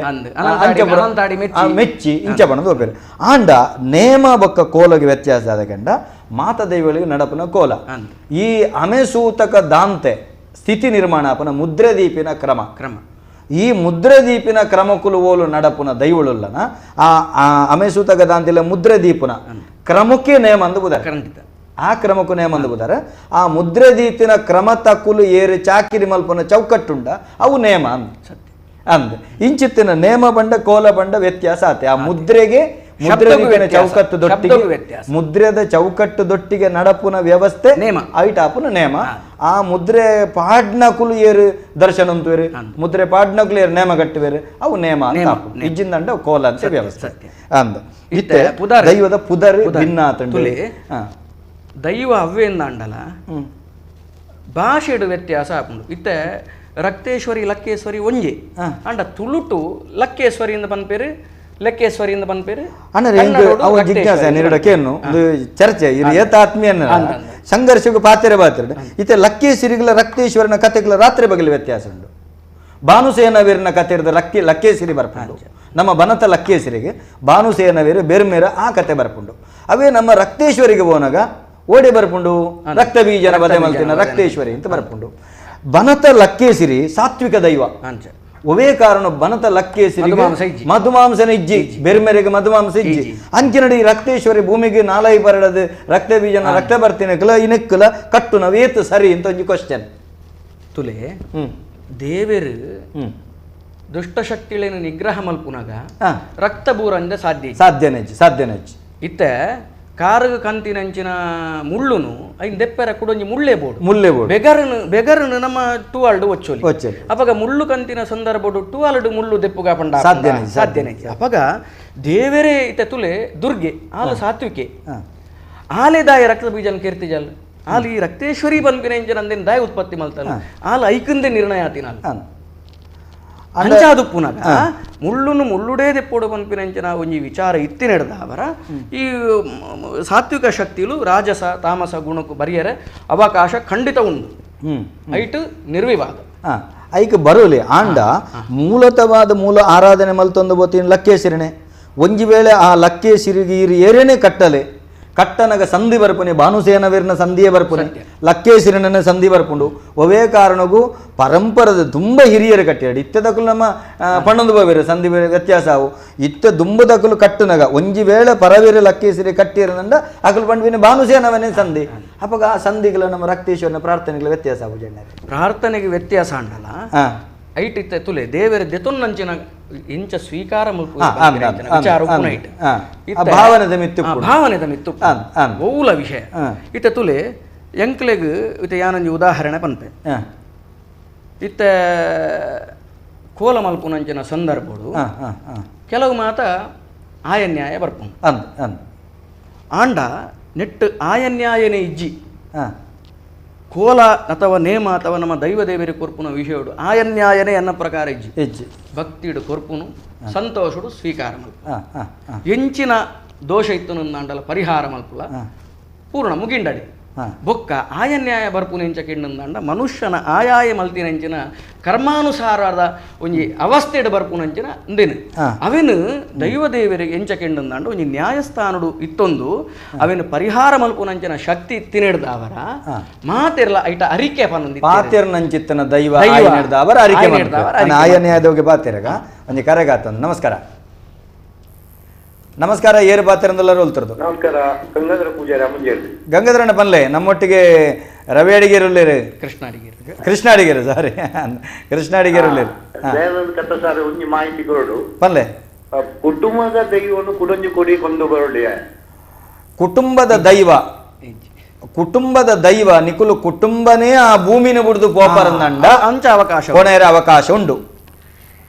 ಮೆಚ್ಚಿ ಇಂಚ ಬಣ್ಣದ ಹೋಗ್ಬೇರು ಆಂಡ ನೇಮ ಬೊಕ್ಕ ಕೋಲಗೆ ವ್ಯತ್ಯಾಸ ಆದ ಕಂಡ ಮಾತ ದೈವಳಿಗೆ ನಡಪನ ಕೋಲ ಈ ಅಮೆಸೂತಕ ದಾಂತೆ ಸ್ಥಿತಿ ನಿರ್ಮಾಣ ಅಪನ ಮುದ್ರೆದೀಪಿನ ಕ್ರಮ ಈ ಮುದ್ರೆದೀಪಿನ ಕ್ರಮಕುಲು ಓಲು ನಡಪುನ ದೈವಳುಲ್ಲನ ಆ ಅಮೆಸೂತಕ ದಾಂತಿಲ ಮುದ್ರೆದೀಪುನ ಕ್ರಮಕ್ಕೆ ನೇಮ ಅಂದು ಬುದಾರ ಆ ಕ್ರಮಕ್ಕೂ ನೇಮ ಅಂದು ಬುದಾರ ಆ ಮುದ್ರೆದೀಪಿನ ಕ್ರಮ ತಕ್ಕುಲು ಏರು ಚಾಕಿರಿ ಮಲ್ಪನ ಚೌಕಟ್ಟುಂಡ ಅವು ನೇಮ ಅಂದ ಇಂಚಿತ್ತಿನ ನೇಮ ಬಂಡ ಕೋಲ ಬಂಡ ವ್ಯತ್ಯಾಸ ಆತೆ ಆ ಮುದ್ರೆಗೆ ಮುದ್ರೆದೀಪಿನ ಚೌಕಟ್ಟು ದೊಟ್ಟಿಗೆ ಮುದ್ರೆದ ಚೌಕಟ್ಟು ದೊಟ್ಟಿಗೆ ನಡಪುನ ವ್ಯವಸ್ಥೆ ನೇಮ ಐಟಾಪುನ ನೇಮ ಆ ಮುದ್ರೆ ಪಾಡ್ನಕುಲು ಏರು ದರ್ಶನ ಅಂತುವೇರು ಮುದ್ರೆ ಪಾಡ್ನಕುಲು ಏರು ನೇಮ ಕಟ್ಟುವೇರು ಅವು ನೇಮ ಅಂತ ಇಜ್ಜಿಂದಂಡ ಕೋಲ ಅಂತ ವ್ಯವಸ್ಥೆ ಅಂದ ಇತ್ತೆ ದೈವದ ಪುದರ್ ಭಿನ್ನ ಆತಂಡು ದೈವ ಅವ್ವೆಂದ ಅಂಡಲ ಭಾಷೆಡು ವ್ಯತ್ಯಾಸ ಆಪುಂಡು ಇತ್ತೆ ರಕ್ತೇಶ್ವರಿ ಲಕ್ಕೇಶ್ವರಿ ಒಂಜಿ ಅಂಡ ತುಳುಟು ಲಕ್ಕೇಶ್ವರಿಯಿಂದ ಬಂದ್ಪೇರು ಲೆಕ್ಕೇಶ್ವರಿಯಿಂದ ಬಂದ್ಪೇರು ಅವ ಜಿಜ್ಞಾಸ ನಿರಡಕೇನು ಒಂದು ಚರ್ಚೆ ಇದು ಏತ ಆತ್ಮೀಯನ್ನ ಸಂಘರ್ಷಕ್ಕೂ ಪಾತ್ರೆ ಬಾತಿರಡು ಇತ್ತೆ ಲಕ್ಕೇಶ್ವರಿಗಳ ರಕ್ತೇಶ್ವರನ ಕಥೆಗಳ ರಾತ್ರಿ ಬಗಲು ವ್ಯತ್ಯಾಸ ಉಂಟು ಭಾನುಸೇನವೀರನ ಕಥೆ ಇರೋದು ಲಕ್ಕೇಶ್ವರಿ ಬರ್ಪುಂಡು ನಮ್ಮ ಬನತ ಲಕ್ಕೇಶ್ವರಿಗೆ ಭಾನುಸೇನವೀರು ಬೇರ್ಮೇರ ಆ ಕತೆ ಬರ್ಪುಂಡು ಅವೇ ನಮ್ಮ ರಕ್ತೇಶ್ವರಿಗೆ ಹೋನಾಗ ಓಡಿ ಬರ್ಪುಂಡು ರಕ್ತ ಬೀಜನ ಬದೆ ಮಲ್ತಿನ ರಕ್ತೇಶ್ವರಿ ಅಂತ ಬರ್ಪುಂಡು ಬನತ ಲಕ್ಕೇಸಿರಿ ಸಾತ್ವಿಕ ದೈವ ಒವೇ ಕಾರಣ ಬನತ ಲಕ್ಕೇಸಿರಿ ಮಧುಮಾಂಸನ ಇಜ್ಜಿ ಬೆರ್ಮೆರೆಗೆ ಮಧುಮಾಂಸ ಇಜ್ಜಿ ಅಂಚಿನಡಿ ರಕ್ತೇಶ್ವರಿ ಭೂಮಿಗೆ ನಾಲೈ ಬರಡದು ರಕ್ತ ಬೀಜನ ರಕ್ತ ಬರ್ತಿನಕಲ ಇನಕ್ಕಲ ಕಟ್ಟು ನವೇತು ಸರಿ ಅಂತ ಒಂದು ಕ್ವಶನ್ ತುಲೆ ದೇವರು ದುಷ್ಟಶಕ್ತಿಗಳನ್ನು ನಿಗ್ರಹ ಮಲ್ಪುನಾಗ ರಕ್ತ ಬೂರಂದ ಸಾಧ್ಯನೆ ಇತ್ತೆ ಕಾರಗ ಕಂತಿನಂಚಿನ ಮುಳ್ಳುನು ಐನ್ ದೆಪ್ಪೆರ ಕುಡೊಂಜಿ ಮುಳ್ಳೆ ಬೋಡು ಬೆಗರನು ನಮ್ಮ ಟೂವಾಲ್ಡು ಒಚ್ಚೋಲಿ ಅಪಗ ಮುಳ್ಳು ಕಂತಿನ ಸಂದರ್ಭಡು ಟೂವಾಲ್ಡು ಮುಳ್ಳು ದೆಪ್ಪುಗ ಪಂಡ ಸಾಧ್ಯನೆ ಅಪಗ ದೇವರೇ ಇತ್ತೆ ತುಲೆ ದುರ್ಗೆ ಆಲ ಸಾತ್ವಿಕೆ ಆಲೆ ದಾಯ ರಕ್ತ ಬೀಜನ ಕೀರ್ತಿಜಲ್ ಆಲ ಈ ರಕ್ತೇಶ್ವರಿ ಬಂದ್ಪಿನ ಅಂದೇನು ದಾಯ ಉತ್ಪತ್ತಿ ಮಲ್ತಲ್ಲ ಆಲ ಐಕಂದೆ ನಿರ್ಣಯ ಆತಿನ ಅಂಚಾದು ಪುನಗ ಮುಳ್ಳುನು ಮುಳ್ಳುಡೇ ದೆಪ್ಪೋಡು ಪನ್ಪಿನಂಚಿನ ಒಂಜಿ ವಿಚಾರ ಇತ್ತಿನೆಡ್ದ ಅವರ ಈ ಸಾತ್ವಿಕ ಶಕ್ತಿಲು ರಾಜಸ ತಾಮಸ ಗುಣಕ್ಕೂ ಬರಿಯರೆ ಅವಕಾಶ ಖಂಡಿತ ಉಂಟು ಐಟು ನಿರ್ವಿವಾದ ಐಕ್ ಬರೋಲಿ ಆಂಡ ಮೂಲತವಾದ ಮೂಲ ಆರಾಧನೆ ಮಲ್ತೊಂದು ಬೋತಿನ ಲಕ್ಕೇಸಿರಿನೆ ಒಂಜಿ ವೇಳೆ ಆ ಲಕ್ಕೇಸಿರಿಗೆ ಏರೇನೆ ಕಟ್ಟಲೆ ಕಟ್ಟನಗ ಸಂಧಿ ಬರ್ಪುನೆ ಭಾನುಸೇನವೀರನ ಸಂಧಿಯೇ ಬರ್ಪುನೆ ಲಕ್ಕೇಸಿರನ ಸಂಧಿ ಬರ್ಪುಂಡು ಒವೇ ಕಾರಣಗೂ ಪರಂಪರದ ತುಂಬ ಹಿರಿಯರು ಕಟ್ಟಿಯಾಡಿ ಇತ್ತದಕ್ಕೂ ನಮ್ಮ ಪಣ್ಣೊಂದು ಬವೇರು ಸಂಧಿ ವ್ಯತ್ಯಾಸ ಅವು ಇತ್ತ ದುಂಬದಕ್ಕಲು ಕಟ್ಟನಗ ಒಂಜಿ ವೇಳೆ ಪರವೀರ ಲಕ್ಕೇಸಿರಿ ಕಟ್ಟಿರನಂದ ಅಕಲು ಪಂಡ್ವಿನ ಭಾನುಸೇನವನೇ ಸಂಧಿ ಅಪಗ ಆ ಸಂಧಿಗಳ ನಮ್ಮ ರಕ್ತೇಶ್ವರನ ಪ್ರಾರ್ಥನೆಗಳ ವ್ಯತ್ಯಾಸ ಆವು ಜನ ಪ್ರಾರ್ಥನೆಗೆ ವ್ಯತ್ಯಾಸ ಅಂಡಲ್ಲ ಐಟ್ ಇತ್ತೆ ತುಲೆ ದೇವರ ದೆತೊನ್ನಂಚಿನ ಇಂಚ ಸ್ವೀಕಾರ ಭಾವನೆದ ಮಿತ್ತು ಓಲ ವಿಷಯ ಇತ್ತೆ ತುಲೆ ಎಂಕ್ಲೆಗ್ ಇತ್ತೆ ಯಾನೊಂಜಿ ಉದಾಹರಣೆ ಪನ್ಪೆ ಇತ್ತೆ ಕೋಲ ಮಲ್ಪುನಂಚಿನ ಸಂದರ್ಭಗಳು ಕೆಲವು ಮಾತ ಆಯನ್ಯಾಯ ಬರ್ಪುಂಡು ಆಂಡ ನೆಟ್ಟು ಆಯನ್ಯಾಯನೇ ಇಜ್ಜಿ ಕೋಲ ಅಥವಾ ನೇಮ ಅಥವಾ ನಮ್ಮ ದೈವ ದೇವರಿ ಕೊರ್ಪುನ ವಿಷಯಡು ಆಯನ್ಯಾಯನೇ ಅನ್ನ ಪ್ರಕಾರ ಇಜ್ಜಿ ಭಕ್ತಿಡು ಕೊರ್ಪುನು ಸಂತೋಷಡು ಸ್ವೀಕಾರ ಮಲ್ಪ ಎಂಚಿನ ದೋಷ ಇತ್ತು ನಂದಾಂಡಲ ಪರಿಹಾರ ಮಲ್ಪುಲ ಪೂರ್ಣ ಮುಗಿಂಡಡಿ ಬೊಕ್ಕ ಆಯನ್ಯಾಯ ಬರ್ಪುನ ಎಂಚಕೆಂಡಂದಾಂಡ ಮನುಷ್ಯನ ಆಯಾಯ ಮಲ್ತಿನಂಚಿನ ಕರ್ಮಾನುಸಾರದ ಒಂಜಿ ಅವಸ್ಥೆಡು ಬರ್ಪುನಂಚಿನ ಅಂದೇನು ಅವೇನು ದೈವ ದೇವರಿಗೆ ಎಂಚಕೆಂಡಂದಾಂಡ ಒಂಜಿ ನ್ಯಾಯಸ್ಥಾನಡು ಇತ್ತೊಂದು ಅವೇನು ಪರಿಹಾರ ಮಲ್ಪುನಂಚಿನ ಶಕ್ತಿ ತಿನ್ನಿಡ್ದವರ ಮಾತೆರ್ಲ ಐಟ ಅರಿಕೆ ಪನ್ನೊಂದಿ ಪಾತೆರ್ನಂಚಿತ್ತನ ದೈವ ಆಯನಿಡ್ದವರ ಅರಿಕೆ ಆಯನ್ಯಾಯದೋಗೆ ಪಾತೆರಗ ಒಂಜಿ ಕರೆಗಾತಂದು ನಮಸ್ಕಾರ ನಮಸ್ಕಾರ ಏರು ಬಾತಿರಂದೆಲ್ಲರೂ ಹೇಳ್ತಿರೋದು ನಮಸ್ಕಾರ ಗಂಗಾಧರ ಪೂಜಾರಿ ಮುಂಜಾನೆ ಗಂಗಾಧರಣ್ಣ ಪನ್ಲೆ ನಮ್ಮೊಟ್ಟಿಗೆ ರವಿ ಅಡಿಗೇರುಳ್ಳೇರು ಕೃಷ್ಣ ಅಡಿಗೇರು ಸಾರಿ ಕೃಷ್ಣ ಅಡಿಗೇರುಳ್ಳೇರು ಕಥ ಸಾರ್ ಒಂಜಿ ಮಾಹಿತಿ ಕೊರಡು ಪನ್ಲೆ ಕುಟುಂಬದ ದೈವವನ್ನು ಕುಡಂಜು ಕೊಡಿ ಕೊಂದು ಬರಲಿ ಕುಟುಂಬದ ದೈವ ನಿಕುಲು ಕುಟುಂಬನೇ ಆ ಭೂಮಿನ ಬುಡ್ದು ಪೋಪರಂದಂಡ ಅಂಚ ಅವಕಾಶ ಕೊನೆಯ ಅವಕಾಶ ಉಂಡು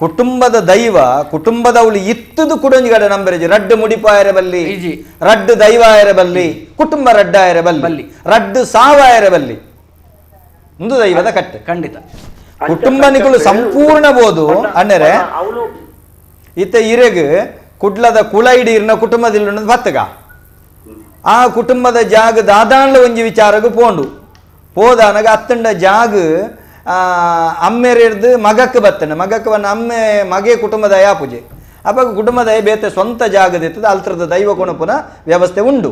ಕುಟುಂಬದ ದೈವ ಕುಟುಂಬದವಳು ಇತ್ತದು ಕುಡಂಜಿಗಡ ನಂಬರೇಜಿ ರಡ್ಡು ಮುಡಿಪಾಯರ ಬಲ್ಲಿ ರಡ್ಡು ದೈವಾಯರ ಬಲ್ಲಿ ಕುಟುಂಬ ರಡ್ಡಾಯರ ಬಲ್ಲಿ ರಡ್ಡು ಸಾವಾಯರ ಬಲ್ಲಿ ಒಂದು ದೈವದ ಕಟ್ಟೆ ಖಂಡಿತ ಕುಟುಂಬನಿಗಳು ಸಂಪೂರ್ಣ ಬೋದು ಅಣ್ಣರೆ ಇತ್ತ ಇರೆಗ್ ಕುಡ್ಲದ ಕುಲ ಇಡೀರ್ನ ಕುಟುಂಬದಿಲ್ಲ ಬತ್ತಗ ಆ ಕುಟುಂಬದ ಜಾಗ ದಾದಾಣ್ಲ ಒಂಜಿ ವಿಚಾರಗೂ ಪೋಂಡು ಪೋದಾನಗ ಅತ್ತಂಡ ಜಾಗ ಅಮ್ಮೆರಿಡ್ದು ಮಗಕ್ಕೆ ಬತ್ತನೆ ಮಗಕ್ಕೆ ಬನ್ನ ಅಮ್ಮೆ ಮಗೆ ಕುಟುಂಬದ ಪೂಜೆ ಅವಾಗ ಕುಟುಂಬದ ಬೇತೆ ಸ್ವಂತ ಜಾಗದಿರ್ತದೆ ಅಲ್ತರದ ದೈವ ಕೊಣಪುನ ವ್ಯವಸ್ಥೆ ಉಂಡು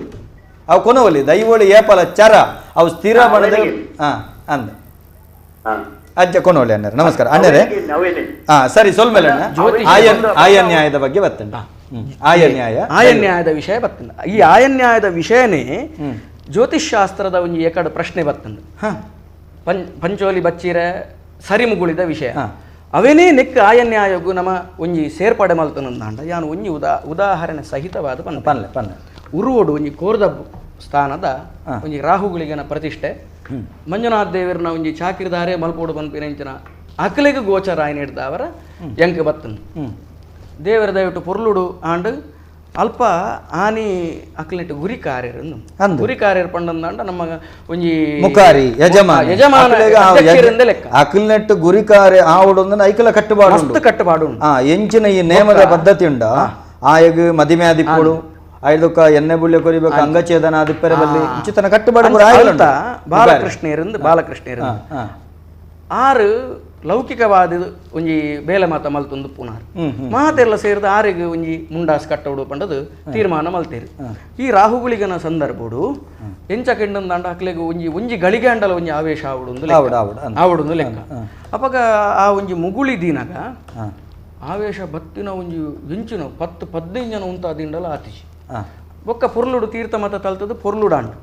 ಅವು ಕೊನವಲ್ಲಿ ದೈವಳು ಏಪಲ ಚರ ಅವು ಸ್ಥಿರ ಬಣದ ಅಂದ ಅಜ್ಜ ಕೊನವಲ್ಲಿ ಅಣ್ಣರು ನಮಸ್ಕಾರ ಅಣ್ಣರೇ ಸರಿ ಸೊಲ್ಮೇಲೆ ಆಯನ್ಯಾಯದ ಬಗ್ಗೆ ಬತ್ತಂಡ ಆಯನ್ಯಾಯದ ವಿಷಯ ಬತ್ತಂಡ ಈ ಆಯನ್ಯಾಯದ ವಿಷಯನೇ ಜ್ಯೋತಿಷ್ ಶಾಸ್ತ್ರದ ಒಂದು ಏಕಡ ಪ್ರಶ್ನೆ ಬತ್ತಂಡ ಪಂಚೋಲಿ ಬಚ್ಚಿರ ಸರಿಮುಗುಳಿದ ವಿಷಯ ಅವೇನೇ ನೆಕ್ ಆಯನ್ಯಾಯಗೂ ನಮ್ಮ ಒಂಜಿ ಸೇರ್ಪಡೆ ಮಲ್ತನಂದಾಂಡ ಯಾನು ಒಂಜಿ ಉದಾಹರಣೆ ಸಹಿತವಾದ ಪನ್ಲೆ ಉರುವೋಡು ಒಂಜಿ ಕೋರ್ದ ಸ್ಥಾನದ ಒಂಜಿ ರಾಹುಗಳಿಗನ ಪ್ರತಿಷ್ಠೆ ಮಂಜುನಾಥ್ ದೇವರನ ಒಂಜಿ ಚಾಕಿರ್ದಾರೆ ಮಲ್ಪೋಡು ಪನ್ಪಿನೆಂಚಿನ ಅಕಲಿಗೆ ಗೋಚರ ಆಯ್ನ ಹಿಡ್ದವರ ಎಂಕ ಬತ್ತನ್ ದೇವರ ದಯವಿಟ್ಟು ಪೊರ್ಲುಡು ಆಂಡ್ ಅಲ್ಪ ಆನಿ ಅಕ್ಲೆಟ್ ಗುರಿ ಕಾರ್ಯರನ್ನು ಗುರಿ ಕಾರ್ಯರ್ ಪಂಡಂದಾಂಡ ನಮ್ಮ ಒಂಜಿ ಮುಖಾರಿ ಯಜಮಾನ ಲೆಕ್ಕ ಅಕ್ಲೆಟ್ ಗುರಿ ಕಾರ್ಯ ಆವಡೊಂದು ಐಕಲ ಕಟ್ಟುಪಾಡು ಎಂಚಿನ ಈ ನೇಮದ ಪದ್ಧತಿ ಉಂಡ ಆಯಗ್ ಮದಿಮೆ ಆದಿಪ್ಪುಡು ಐದಕ್ಕ ಎಣ್ಣೆ ಬುಳ್ಳೆ ಕೊರಿಬೇಕು ಅಂಗಛೇದನ ಆದಿಪ್ಪರೆ ಬಲ್ಲಿ ಇಂಚಿತನ ಕಟ್ಟುಪಾಡು ಬಾಲಕೃಷ್ಣೇರಿಂದ ಆರು ಲೌಕಿಕವಾದ ಒಂಜಿ ಬೇಲೆ ಮಾತ ಮಲ್ತೊಂದು ಪುನಾರ್ ಮಾತೆಲ್ಲ ಸೇರಿದ ಆರಿಗೆ ಒಂಜಿ ಮುಂಡಾಸ್ ಕಟ್ಟೋಡು ಪಂಡದು ತೀರ್ಮಾನ ಮಲ್ತೇರಿ ಈ ರಾಹುಗಳಿಗನ ಸಂದರ್ಭಡು ಎಂಚ ಕೆಂಡಂದಾಂಡ ಅಕ್ಲೆಗ್ ಒಂಜಿ ಗಳಿಗೆ ಅಂಡಲ ಒಂಜಿ ಆವೇಶ ಆವಡುಂದು ಲೆಕ್ಕ ಅಪಗ ಆ ಒಂಜಿ ಮುಗುಳಿ ದೀನಾಗ ಆವೇಶ ಬತ್ತಿನ ಒಂಜಿ ಎಂಚಿನ 10-15 ಜನ ಉಂತಾದಿಂಡಲ ಆತಿಜಿ ಬೊಕ್ಕ ಪೊರ್ಲುಡು ತೀರ್ಥ ಮತ ತಲ್ತದು ಪೊರ್ಲುಡಾಂಡು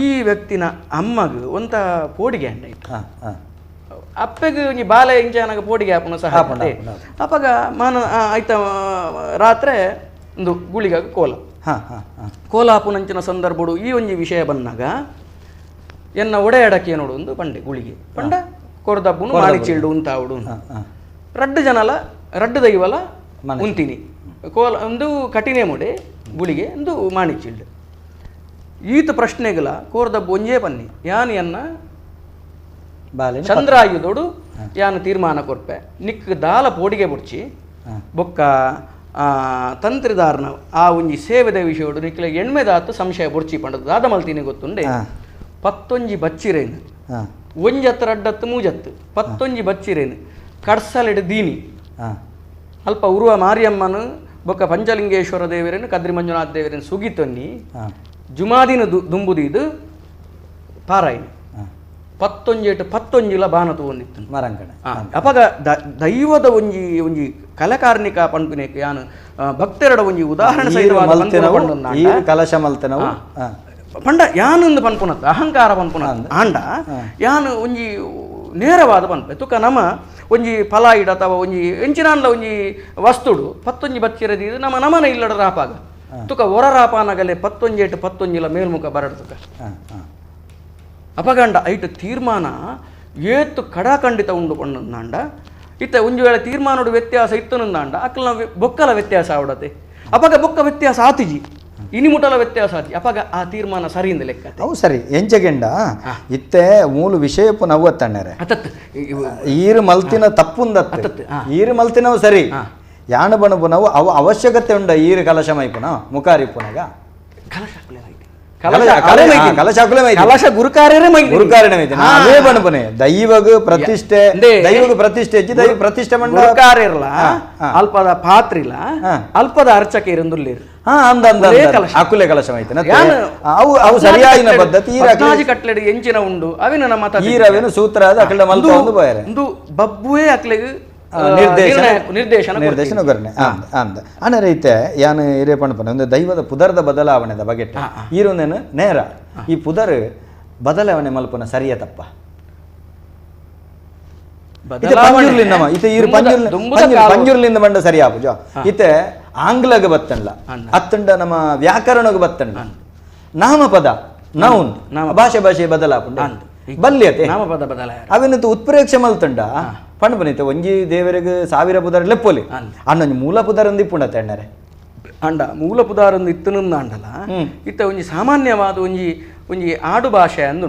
ಈ ವ್ಯಕ್ತಿನ ಅಮ್ಮಗ ಒಂತ ಪೋಡಿಗೆ ಅಂಡ ಅಪ್ಪಗೆ ಒಂಜಿ ಬಾಲ ಇಂಚಾನಾಗ ಪೋಡಿಗೆ ಆಪನ ಸಹ ಅಪ್ಪಗ ಮಾನ ಆಯ್ತ ರಾತ್ರೆ ಒಂದು ಗುಳಿಗಾಗ ಕೋಲ ಆಪುನಂಚಿನ ಸಂದರ್ಭಡು ಈ ಒಂಜಿ ವಿಷಯ ಬಂದಾಗ ಎನ್ನ ಒಡೆಯಡಕ್ಕೆ ನೋಡು ಒಂದು ಪಂಡೆ ಗುಳಿಗೆ ಪಂಡ ಕೊರ್ದಪ್ಪನು ಮಾಣಿಚಿಲ್ಡು ಉಂತಾವುಡು ರಡ್ಡು ಜನಲ ರಡ್ಡು ದೈವಲ ಉಂತಿನಿ ಕೋಲ ಒಂದು ಕಠಿಣೆ ಮುಡೆ ಗುಳಿಗೆ ಒಂದು ಮಾಣಿಚಿಲ್ಡು ಈತ ಪ್ರಶ್ನೆಗಳ ಕೋರ್ದಬ್ಬು ಒಂಜೇ ಪನ್ನಿ ಯಾನ್ ಎನ್ನ ಚಂದ್ರಾಯುಧೋಡು ಯಾನು ತೀರ್ಮಾನ ಕೊರ್ಪೆ ನಿಕ್ ದಾಲ ಪೋಡಿಗೆ ಬುಡ್ಚಿ ಬೊಕ್ಕ ತಂತ್ರಿದಾರನ ಆ ಒಂಜಿ ಸೇವೆದ ವಿಷಯೋಡು ನಿಕ್ಲೆ ಎಣ್ಮೆದಾತು ಸಂಶಯ ಬುಡ್ಚಿ ಪಂಡದು ದಾದ ಮಲ್ತೀನಿ ಗೊತ್ತುಂಡೆ 11 ಬಚ್ಚಿರೇನು ಒಂಜತ್ತು ರಡ್ಡತ್ತು ಮೂಜತ್ತು 11 ಬಚ್ಚಿರೇನು ಕಡ್ಸಲೆಡು ದೀನಿ ಅಲ್ಪ ಉರುವ ಮಾರಿಯಮ್ಮನು ಬೊಕ್ಕ ಪಂಚಲಿಂಗೇಶ್ವರ ದೇವರೇನು ಕದ್ರಿ ಮಂಜುನಾಥ ದೇವರೇನು ಸುಗಿತೊನ್ನಿ ಜುಮಾದಿನ ದುಂಬುದಿದು ಪಾರಾಯಣ 11 ಬಾನ ತಗೊಂಡಿತ್ತು ಮರಂಗಡ ಅಪಗ ದೈವದ ಒಂಜಿ ಕಲಕಾರ್ಣಿಕ ಪಂಪಿನೇಕ ಯಾನು ಭಕ್ತರಡ ಒಂಜಿ ಉದಾಹರಣೆ ಸಹಿತವಾದ ಕಲಶ ಮಲ್ತನವು ಪಂಡ ಯಾನೊಂದು ಪನ್ಪುನತ್ ಅಹಂಕಾರ ಪನ್ಪುನತ್ ಆಂಡ ಯಾನು ಒಂಜಿ ನೇರವಾದ ಪನ್ಪೆ ತುಕ ನಮ್ಮ ಒಂಜಿ ಫಲಾಯಿಡ ಅಥವಾ ಒಂಜಿ ಎಂಚಿನಾನ್ಲ ಒಂಜಿ ವಸ್ತುಡು 11 ಬಚ್ಚಿರದಿದು ನಮ್ಮ ನಮನ ಇಲ್ಲಡ ರಾಪಾಗ ತುಕ ಹೊರ ರಾಪಾನಗಲೆ 11 ಮೇಲ್ಮುಖ ಬರಡು ತುಕ ಅಪಗಂಡ ಐಟು ತೀರ್ಮಾನ ಏತ್ತು ಕಡಾಖಂಡಿತ ಉಂಡು ಪಂಡ ಇತ್ತ ಒಂದು ವೇಳೆ ತೀರ್ಮಾನದ ವ್ಯತ್ಯಾಸ ಇತ್ತನಂದಾಂಡ ಅಕ್ಕಲ ಬೊಕ್ಕಲ ವ್ಯತ್ಯಾಸ ಆವಡತೆ ಅಪಗ ಬೊಕ್ಕ ವ್ಯತ್ಯಾಸ ಆತಿಜಿ ಇನಿಮುಟಲ ವ್ಯತ್ಯಾಸ ಆತಿ ಅಪಗ ಆ ತೀರ್ಮಾನ ಸರಿಯಿಂದ ಲೆಕ್ಕ ಅವು ಸರಿ ಎಂಚಗೆಂಡ ಇತ್ತೆ ಮೂಲ ವಿಷಯಪ್ಪು ನವ್ವತ್ತಣ್ಣರೆ ಈರು ಮಲ್ತಿನ ತಪ್ಪುಂದತ್ತೆ ಈರು ಮಲ್ತಿನವು ಸರಿ ಯಾಣ ಬಣಬು ನಾವು ಅವು ಅವಶ್ಯಕತೆ ಉಂಡ ಈರು ಕಲಶ ಮೈಪುನ ಮುಖಾರಿಪ್ಪುನಾಗ ಕಲಶ ಗುರುಕಾರ್ಯರೇ ಗುರುಕಾರ್ಯನೇ ಅದೇ ಬಣಬನೆ ದೈವಗ ಪ್ರತಿಷ್ಠೆ ದೈವಗ ಪ್ರತಿಷ್ಠೆ ಹೆಚ್ಚಿ ದೈವ ಪ್ರತಿಷ್ಠೆ ಮಂಡ ಗುರುಕಾರ್ಯರ್ಲ ಅಲ್ಪದ ಪಾತ್ರಿಲ ಅಲ್ಪದ ಅರ್ಚಕ ಇರಂದುಲ್ಲೇರು ಅಕುಲೆ ಕಲಶ ಅವು ಅವು ಸರಿಯಾಗಿನ ಪದ್ಧತಿ ಕಟ್ಲೆಡ್ ಎಂಚಿನ ಉಂಡು ಅವಿನ ನಮ್ಮ ಈರವೇನು ಸೂತ್ರ ಅದು ಅಕಲ ಮಲ್ಪ ಒಂದು ಬಯರೆ ಒಂದು ಬಬ್ಬುವೆ ಅಕ್ಲೆಗ್ ನಿರ್ದೇಶನ ಕೊರ್ನೆ ಅಂದ ಅನ ರೈತೆ ಯಾನು ಹಿರೇ ಪಣಪನ ಒಂದು ದೈವದ ಪುದರದ ಬದಲಾವಣೆದ ಬಗೆಟ್ ಈರೊಂದೇನು ನೇರ ಈ ಪುದರ್ ಬದಲಾವಣೆ ಮಲ್ಪನ ಸರಿಯ ತಪ್ಪ ಪಂಜುರ್ಲಿಂದ ಬಂಡ ಸರಿ ಆಪುಜ ಇತ್ತೆ ಆಂಗ್ಲಗ ಬತ್ತಂಡ್ಲ ಅತ್ತಂಡ ನಮ್ಮ ವ್ಯಾಕರಣಗ ಬತ್ತಂಡ ನಾಮಪದ ನೌನ್ ಭಾಷೆ ಭಾಷೆ ಬದಲಾಪುಂಡ ಬಲ್ಯತೆ ನಾಮಪದ ಬದಲಾಯ ಅವಿನತ್ತು ಉತ್ಪ್ರೇಕ್ಷೆ ಮಲ್ತಂಡ ಪಂಡ್ ಬನಿತೆ ಒಂಜಿ ದೇವರಿಗೆ 1000 ಪುದರ್ ಲೆಪ್ಪೊಲಿ ಅಣ್ಣೊಂಜಿ ಮೂಲ ಪುದರ್ ಅಂದಿಪ್ಪುಂಡತೆ ಅಣ್ಣರೆ ಅಂಡ ಮೂಲ ಪುದಾರ ಇತ್ತನಂದ ಅಂಡಲ ಇತ್ತ ಒಂಜಿ ಸಾಮಾನ್ಯವಾದ ಒಂಜಿ ಒಂಜಿ ಆಡು ಭಾಷೆ ಅಂದು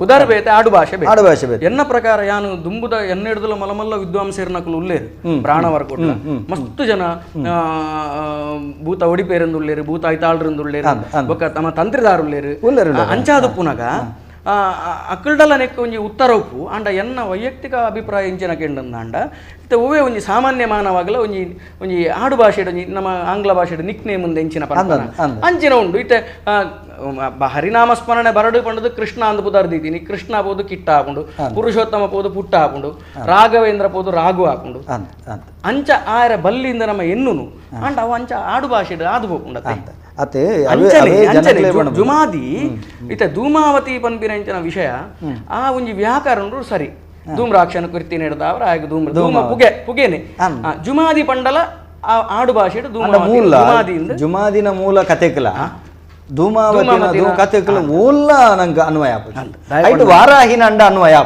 ಪುದರ್ ಬೇತೆ ಆಡು ಭಾಷೆ ಬೇತೆ ಎನ್ನ ಪ್ರಕಾರ ಯಾನು ದುಂಬುದ ಎನ್ನೆಡ್ದಲ ಮಲಮಲ್ಲ ವಿದ್ವಾಂಸರ್ನಕಲು ಉಲ್ಲೇರು ಪ್ರಾಣವರ ಕೊಟ್ಟ ಮಸ್ತು ಜನ ಭೂತ ಒಡಿಪೇರಂದು ಉಲ್ಲೇರು ಭೂತ ಐತಾಳ್ರಂದು ಉಲ್ಲೇರು ಬೊಕ್ಕ ತಮ್ಮ ತಂತ್ರಿದಾರು ಉಲ್ಲೇರು ಅಂಚಾದ ಪುನಗ ಅಕ್ಕಲ್ಡಲ ನೆಕ್ಕ ಒಂಜಿ ಉತ್ತರ ಉಪ್ಪು ಅಂಡ ಎನ್ನ ವೈಯಕ್ತಿಕ ಅಭಿಪ್ರಾಯ ಇಂಚಿನ ಕೆಂಡಂದ ಅಂಡ ಇತ್ತ ಒವೇ ಒಂಜಿ ಸಾಮಾನ್ಯ ಮಾನವಾಗಲ ಒಂಜಿ ಒಂಜಿ ಆಡು ಭಾಷೆಡ್ ಒಂಜಿ ನಮ್ಮ ಆಂಗ್ಲ ಭಾಷೆಡ್ ನಿಕ್ ನೇಮ್ ಮುಂದೆ ಎಂಚಿನ ಅಂಚಿನ ಉಂಡು ಇತ್ತೆ ಹರಿನಾಮ ಸ್ಮರಣೆ ಬರಡು ಪಂಡದು ಕೃಷ್ಣ ಅಂದು ಪುದರ್ದಿದ್ದೀನಿ ಕೃಷ್ಣ ಪೋದು ಕಿಟ್ಟ ಹಾಕೊಂಡು ಪುರುಷೋತ್ತಮ ಪೋದು ಪುಟ್ಟ ಹಾಕೊಂಡು ರಾಘವೇಂದ್ರ ಪೋದು ರಾಘು ಹಾಕೊಂಡು ಅಂಚ ಆಯರ ಬಲ್ಲಿಂದ ನಮ್ಮ ಎನ್ನುನು ಅಂಡ ಅವ ಅಂಚ ಆಡು ಭಾಷೆಡ್ ಆದು ಹೋಗ್ಕೊಂಡತ್ತೆ ಜುಮಾದಿ ಇತ್ತ ಧೂಮಾವತಿ ಪನ್ಪಿನಂಚಿನ ವಿಷಯ ಆ ಒಂಜಿ ವ್ಯಾಕರಣ ಸರಿ ಧೂಮ್ರಾಕ್ಷನ ಕುರ್ತಿ ನೆಡ್ದವರ ಹಾಗೆ ಧೂಮ ಪುಗೆನೆ ಜುಮಾದಿ ಪಂಡಲ ಆಡು ಭಾಷೆ ಜುಮಾದಿನ ಮೂಲ ಕಥೆಕಲ ಧೂಮಾವತಿನ ಕಥೆಕಲ ಮೂಲ ನಂಗೆ ಅನ್ವಯ ಆಯ್ತು ವಾರಾಹಿನ ಅಂಡ ಅನ್ವಯ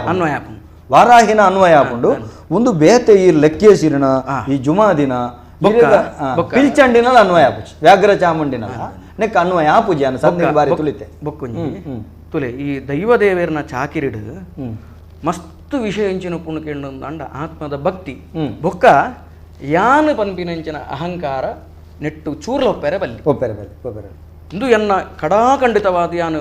ವಾರಾಹಿನ ಅನ್ವಯ ಹಾಕೊಂಡು ಒಂದು ಬೇತೆ ಈ ಲೆಕ್ಕೇಸಿರಿನ ಈ ಜುಮಾದಿನ ಪಿಲ್ಚಂಡಿನಲ್ಲ ಅನ್ವಯ ಆಪುಜಿ ವ್ಯಾಘ್ರ ಚಾಮುಂಡಿನಲ್ಲ ನೆಕ್ಕ ಅನ್ವಯ ಆಪುಜಿ ಅನ್ನ ಸಂದಿನ ಬಾರಿ ತುಳಿತೆ ಬೊಕ್ಕುಂಜಿ ತುಲೆ ಈ ದೈವದೇವೇರ್ನ ಚಾಕಿರಿಡು ಮಸ್ತು ವಿಷಯ ಎಂಚಿನ ಪುಣಕೆಂಡು ಅಂಡ ಆತ್ಮದ ಭಕ್ತಿ ಬೊಕ್ಕ ಯಾನು ಪನ್ಪಿನಂಚಿನ ಅಹಂಕಾರ ನೆಟ್ಟು ಚೂರ್ಲ ಒಪ್ಪೆರೆ ಬಲ್ಲಿ ಇಂದು ಎನ್ನ ಕಡಾಖಂಡಿತವಾದ ಯಾನು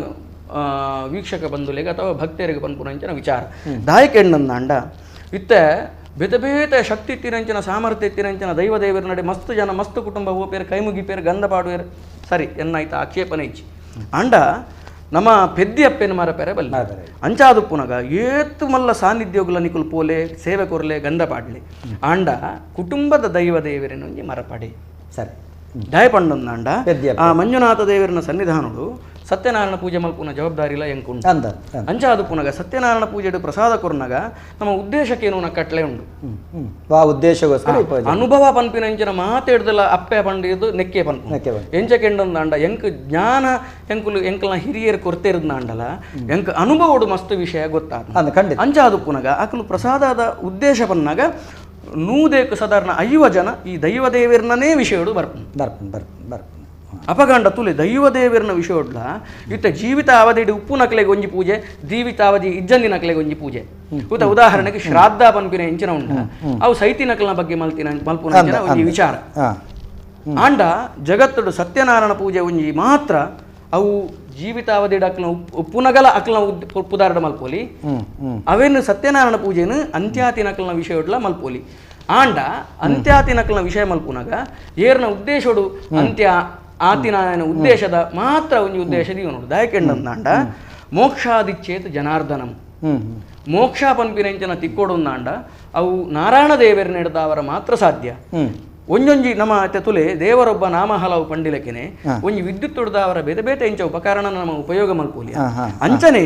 ವೀಕ್ಷಕ ಬಂಧುಲೆಗೆ ಅಥವಾ ಭಕ್ತರಿಗೆ ಪನ್ಪುನಂಚಿನ ವಿಚಾರ ದಾಯಕೆಂಡಂದ ಅಂಡ ಇತ್ತೆ ಬೇತೆ ಬೇತೆ ಶಕ್ತಿ ಇತ್ತಿರಂಚಿನ ಸಾಮರ್ಥ್ಯ ಇತ್ತಿರಂಚಿನ ದೈವದೇವರ ನಡೆ ಮಸ್ತ್ ಜನ ಮಸ್ತ್ ಕುಟುಂಬ ಹೋಪೇರು ಕೈ ಮುಗಿಪೇರು ಗಂಧ ಪಾಡುವೇರು ಸರಿ ಎನ್ನಾಯ್ತು ಆಕ್ಷೇಪಣೆ ಇಚ್ಚಿ ಅಂಡ ನಮ್ಮ ಪೆದ್ದಿ ಅಪ್ಪೇನು ಮರಪೇರೆ ಬಲ್ಲ ಅಂಚಾದು ಪುನಗ ಏತು ಮಲ್ಲ ಸಾನ್ನಿಧ್ಯೋಗುಲ ನಿಕುಲ್ ಪೋಲೆ ಸೇವೆ ಕೊರ್ಲೆ ಗಂಧ ಪಾಡ್ಲೆ ಅಂಡ ಕುಟುಂಬದ ದೈವದೇವರಿನೊಂಜಿ ಮರಪಡೆ ಸರಿ ದಯಪಂಡೊಂದು ಅಂಡ ಆ ಮಂಜುನಾಥ ದೇವರಿನ ಸನ್ನಿಧಾನಡು ಸತ್ಯನಾರಾಯಣ ಪೂಜೆ ಮಲ್ಪುನ ಜವಾಬ್ದಾರಿ ಇಲ್ಲ ಎಂಕುಂಟು ಅಂಚಾದು ಪುನಗ ಸತ್ಯನಾರಾಯಣ ಪೂಜೆಡು ಪ್ರಸಾದ ಕೊರ್ನಾಗ ನಮ್ಮ ಉದ್ದೇಶಕ್ಕೇನು ಕಟ್ಲೆ ಉಂಡು ಉದ್ದೇಶಗೋಸ್ಕರ ಅನುಭವ ಪನ್ಪಿನಂಚಿನ ಮಾತಾಡ್ದಲ್ಲ ಅಪ್ಪೆ ಪಂಡಿದು ನೆಕ್ಕೆ ಪನ್ಪು ಎಂಚಕೆಂಡೊಂದು ಅಂಡ ಎಂಕ್ ಜ್ಞಾನ ಎಂಕಲ್ನ ಹಿರಿಯರು ಕೊರತೆ ಇರೋದ್ನ ಅಂಡಲ್ಲ ಎಂಕ್ ಅನುಭವಡು ಮಸ್ತ್ ವಿಷಯ ಗೊತ್ತಾದ ಅಂಚಾದು ಪುನಗ ಅಕಲು ಪ್ರಸಾದದ ಉದ್ದೇಶ ಪನ್ನಾಗ ನೂದೇಕು ಸಾಧಾರಣ 5 ಜನ ಈ ದೈವದೇವರನೇ ವಿಷಯಡು ಬರ್ಪು ಅಪಗಂಡ ತುಲೆ ದೈವದೇವರನ ವಿಷಯಡ್ಲ ಇತ್ತ ಜೀವಿತ ಅವಧಿ ಉಪ್ಪು ನಕಲೆಗೆ ಒಂಜಿ ಪೂಜೆ ಜೀವಿತಾವಧಿ ಇಜ್ಜಂದಿ ನಕಲೆಗೆ ಒಂಜಿ ಪೂಜೆ ಉದಾಹರಣೆಗೆ ಶ್ರಾದ್ದ ಪನ್ಪಿನ ಎಂಚಿನ ಉಂಟ ಅವು ಸೈತಿ ನಕಲನ ಬಗ್ಗೆ ಮಲ್ಪುನ ಒಂಜಿ ವಿಚಾರ ಆಂಡ ಜಗತ್ತಡು ಸತ್ಯನಾರಾಯಣ ಪೂಜೆ ಒಂಜಿ ಮಾತ್ರ ಅವು ಜೀವಿತಾವಧಿ ಅಕ್ಲ ಉಪ್ಪುನಗಲ ಅಕ್ಲ ಪುದಾರ್ಡ ಮಲ್ಪೋಲಿ ಅವೇನು ಸತ್ಯನಾರಾಯಣ ಪೂಜೆನು ಅಂತ್ಯಾತಿ ನಕಲನ ವಿಷಯಡ್ಲ ಮಲ್ಪೋಲಿ ಆಂಡ ಅಂತ್ಯಾತಿ ನಕಲನ ವಿಷಯ ಮಲ್ಪುನಾಗ ಏರ್ನ ಉದ್ದೇಶಡು ಅಂತ್ಯ ಆತಿನ ಉದ್ದೇಶದ ಮಾತ್ರ ಒಂಜಿ ಉದ್ದೇಶದ ಇವನು ದಾಯಕೆಂಡಂದಾಂಡ ಮೋಕ್ಷಾದಿಚ್ಛೇತ್ ಜನಾರ್ದನಂ ಮೋಕ್ಷ ಪನ್ಪಿನೆಂಚಿನ ತಿಕ್ಕೋಡೊಂದಾಂಡ ಅವು ನಾರಾಯಣ ದೇವರ ನೆಡ್ದವರ ಮಾತ್ರ ಸಾಧ್ಯ ಒಂಜೊಂಜಿ ನಮ್ಮ ತೆತುಲೆ ದೇವರೊಬ್ಬ ನಾಮ ಹಲವು ಪಂಡಿಲಕೆನೆ ಒಂಜಿ ವಿದ್ಯುತ್ ಹೊಡೆದವರ ಬೇತೆ ಬೇತೆ ಎಂಚ ಉಪಕರಣ ನಮ್ಮ ಉಪಯೋಗ ಮಲ್ಪೋಲಿ ಅಂಚನೆ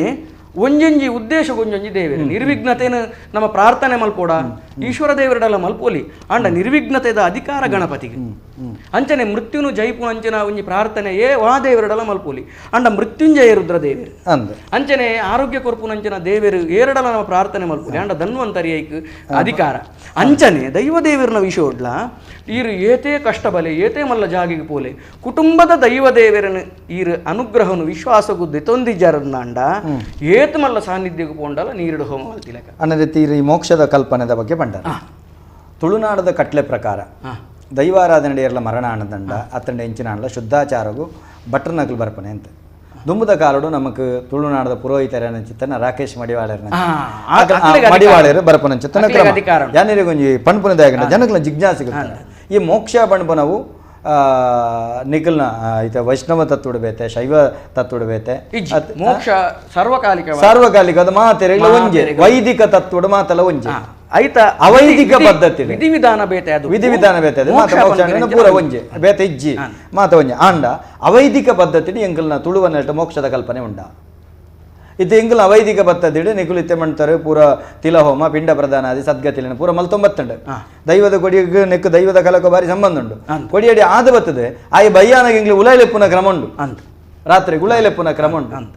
ಒಂಜೊಂಜಿ ಉದ್ದೇಶ ಒಂಜೊಂಜಿ ದೇವೇರು ನಿರ್ವಿಘ್ನತೆಯನ್ನು ನಮ್ಮ ಪ್ರಾರ್ಥನೆ ಮಲ್ಪೋಡ ಈಶ್ವರ ದೇವರಡೆಲ್ಲ ಮಲ್ಪೋಲಿ ಅಂಡ ನಿರ್ವಿಘ್ನತೆದ ಅಧಿಕಾರ ಗಣಪತಿಗೆ ಅಂಚನೆ ಮೃತ್ಯುನು ಜೈಪು ಅಂಚನ ಒಂಜಿ ಪ್ರಾರ್ಥನೆ ವಾ ದೇವರಡೆಲ್ಲ ಮಲ್ಪೋಲಿ ಅಂಡ ಮೃತ್ಯುಂಜಯ ರುದ್ರ ದೇವೇರು ಅಂಚನೆ ಆರೋಗ್ಯ ಕೊರ್ಪು ನಂಚನ ದೇವೇರು ಏರಡಲ ನಮ್ಮ ಪ್ರಾರ್ಥನೆ ಮಲ್ಪೋಲಿ ಅಂಡ ಧನ್ವಂತರಿ ಐಕ್ ಅಧಿಕಾರ ಅಂಚನೆ ದೈವ ದೇವರನ ವಿಷಯ ಉಡ್ಲ ಈರು ಏತೇ ಕಷ್ಟ ಬಲೆ ಏತೇ ಮಲ್ಲ ಜಾಗಿಗೆ ಪೋಲೆ ಕುಟುಂಬದ ದೈವ ದೇವರನ್ನು ಈರು ಅನುಗ್ರಹನು ವಿಶ್ವಾಸಗೂ ದೆತೊಂದಿಜರನ್ನ ಏತ್ ಮಲ್ಲ ಸಾನ್ನಿಧ್ಯಕ್ಕೆ ಪೋಂಡಲ್ಲ ನೀರಿಡು ಹೋಮ ಮಲ್ತಿಲಕ ಅನ್ನೋ ರೀತಿ ಈ ಮೋಕ್ಷದ ಕಲ್ಪನೆದ ಬಗ್ಗೆ ಬಂಡ ತುಳುನಾಡದ ಕಟ್ಲೆ ಪ್ರಕಾರ ದೈವಾರಾಧನೆಡೆಯಲ್ಲ ಮರಣ ಆನದಂಡ ಅತ್ತಂಡ ಎಂಚಿನ ಆಂಡ್ಲ ಶುದ್ಧಾಚಾರಗೂ ಭಟ್ರ ನಕಲು ಬರ್ಪನೆ ಅಂತ ದುಂಬುದ ಕಾಲಡು ನಮಕ್ ತುಳುನಾಡದ ಪುರೋಹಿತರ ಚಿತ್ತನ ರಾಕೇಶ್ ಮಡಿವಾಳರು ಬರ್ಪನ ಚಿತ್ತನ ಜನರಿಗೆ ಒಂಜಿ ಪಣ್ಪುನದಾಯಕ ಜನಗಳ ಜಿಜ್ಞಾಸೆ ಈ ಮೋಕ್ಷ ಬಣ್ಪನವು ನಿಖಲ್ನ ಐತೆ ವೈಷ್ಣವ ತತ್ವಡು ಬೇತೆ ಶೈವ ತತ್ವಡು ಬೇತೆ ಮೋಕ್ಷ ಸಾರ್ವಕಾಲಿಕದ ಮಾತೆರೆಗಳ ಒಂಜೆ ವೈದಿಕ ತತ್ವಡು ಮಾತಲ್ಲ ಒಂಜೆ ಐತ ಅವೈದಿಕ ಪದ್ಧತಿ ವಿಧಿವಿಧಾನ ಬೇತೆ ಅದು ವಿಧಿವಿಧಾನ ಬೇತೆ ಅದು ಮಾತ ಮೋಕ್ಷ ಪೂರ ಒಂಜೆ ಬೇತೆ ಇಜ್ಜಿ ಮಾತ ಒಂಜೆ ಆಂಡ ಅವೈದಿಕ ಪದ್ಧತಿ ಎಂಕಲ್ನ ತುಳುವನಲ್ಟ ಮೋಕ್ಷದ ಕಲ್ಪನೆ ಉಂಡ ಇದು ಎಂಕಲ್ನ ಅವೈದಿಕ ಪದ್ಧತಿ ನಿಖಲು ಇತ್ತೆ ಮಾಡ್ತಾರೆ ಪೂರ ತಿಲಹೋಮ ಪಿಂಡ ಪ್ರದಾನಾದಿ ಸದ್ಗತಿಲಿನ ಪೂರ ಮಲ್ತೊಂಬತ್ತುಂಡು ದೈವದ ಕೊಡಿಗೆ ನೆಕ್ಕು ದೈವದ ಕಲಕ ಬಾರಿ ಸಂಬಂಧ ಉಂಡು ಕೊಡಿಯಡಿ ಆದ ಬರ್ತದೆ ಆಯ್ ಬಯ್ಯಾನಾಗ ಎಂಗ್ಲಿ ಉಲಾಯ್ಲೆಪ್ಪುನ ಕ್ರಮ ಉಂಡು ಅಂತ ರಾತ್ರಿ ಉಲಾಯ್ಲೆಪ್ಪುನ ಕ್ರಮ ಉಂಡು ಅಂತ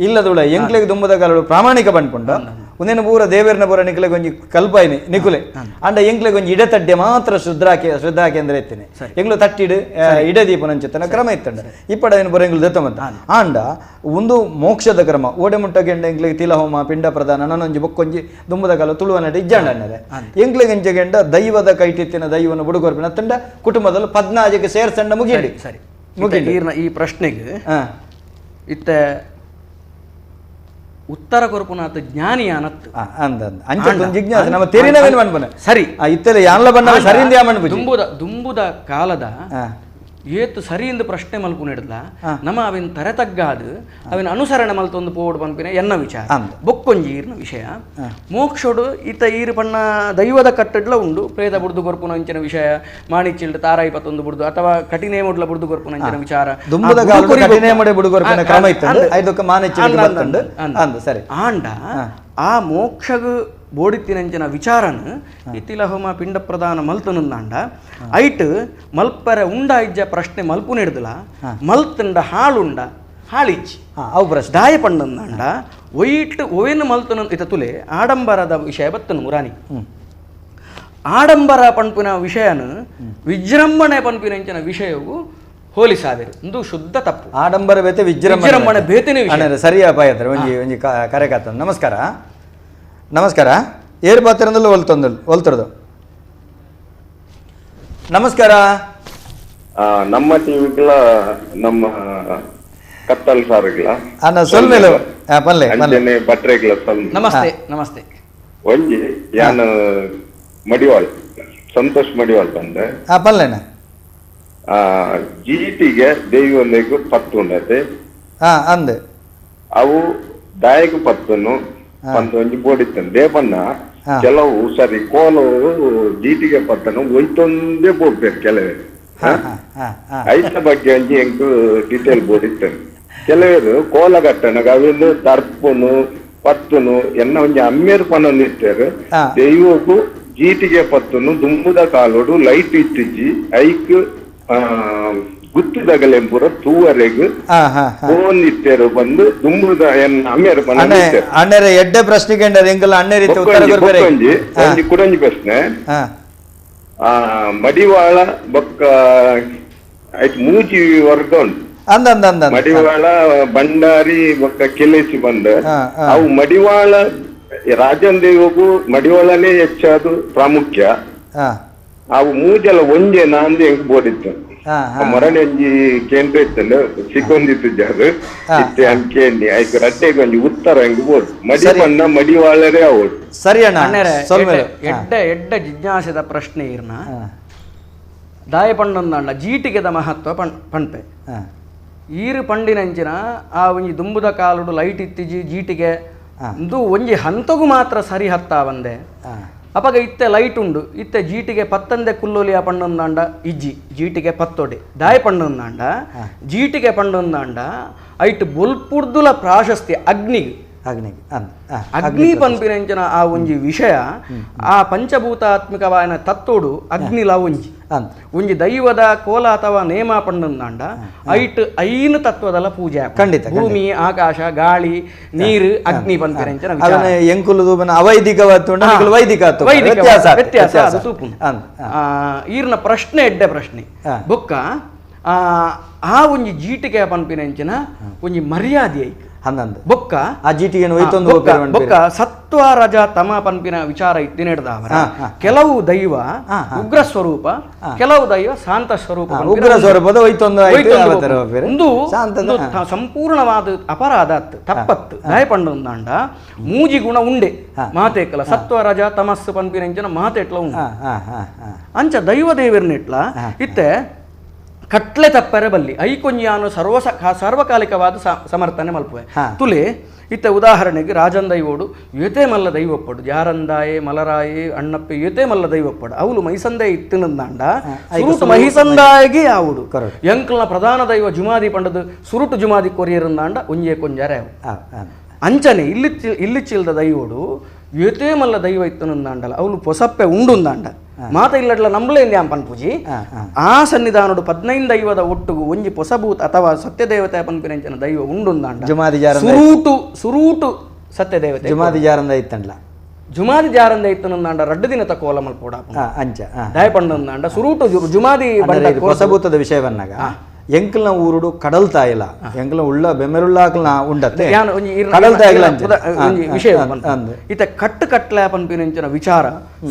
ಇಲ್ಲದ ಉಳ ಎಂಕ್ಲೆಗೆ ದುಂಬದ ಕಾಲಗಳು ಪ್ರಾಮಾಣಿಕ ಬಂದ್ಕೊಂಡು ಒಂದೇನು ಪೂರ ದೇವೇರ್ನ ಪೂರ ನಿಖಲೆಗೆ ಒಂಜಿ ಕಲ್ಪಾಯಿನಿ ನಿಖುಲೆ ಅಂಡ ಎಂಕ್ಲೆಗೆ ಒಂಜಿ ಇಡತಡ್ಡೆ ಮಾತ್ರ ಶ್ರದ್ಧಾ ಕೇಂದ್ರ ಎತ್ತೇನೆ ಎಂಗ್ಲು ತಟ್ಟಿಡು ಇಡದೀಪ ನಂಚುತ್ತನ ಕ್ರಮ ಇತ್ತಂಡ ಇಪ್ಪಡೇನು ಪೂರ ಎಂಗ್ಲು ದತ್ತಮಂತ ಆಂಡ ಒಂದು ಮೋಕ್ಷದ ಕ್ರಮ ಓಡೆ ಮುಟ್ಟಗೆಂಡ ಎಂಕ್ಲೆಗೆ ತಿಲಹೋಮ ಪಿಂಡ ಪ್ರದಾನ ನನ್ನೊಂಜಿ ಬೊಕ್ಕೊಂಜಿ ದುಂಬದ ಕಾಲ ತುಳುವನಟ ಇಜ್ಜಾಂಡ ಅನ್ನದೆ ಎಂಕ್ಲೆಗೆ ಎಂಚಗೆಂಡ ದೈವದ ಕೈಟಿತ್ತಿನ ದೈವನ ಬುಡುಗೊರ್ಪಿನ ತಂಡ ಕುಟುಂಬದಲ್ಲಿ 14ಕ್ಕೆ ಸೇರ್ಸಂಡ ಮುಗಿಡಿ ಸರಿ ಮುಗಿಡಿ ಈ ಪ್ರಶ್ನೆಗೆ ಇತ್ತ ಉತ್ತರ ಕೊರಪುನಾಥ ಜ್ಞಾನಿ ಅನತ್ತು ಜಿಜ್ಞಾಸೆ ನಮ್ಮ ತೆರಿನವೇನು ಮನ್ಪನ ಸರಿ ಇತ್ತಲೆ ಯಾನ್ಲ ಬಣ್ಣ ಸರಿಯಿಂದ ದುಂಬುದ ಕಾಲದ ಏತು ಸರಿಯಿಂದ ಪ್ರಶ್ನೆ ಮಲ್ಪು ನೀಡಲ್ಲ ನಮ್ಮ ಅವಿನ ತರೆತಗ್ಗಾದು ಅವಿನ ಅನುಸರಣೆ ಮಲ್ತೊಂದು ಪೋಡು ಪಂಪಿನ ಎನ್ನ ವಿಚಾರ ಬೊಕ್ಕೊಂಜಿ ಈರ್ನ ವಿಷಯ ಮೋಕ್ಷೋಡು ಈತ ಈರು ಪಣ್ಣ ದೈವದ ಕಟ್ಟಡ್ಲ ಉಂಡು ಪ್ರೇತ ಬುಡ್ದು ಕೊರ್ಪುನ ಅಂಚಿನ ವಿಷಯ ಮಾಣಿಚಿಲ್ಡ್ ತಾರ 21 ಬುಡ್ದು ಅಥವಾ ಕಠಿಣೆ ಮುಡ್ಲ ಬುಡ್ದು ಕೊರ್ಪುನ ಅಂಚಿನ ವಿಚಾರ ಆಂಡ ಆ ಮೋಕ್ಷಗ ಬೋಡಿತ್ತಿನಂಚಿನ ವಿಚಾರನ ಇತಿಲಹೋಮ ಪಿಂಡ ಪ್ರದಾನ ಮಲ್ತನುಂದಾಂಡ ಐಟ್ ಮಲ್ಪರೆ ಉಂಡ ಇಜ್ಜ ಪ್ರಶ್ನೆ ಮಲ್ಪು ನೀಡುದಿಲ್ಲ ಮಲ್ತಂಡ ಹಾಳುಂಡ ಹಾಳಿಜ್ಜಿ ಅವು ಪ್ರಶ್ನೆ ದಾಯ ಪಂಡಂದಾಂಡ ಒಯ್ಟ್ ಒವೇನು ಮಲ್ತನು ಇತ ತುಲೆ ಆಡಂಬರದ ವಿಷಯ ಬತ್ತನು ಮುರಾನಿ ಆಡಂಬರ ಪಂಪಿನ ವಿಷಯನ ವಿಜೃಂಭಣೆ ಪಂಪಿನಂಚಿನ ವಿಷಯವು ಹೋಲಿಸಾದಿರು ಒಂದು ಶುದ್ಧ ತಪ್ಪು ಆಡಂಬರ ಬೇತೆ ವಿಜೃಂಭಣೆ ಬೇತಿನ ವಿಷಯ ಸರಿಯಾ ಪಾಯತ್ರ ಒಂಜಿ ಒಂಜಿ ಕರೆಕಾತ ನಮಸ್ಕಾರ ನಮಸ್ಕಾರ ಏರು ಪಾತ್ರದಲ್ಲೂ ಒಲ್ತರದು ನಮಸ್ಕಾರ ನಮ್ಮ ಟಿವಿಗಳ ನಮ್ಮ ಕತ್ತಲ್ ಸಾರ್ಗಳ ಅನ್ನ ಸೊಲ್ಮೇಲೆ ಪಲ್ಲೆ ಬಟ್ರೆಗಳ ಸೊಲ್ ನಮಸ್ತೆ ನಮಸ್ತೆ ಒಂಜಿ ಯಾನು ಮಡಿವಾಳ್ ಸಂತೋಷ್ ಮಡಿವಾಳ್ ಬಂದೆ ಪಲ್ಲೆನ ಜೀಟಿಗೆ ದೈವಲೆಗೂ ಪತ್ತು ಉಂಡತೆ ಅಂದೆ ಅವು ದಾಯಕ ಪತ್ತನು ಒಂಜಿ ಬೋಡಿತ್ತನು ದೇಪನ್ನ ಕೆಲವು ಸರಿ ಕೋಲು ಜೀಟಿಗೆ ಪತ್ತನು ಒಯ್ತೊಂದೇ ಬೋಡ್ಬೇಕು ಕೆಲವರು ಐತ ಬಗ್ಗೆ ಒಂಜಿ ಎಂಕು ಡೀಟೇಲ್ ಬೋಡಿತ್ತನು ಕೆಲವರು ಕೋಲಗಟ್ಟನಗ ಅವೆಲ್ಲ ತರ್ಪುನು ಪತ್ತುನು ಎನ್ನ ಒಂಜಿ ಅಮ್ಮೇರು ಪನನ್ನು ಇರ್ತಾರೆ ದೈವಕ್ಕೂ ಜೀಟಿಗೆ ಪತ್ತನು ದುಂಬುದ ಕಾಲೋಡು ಲೈಟ್ ಇತ್ತಿಜ್ಜಿ ಐಕ್ ಗುತ್ತಿದಗಲೆಂಪುರ ತೂವರೆಗೂ ಫೋನ್ ಇತ್ತೇರು ಬಂದು ದುಂಬುದ ಅಮ್ಮೇರು ಅಣ್ಣರೆ ಎಡ್ಡೆ ಪ್ರಶ್ನೆಗೆ ಒಂಜಿ ಕುಡಂಜಿ ಪ್ರಶ್ನೆ ಮಡಿವಾಳ ಬೊಕ್ಕ ಆಯ್ತು ಮೂಜಿ ವರ್ಗ ಉಂಟು ಮಡಿವಾಳ ಬಂಡಾರಿ ಬೊಕ್ಕ ಕೆಲೆಸಿ ಬಂದ ಅವು ಮಡಿವಾಳ ರಾಜನ್ ದೇವಗೂ ಮಡಿವಾಳನೇ ಹೆಚ್ಚಾದು ಪ್ರಾಮುಖ್ಯ ಅವು ಮೂಜಲ ಒಂಜೆ ನಾಂದು ಹೆಂಗ್ ಬೋಡಿತ್ತು ಮರಣಿ ಒಂಜಿ ಕೇಂದ್ರ ಇತ್ತಲ್ಲ ಸಿಕ್ಕೊಂದಿತ್ತು ಜಾರು ಇತ್ತೆ ಅನ್ಕೇಂಡಿ ಆಯ್ತು ರಟ್ಟೆಗೆ ಒಂಜಿ ಉತ್ತರ ಹೆಂಗ್ ಬೋಡು ಮಡಿ ಬಣ್ಣ ಮಡಿವಾಳರೇ ಅವಳು ಸರಿ ಅಣ್ಣ ಎಡ್ಡ ಜಿಜ್ಞಾಸದ ಪ್ರಶ್ನೆ ಇರ್ನ ದಾಯ ಪಂಡೊಂದಂಡ ಜೀಟಿಗೆದ ಮಹತ್ವ ಪಂಪೆ ಈರು ಪಂಡಿನಂಚಿನ ಆ ಒಂಜಿ ದುಂಬುದ ಕಾಲುಡು ಲೈಟ್ ಇತ್ತಿಜಿ ಜೀಟಿಗೆ ಇದು ಒಂಜಿ ಹಂತಗೂ ಮಾತ್ರ ಸರಿ ಹತ್ತಾ ಬಂದೆ ಅಪಗ ಇತ್ತೆ ಲೈಟ್ ಉಂಡು ಇತ್ತೆ ಜೀಟಿಗೆ ಪತ್ತಂದೆ ಕುಲ್ಲೋಲಿಯ ಪಂಡೊಂದಾಂಡ ಇಜ್ಜಿ ಜೀಟಿಗೆ ಪತ್ತೊಡೆ ದಾಯ ಪಂಡೊಂದಾಂಡ ಜೀಟಿಗೆ ಪಂಡೊಂದಾಂಡ ಐಟ್ ಬೊಲ್ಪುರ್ದುಲ ಪ್ರಾಶಸ್ತ್ಯ ಅಗ್ನಿಗೆ ಅಗ್ನಿಗೆ ಅಗ್ನಿ ಪನ್ಪಿನಂಚಿನ ಆ ಒಂಜಿ ವಿಷಯ ಆ ಪಂಚಭೂತಾತ್ಮಕವಾದ ತತ್ತೋಡು ಅಗ್ನಿಲ ಒಂಜಿ ಒಂಜಿ ದೈವದ ಕೋಲ ಅಥವಾ ನೇಮ ಪಂಡಂದಾಂಡ ಐಟ್ ಐನು ತತ್ವದಲ್ಲ ಪೂಜೆ ಖಂಡಿತ ಭೂಮಿ ಆಕಾಶ ಗಾಳಿ ನೀರು ಅಗ್ನಿ ಪನ್ಪಿನಂಚಿನ ಎಂಕುಲು ಅವೈದಿಕ ವೈದಿಕ ವ್ಯತ್ಯಾಸ ಅದು ತೂಪು ಈರ್ನ ಪ್ರಶ್ನೆ ಎಡ್ಡೆ ಪ್ರಶ್ನೆ ಬೊಕ್ಕ ಆ ಒಂಜಿ ಜೀಟಿಗೆ ಪನ್ಪಿನಂಚಿನ ಒಂಜಿ ಮರ್ಯಾದೆ ಐಕ್ ಹನ್ನೊಂದು ಬೊಕ್ಕ ಆ ಜೀಟಿಗೆ ಬೊಕ್ಕ ಸತ್ವ ರಜ ತಮ ಪನ್ಪಿನ ವಿಚಾರ ಇತ್ತಿನೆಡ್ದವರ ಕೆಲವು ದೈವ ಉಗ್ರ ಸ್ವರೂಪ ಕೆಲವು ದೈವ ಶಾಂತ ಸ್ವರೂಪ ಉಗ್ರ ಸ್ವರೂಪದ ಒಂದು ಸಂಪೂರ್ಣವಾದ ಅಪರಾಧ ತಪ್ಪತ್ತು ದಯಪಂಡ ಮೂಜಿ ಗುಣ ಉಂಡೆ ಮಾತೆಕ್ಲ ಸತ್ವ ರಜ ತಮಸ್ಸು ಪನ್ಪಿನ ಮಾತೆಟ್ಲ ಉಂಡು ಅಂಚ ದೈವ ದೇವರ್ನೆಟ್ಲ ಇತ್ತೆ ಕಟ್ಲೆ ತಪ್ಪರೆ ಬಲ್ಲಿ ಐಕೊಂಜಾನು ಸರ್ವಕಾಲಿಕವಾದ ಸಮರ್ಥನೆ ಮಲ್ಪುವೆ ತುಲೆ ಇತ್ತ ಉದಾಹರಣೆಗೆ ರಾಜನ್ ದೈವೋಡು ಯುತೆ ಮಲ್ಲ ದೈವಪ್ಪಡು ಜಾರಂದಾಯೆ ಮಲರಾಯೆ ಅಣ್ಣಪ್ಪೆ ಯುತೆ ಮಲ್ಲ ದೈವಪ್ಪಡು ಅವಳು ಮೈಸಂದೆ ಇತ್ತಿನಂದಾಂಡ ಸುರುಟು ಮಹಿಸಂದಾಯಿಗೆ ಆವುಡು ಎಂಕಲ್ನ ಪ್ರಧಾನ ದೈವ ಜುಮಾದಿ ಪಂಡದು ಸುರುಟು ಜುಮಾದಿ ಕೊರಿಯರಂದಾಂಡ ಒಂಜೆ ಕೊಂಜಾರೆ ಅಂಚನೆ ಇಲ್ಲಿಚ್ಚಿಲ್ದ ದೈವೋಡು ಯುತೆ ಮಲ್ಲ ದೈವ ಇತ್ತನಂದಾಂಡಲ್ಲ ಅವಳು ಪೊಸಪ್ಪೆ ಉಂಡುಂದಾಂಡ ಮಾತ ಇಲ್ಲಡ್ಲ ನಂಬಲೇಂದಿ ಆಂಪನ್ ಪೂಜಿ ಆ ಸನ್ನಿಧಾನೋಡು 15 ದೈವದ ಒಟ್ಟುಗು ಒಂಜಿ ಪೊಸಭೂತ ಅಥವಾ ಸತ್ಯದೇವತೆ ಪನ್ಪಿನಂಚಿನ ದೈವ ಉಂಡುಂದಾಂಡ ಸುರೂಟು ಸತ್ಯದೇವತೆ ಜುಮಾದಿ ಜಾರಂದ ಇತ್ತಂಡ್ಲ ಜುಮಾದಿ ಜಾರಂದ ಇತ್ತನಂದಾಂಡ 2 ದಿನ ಕೋಲ ಮಲ್ಪೋಡ ಅಂಚ ದಯಪಂಡಂದಾಂಡ ಸುರೂಟು ಜುಮಾದಿ ಪೊಸಭೂತದ ವಿಷಯವನ್ನಾಗ ಎಂಕಲ್ನ ಊರುಡು ಕಡಲ್ ತಾಯಿಲ ಎಂಕಲ್ನ ಉಳ್ಳ ಬೆಮ್ಮೆರುಳ್ಳಾಕಲ್ನ ಉಂಡತ್ತೆ ಕಡಲ್ ತಾಯಿಲ ವಿಷಯ ಇತ ಕಟ್ಟು ಕಟ್ಲೆ ಪನ್ಪಿನಂಚಿನ ವಿಚಾರ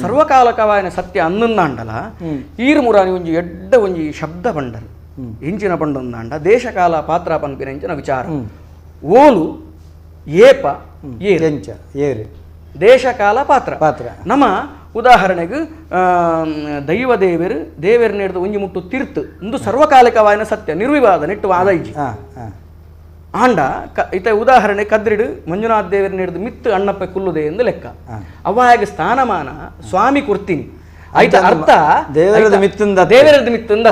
ಸರ್ವಕಾಲಕವಾಯನ ಸತ್ಯ ಅನ್ನಂದಾಂಡಲ ಈರು ಮುರಾನಿ ಒಂಜಿ ಎಡ್ಡ ಒಂಜಿ ಶಬ್ದ ಪಂಡರು ಇಂಚಿನ ಪಂಡಂದಾಂಡ ದೇಶಕಾಲ ಪಾತ್ರ ಪನ್ಪಿನಂಚಿನ ವಿಚಾರ ಓಲು ಏಪ ಏರು ದೇಶಕಾಲ ಪಾತ್ರ ನಮ್ಮ ಉದಾಹರಣೆಗೆ ದೈವ ದೇವರು ನೀಡಿದ ಒಂಜಿ ಮುಟ್ಟು ತೀರ್ತು ಒಂದು ಸರ್ವಕಾಲಿಕವಾದ ಸತ್ಯ ನಿರ್ವಿವಾದ ನೆಟ್ಟು ಆದೈಜಿ ಆಂಡ ಇತ ಉದಾಹರಣೆ ಕದ್ರಿಡು ಮಂಜುನಾಥ್ ದೇವರು ನೀಡಿದ ಮಿತ್ತು ಅಣ್ಣಪ್ಪೆ ಕುಲ್ಲುದೆ ಎಂದು ಲೆಕ್ಕ ಅವಾಗ ಸ್ಥಾನಮಾನ ಸ್ವಾಮಿ ಕೊಡ್ತೀನಿ ಆಯ್ತ ಅರ್ಥ ದೇವರದ ಮಿತ್ತುಂದ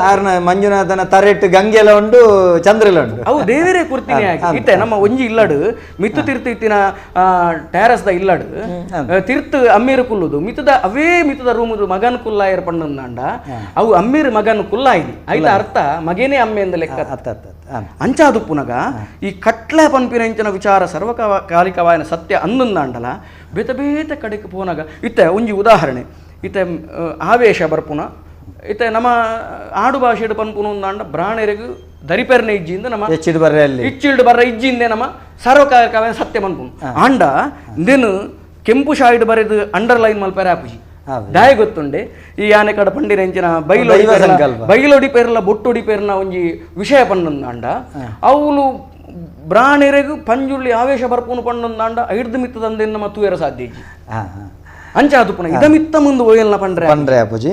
ಮಂಜುನಾಥನ ತರೆಟ್ಟು ಗಂಗೆಲ ಉಂಡು ಚಂದ್ರಲ ಉಂಡು ಅವು ದೇವರೇ ಕುರ್ತೀನಿ ಇತ್ತೆ ನಮ್ಮ ಒಂಜಿ ಇಲ್ಲಡು ಮಿತ್ತು ತೀರ್ಥ ಇತ್ತಿನ ಟೆರಸ್ದ ಇಲ್ಲಡು ತೀರ್ಥ ಅಮ್ಮೀರು ಕುಲ್ಲುದು ಮಿತ್ತದ ಅವೇ ಮಿತ್ತದ ರೂಮುದು ಮಗನ್ ಕುಲ್ಲಾಯರ್ ಪಂಡಂದಾಂಡ ಅವು ಅಮ್ಮೀರು ಮಗನ್ ಕುಲ್ಲಾಯಿನಿ ಆಯ್ತ ಅರ್ಥ ಮಗೇನೇ ಅಮ್ಮೆ ಎಂದ ಲೆಕ್ಕ ಅಂಚಾದು ಪುನಗ ಈ ಕಟ್ಲೆ ಪನ್ಪಿನಂಚಿನ ವಿಚಾರ ಸರ್ವಕಾಲಿಕವಾದ ಸತ್ಯ ಅನ್ನಂದಾಂಡಲ ಬೇತ ಬೇತ ಕಡೆಗೆ ಪೋನಾಗ ಇತ್ತೆ ಒಂಜಿ ಉದಾಹರಣೆ ಇತ್ತೆ ಆವೇಶ ಬರ್ಪುನ ಇತ್ತೆ ನಮ್ಮ ಆಡು ಭಾಷೆಡು ಪನ್ಪುನಂದಾಂಡ ಬ್ರಾಣೆರೆಗು ದರಿಪೆರ್ನೆ ಇಜ್ಜಿಂದ ನಮ್ಮ ಇಚ್ಚಿಲ್ಡು ಬರ್ರ ಇಜ್ಜಿಂದೆ ನಮ್ಮ ಸರ್ವಕಾಲಿಕವಾದ ಸತ್ಯ ಪನ್ಪುನು ಆಂಡ ಇಂದೇನು ಕೆಂಪು ಶಾಯಿಡು ಬರೆದು ಅಂಡರ್ಲೈನ್ ಮಲ್ಪೆರೆ ಆಪುಜಿ ದಾಯ ಗೊತ್ತುಂಡೆ ಈ ಆನೆ ಕಡೆ ಪಂಡಿರೆಂಚಿನ ಬೈಲೊಡಿ ಪೇರ್ಲ ಬೊಟ್ಟೊಡಿ ಪೇರ್ನ ಒಂಜಿ ವಿಷಯ ಪಂಡಂದಾಂಡ ಅವಳು ಬ್ರಾಣೆರೆಗು ಪಂಜುಳ್ಳಿ ಆವೇಶ ಬರ್ಪುನು ಪಂಡಂದಾಂಡ ಐಡ್ದು ಮಿತ್ತದಂದೆ ನಮ್ಮ ತೂಯರ ಸಾಧ್ಯ ಅಂಚಾದು ಪುನಃ ಇದಮಿತ್ತ ಮುಂದೆ ಓಯಲ್ನ ಪಂಡ್ರೆ ಅಪ್ಪುಜಿ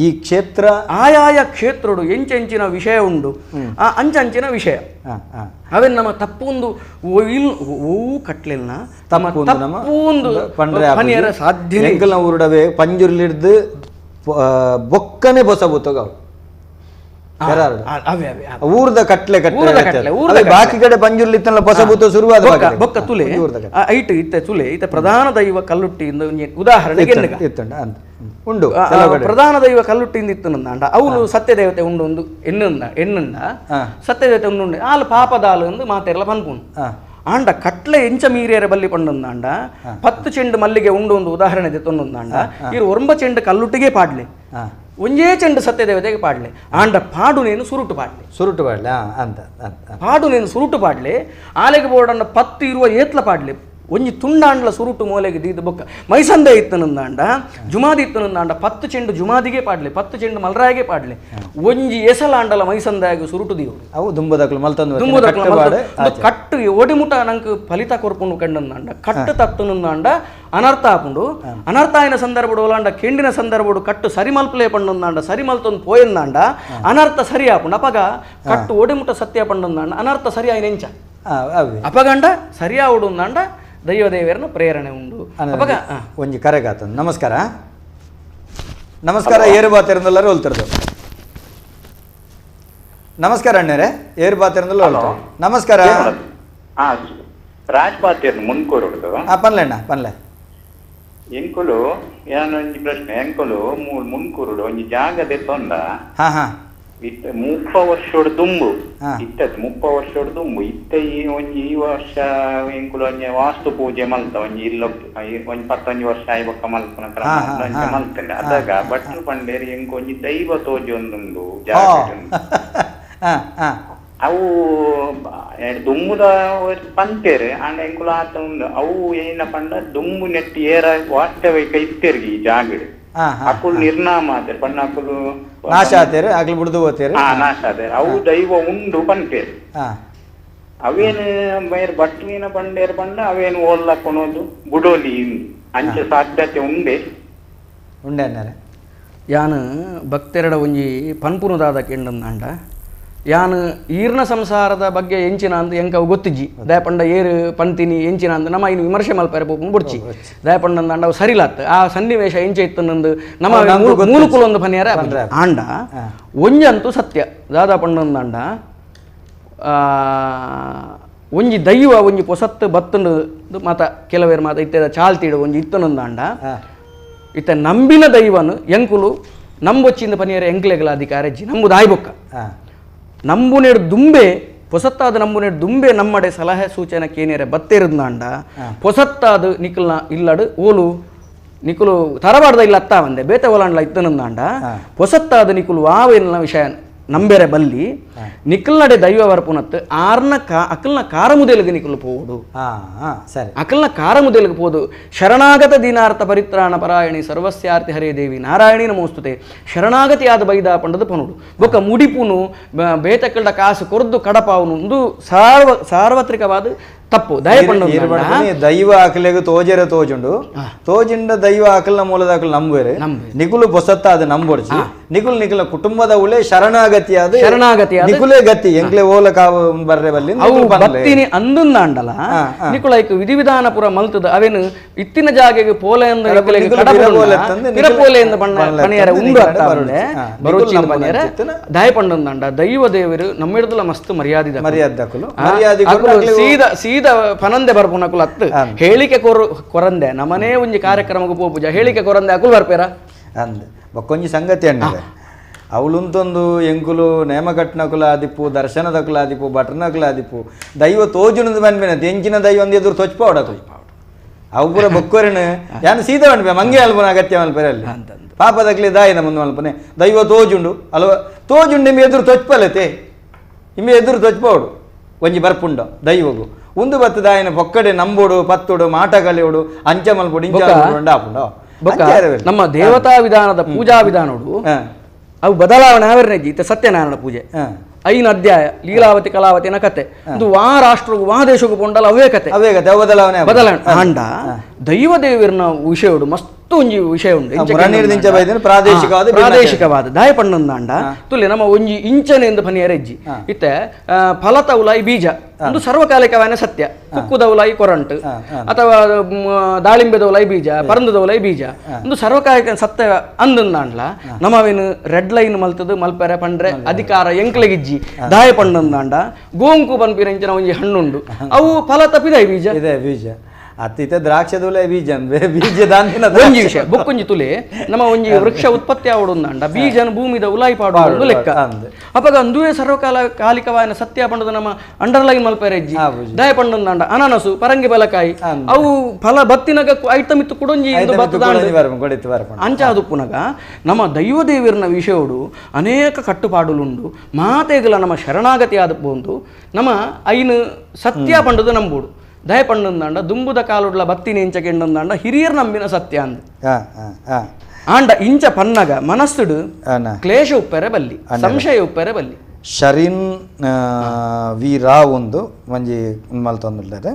ಈ ಕ್ಷೇತ್ರ ಆಯಾಯ ಕ್ಷೇತ್ರಡು ಎಂಚೆಂಚಿನ ವಿಷಯ ಉಂಡು ಆ ಅಂಚಂಚಿನ ವಿಷಯ ಅವೆ ನಮ್ಮ ತಪ್ಪೊಂದು ಕಟ್ಲಿಲ್ನ ತಪ್ಪೊಂದು ಪಂಡ್ರೆ ಸಾಧ್ಯ ಊರುಡವೆ ಪಂಜುರ್ಲಿಡ್ದು ಬೊಕ್ಕನೆ ಬೊಸಬುತ್ತಗ ಊರ್ದ ಕಟ್ಲೆ ಬಾಕಿ ಕಡೆ ಪಂಜುರ್ಲಿತ್ತಲ್ಲ ಬೊಸಬುತ್ತ ಶುರುವಾದ ಬೊಕ್ಕ ತುಲೆ ಐಟ್ ಇತ್ತೆ ತುಲೆ ಇತ್ತೆ ಪ್ರಧಾನ ದೈವ ಕಲ್ಲುಟ್ಟಿಯಿಂದ ಉದಾಹರಣೆಗೆ ಉಂಡು ಪ್ರಧಾನ ದೈವ ಕಲ್ಲುಟ್ಟಿಂದ ಇತ್ತು ನಂದಾಂಡ ಅವಳು ಸತ್ಯದೇವತೆ ಉಂಡು ಒಂದು ಎಣ್ಣಂಡ ಸತ್ಯದೇವತೆ ಉಂಡು ಆಲು ಪಾಪದಾಲು ಎಂದು ಮಾತೆರ್ಲ ಪನ್ಪುನು ಆಂಡ ಕಟ್ಲೆ ಎಂಚ ಮೀರಿಯರ ಬಲ್ಲಿ ಪಂಡೊಂದಾಂಡ 10 ಚೆಂಡು ಮಲ್ಲಿಗೆ ಉಂಡು ಒಂದು ಉದಾಹರಣೆ ತೆತ್ತೊಂದೊಂದಾಂಡ ಇರು 9 ಚೆಂಡು ಕಲ್ಲುಟ್ಟಿಗೆ ಪಾಡ್ಲೆ ಒಂಜೇ ಚೆಂಡು ಸತ್ಯದೇವತೆಗೆ ಪಾಡ್ಲೆ ಆಂಡ ಪಾಡು ನೇನು ಸುರುಟು ಪಾಡ್ಲೆ ಅಂತ ಪಾಡು ನೇನು ಸುರುಟು ಪಾಡ್ಲೆ ಆಲೆಗೆ ಬೋರ್ಡಂಡ 10 ಇರುವ ಏತ್ಲ ಪಾಡ್ಲೆ ಒಂಜಿ ತುಂಡಾಂಡ್ಲ ಸುರುಟು ಮೂಲೆಗೆ ದೀದ ಬೊಕ್ಕ ಮೈಸಂದೆ ಇತ್ತನಂದಾಂಡ ಜುಮಾದಿ ಇತ್ತನಂದಾಂಡ 10 ಚೆಂಡು ಜುಮಾದಿಗೆ ಪಾಡ್ಲೆ 10 ಚೆಂಡು ಮಲ್ರಾಯಿಗೆ ಪಾಡ್ಲೆ ಒಂಜಿ ಎಸಲಾಂಡಲ ಮೈಸಂದಾಗಿ ಸುರುಟು ದೀವು ಅವು ದುಂಬದಕ್ಲು ಕಟ್ಟು ಒಡಿಮುಟ ನಂಗೆ ಫಲಿತ ಕೊರ್ಪುಂಡು ಕಂಡಂದಾಂಡ ಕಟ್ಟು ತತ್ತನಂದಾಂಡ ಅನರ್ಥ ಆಪುಂಡು ಅನರ್ಥ ಆಯ್ನ ಸಂದರ್ಭಡು ಒಲಾಂಡ ಕೆಂಡಿನ ಸಂದರ್ಭಡು ಕಟ್ಟು ಸರಿ ಮಲ್ಪಲೇ ಪಂಡೊಂದಾಂಡ ಸರಿ ಮಲ್ತೊಂದು ಪೋಯಂದಾಂಡ ಅನರ್ಥ ಸರಿ ಆಪುಂಡು ಅಪಗ ಕಟ್ಟು ಒಡಿಮುಟ ಸತ್ಯ ಪಂಡೊಂದಾಂಡ ಅನರ್ಥ ಸರಿ ಆಯ್ನ ಎಂಚ ಅಪಗಂಡ ಸರಿಯಾವುಡುಂದಾಂಡ ದೈವದೇವರನ್ನು ಪ್ರೇರಣೆ ಉಂಡು ಅಪಗ ಒಂಜಿ ಕರೆಗಾತ ನಮಸ್ಕಾರ ಏರು ಬಾತಿರಂದಲ್ಲರೂ ಹೊಲ್ತಿರ್ದು ನಮಸ್ಕಾರ ಅಣ್ಣರೇ ಏರು ಬಾತಿರಂದಲ್ಲ ನಮಸ್ಕಾರ ರಾಜ್ಪಾತ್ಯರ್ನ ಮುನ್ಕೂರುಡು ಪನ್ಲೆ ಎಂಕುಲು ಏನೊಂದು ಪ್ರಶ್ನೆ ಎಂಕುಲು ಮುನ್ಕೂರುಡು ಒಂಜಿ ಜಾಗದೆ ತೊಂಡ ಇತ್ತ 30 ವರ್ಷೋಡು ದುಂಬು ಇತ್ತದ 30 ವರ್ಷೋಡು ದುಂಬು ಇತ್ತ ಈ ವರ್ಷ ಎಂಕುಲು ಒಂಜಿ ವಾಸ್ತು ಪೂಜೆ ಮಲ್ತ ಒಂಜಿ ಒಂಜಿ 15 ವರ್ಷ ಆಯ್ಬಕ್ಕ ಮಲ್ಪನ ಕ್ರಮ ಮಲ್ತಂಡೆ ಅದಾಗ ಭಟ್ರು ಪಂಡೇರಿ ಎಂಕ್ ಒಂಜಿ ದೈವ ತೋಜಿ ಒಂದೊಂದು ಜಾಗ ಅವು ದುಂಬುದ ಪಂತೇರು ಅಂಡ ಎಂಕುಲು ಆತ ಉಂಡು ಅವು ಏನ ಪಂಡ ದುಂಬು ನೆಟ್ಟಿ ಏರ ವಾಸ್ತವಿಕ ಇತ್ತೇರ್ಗಿ ಈ ಜಾಗಡು ಅಕುಲು ನಿರ್ನಾಮ ಆತೇರು ಪಂಡ ಅಕುಲು ನಾಶ ಆತೇರು ಅಕುಲು ಬಿಡ್ದು ಹೋತೇರು ನಾಶ ಆತೇರು ಅವು ದೈವ ಉಂಡು ಪಂತೇರು ಅವೇನು ಬೇರೆ ಭಟ್ವಿನ ಪಂಡೇರು ಪಂಡ ಅವೇನು ಓದ್ಲಕ್ಕೊಳೋದು ಬುಡೋಲಿ ಅಂಚೆ ಸಾಧ್ಯತೆ ಉಂಡೆ ಯಾನು ಭಕ್ತೆರಡ ಒಂಜಿ ಪನ್ಪುನದಾದ ಕೆಂಡಂದ ಯಾನ್ ಈರ್ನ ಸಂಸಾರದ ಬಗ್ಗೆ ಎಂಚಿನ ಅಂತ ಎಂಕ ಗೊತ್ತಿಜ್ಜಿ ದಯಪಂಡ ಏರು ಪಂತಿನಿ ಎಂಚಿನ ಅಂತ ನಮ್ಮ ಇನ್ನು ವಿಮರ್ಶೆ ಮಲ್ಪರೆ ಪೋಪುನ್ ಬುಡ್ಚಿ ದಯಪಂಡ ಅಂಡ ಅವು ಸರಿಲಾತ್ ಆ ಸನ್ನಿವೇಶ ಎಂಚ ಇತ್ತನಂದು ನಮ್ಮ ಮೂಲಕುಲೊಂದು ಪನ್ಯಾರ ಆಂಡ ಒಂಜಂತೂ ಸತ್ಯ ದಾದಾ ಪಂಡಂದ ಒಂಜಿ ದೈವ ಒಂಜಿ ಪೊಸತ್ತು ಬತ್ತುಂಡು ಮಾತ ಕೆಲವೇರು ಮಾತ ಇತ್ತದ ಚಾಲ್ತಿಡು ಒಂಜಿ ಇತ್ತನಂದಾಂಡ ಇತ್ತ ನಂಬಿನ ದೈವನು ಎಂಕುಲು ನಂಬೊಚ್ಚಿಂದ ಪನಿಯರ ಎಂಕ್ಲೆಗಳ ಅಧಿಕಾರ ಇಜ್ಜಿ ನಂಬುದು ಆಯ್ಬೊಕ್ಕ ನಂಬುನೆಡು ದುಂಬೆ ಪೊಸತ್ತಾದ ನಂಬುನೆಡು ದುಂಬೆ ನಮ್ಮಡೆ ಸಲಹೆ ಸೂಚನೆ ಕೇನೇರೆ ಬತ್ತೇರದ್ನಾಂಡ ಪೊಸತ್ತಾದ ನಿಕಲ್ನ ಇಲ್ಲಡು ಓಲು ನಿಕುಲು ತರಬಾರ್ದ ಇಲ್ಲ ಅತ್ತ ಒಂದೆ ಬೇತೆ ಓಲಾಂಡ್ಲ ಇತ್ತನಂದಾಂಡ ಪೊಸತ್ತಾದ ನಿಕುಲು ವಾವೇನ ವಿಷಯ ನಂಬೇರೆ ಬಲ್ಲಿ ನಿಕಲ್ನಡೆ ದೈವ ವರ್ಪುನತ್ ಅಕಲ್ನ ಕಾರಮುದೇಲಿಗೆ ನಿಕಲು ಪೋದು ಅಕಲ್ನ ಕಾರಮುದೇಲಿಗೆ ಪೋದು ಶರಣಾಗತ ದೀನಾರ್ಥ ಪರಿತ್ರಾಣ ಪರಾಯಣಿ ಸರ್ವಸ್ಯಾರ್ತಿ ಹರೇ ದೇವಿ ನಾರಾಯಣಿ ನಮೋಸ್ತುತೆ ಶರಣಾಗತಿಯಾದ ಬೈದ ಪಂಡದ ಪನುಡು ಬೊಕ್ಕ ಮುಡಿಪುನು ಬೇತಕ್ಕಲ್ಡ ಕಾಸು ಕೊರ್ದು ಕಡಪಾವನು ಒಂದು ಸಾರ್ವತ್ರಿಕವಾದ ತಪ್ಪು ದೈವ ಆಕಲಿಗೆ ತೋಜರ ತೋಜುಂಡು ತೋಜಿಂಡ ದೈವ ಆಕಲ್ನ ಮೂಲದ ಆಕಲ್ ನಂಬುವರೆ ನಿಕುಲು ಪೊಸತ್ತ ಅದು ನಂಬೊಡ್ಚಿ ನಿಕುಲ ಕುಟುಂಬದ ಉಳೆ ಶರಣಾಗತಿಯಾದ ನಿಕುಲೇ ಗತಿ ಎಂಕ್ಲೆ ಓಲ ಕಾವು ಬರ್ರೆ ಬಲ್ಲಿ ಭಕ್ತಿನಿ ಅಂದುಂದಾಂಡಲ ನಿಕುಲೈಕ್ ವಿಧಿವಿಧಾನ ಪುರ ಮಲ್ತದ ಅವೇನು ಇತ್ತಿನ ಜಾಗೆಗೆ ಪೋಲೆ ಎಂದು ಪಿರಪೋಲೆ ಎಂದು ಪಣಿಯರ ಉಂಡು ಅತ್ತಾರುಂಡೆ ಬರೋಚಿನ ಪಣಿಯರ ದಾಯ ಪಂಡಂದಾಂಡ ದೈವ ದೇವರು ನಮ್ಮಿಡದಲ ಮಸ್ತ್ ಮರ್ಯಾದಿದಕಲು ಸೀದ ಪನಂದೆ ಬರ್ಪುನಕುಲು ಅತ್ತು ಹೇಳಿಕೆ ಕೊರಂದೆ ನಮನೇ ಒಂಜಿ ಕಾರ್ಯಕ್ರಮಕ್ಕೆ ಪೋಪುಜ ಹೇಳಿಕೆ ಕೊರಂದೆ ಅಕುಲು ಬರ್ಪೇರ ಅಂದೆ ಬಕ್ಕೊಂಜಿ ಸಂಗತಿ ಅಣ್ಣ ಅವಳುಂತೊಂದು ಎಂಕುಲು ನೇಮಕಟ್ನಕುಲ ಆದಿಪ್ಪು ದರ್ಶನದಕುಲ ಆದಿಪ್ಪು ಭಟ್ರನಕುಲ ಆದಿಪ್ಪು ದೈವ ತೋಜುನದ ಮನ್ಬೇನ ಎಂಚಿನ ದೈವ ಒಂದು ಎದುರು ತೊಚ್ಪೋಡಕುಲು ಅವು ಪೂರ ಬೊಕ್ಕೋರಿನ ಯಾನು ಸೀದಾ ಮನ್ಪೆ ಮಂಗೆ ಅಲ್ಪನ ಅಗತ್ಯ ಮಲ್ಪರೆ ಅಲ್ಲಿ ಪಾಪದಕ್ಲೆ ದಾಯಿನ ಮುಂದೆ ಮಲ್ಪನೆ ದೈವ ತೋಜುಂಡು ಅಲ್ವ ತೋಜುಂಡು ಇಮ್ಮೆ ಎದುರು ತೊಚ್ಪಲತೆ ಇಮ್ಮೆ ಎದುರು ತೊಚ್ಪೋಡು ಒಂಜಿ ಬರ್ಪುಂಡು ದೈವಗು ಒಂದು ಬತ್ತದ ಆಯ್ನ ಪೊಕ್ಕಡೆ ನಂಬೋಡು ಪತ್ತೋಡು ಮಾಟ ಕಲಿಯೋಡು ಅಂಚ ಮಲ್ಪೋಡು ಇಂಚ ಆಪುಂಡು ನಮ್ಮ ದೇವತಾ ವಿಧಾನದ ಪೂಜಾ ವಿಧಾನೋಡು ಅವು ಬದಲಾವಣೆ ಆವರಣೆಜ್ಜಿ ಇತ್ತ ಸತ್ಯನಾರಾಯಣ ಪೂಜೆ 5 ಅಧ್ಯಾಯ ಲೀಲಾವತಿ ಕಲಾವತಿನ ಕತೆ ಇದು ವಾ ರಾಷ್ಟ್ರಗೂ ವಾ ದೇಶಕ್ಕೂ ಪೊಂಡಲ್ಲ ಅವೇ ಕತೆ ಬದಲಾವಣೆ ಆಂಡ ದೈವ ದೇವರನ ವಿಷಯಡು ಮಸ್ತ್ ಒಂಜಿ ವಿಷಯ ಉಂಟು ಪ್ರಾದೇಶಿಕವಾದ ದಾಯ ಪಂಡಂದಾಂಡ ತುಲೆ ನಮ್ಮ ಒಂಜಿ ಇಂಚನೆ ಎಂದು ಪನಿಯರೆಜ್ಜಿ ಇತ್ತೆ ಫಲತ ಉಲಾಯಿ ಬೀಜ ಒಂದು ಸರ್ವಕಾಲಿಕವಾದ ಸತ್ಯ ಕುಕ್ಕುದ ಉಲಾಯಿ ಕೊರಂಟ್ ಅಥವಾ ದಾಳಿಂಬೆದ ಉಲಾಯಿ ಬೀಜ ಪರಂದದ ಉಲಾಯಿ ಬೀಜ ಒಂದು ಸರ್ವಕಾಲಿಕ ಸತ್ಯ ಅಂದಂದಾಂಡ್ಲ ನಮ್ಮವೇನು ರೆಡ್ ಲೈನ್ ಮಲ್ತದು ಮಲ್ಪರೆ ಪಂಡ್ರೆ ಅಧಿಕಾರ ಎಂಕ್ಲೆಗಿಜ್ಜಿ ದಾಯ ಪಂಡಂದಾಂಡ ಗೋಂಕು ಪನ್ಪಿರಂಚಿನ ಒಂಜಿ ಹಣ್ಣುಂಡು ಅವು ಫಲ ತಪ್ಪಿದ ಬೀಜ ಇದೆ ಬೀಜ ಅತ್ತಿತ ದ್ರಾಕ್ಷದೂಲೆ ಬೀಜ ಒಂಜಿ ವಿಷಯ ಬೊಕ್ಕೊಂಜಿ ತುಲೆ ನಮ್ಮ ಒಂಜಿ ವೃಕ್ಷ ಉತ್ಪತ್ತಿ ಆವಡುಂದಾಂಡ ಬೀಜನ ಭೂಮಿದ ಉಲಾಯಿ ಪಾಡು ಲೆಕ್ಕ ಅಪಗ ಒಂದುವೇ ಸರ್ವಕಾಲಿಕವಾದ ಸತ್ಯ ಪಂಡದ ನಮ್ಮ ಅಂಡರ್ಲೈನ್ ಮಲ್ಪೆರೆಜ್ಜಿ ದಯ ಪಂಡಂದಾಂಡ ಅನಾನಸು ಪರಂಗಿ ಬಲಕಾಯಿ ಅವು ಫಲ ಬತ್ತಿನಗ ಐಟಮ್ ಇತ್ತು ಕುಡೊಂಜಿ ಅಂಚ ಅದು ಪುನಗ ನಮ್ಮ ದೈವ ದೇವರನ ವಿಷಯಡು ಅನೇಕ ಕಟ್ಟುಪಾಡುಲುಂಡು ಮಾತೆಗಳ ನಮ್ಮ ಶರಣಾಗತಿ ಆದ ಪೋಂದು ನಮ್ಮ ಐನು ಸತ್ಯ ಪಂಡದು ನಂಬುಡು ದಯ ಪಂಡಂದಾಂಡ ದುಂಬುದ ಕಾಲುಡ್ಲ ಬತ್ತಿನ ಇಂಚ ಕೆಂಡಂದಾಂಡ ಹಿರಿಯರ್ ನಂಬಿನ ಸತ್ಯ ಅಂದ ಆಂಡ ಇಂಚ ಪನ್ನಗ ಮನಸ್ಸುಡು ಕ್ಲೇಶ ಉಪ್ಪೆರೆ ಬಲ್ಲಿ ಸಂಶಯ ಉಪ್ಪೆರೆ ಬಲ್ಲಿ ಶರೀನ್ ವಿ ರಾವ್ ಒಂದು ಮಂಜಿ ಮಲ್ತೊಂದುಲ್ಲಾರೆ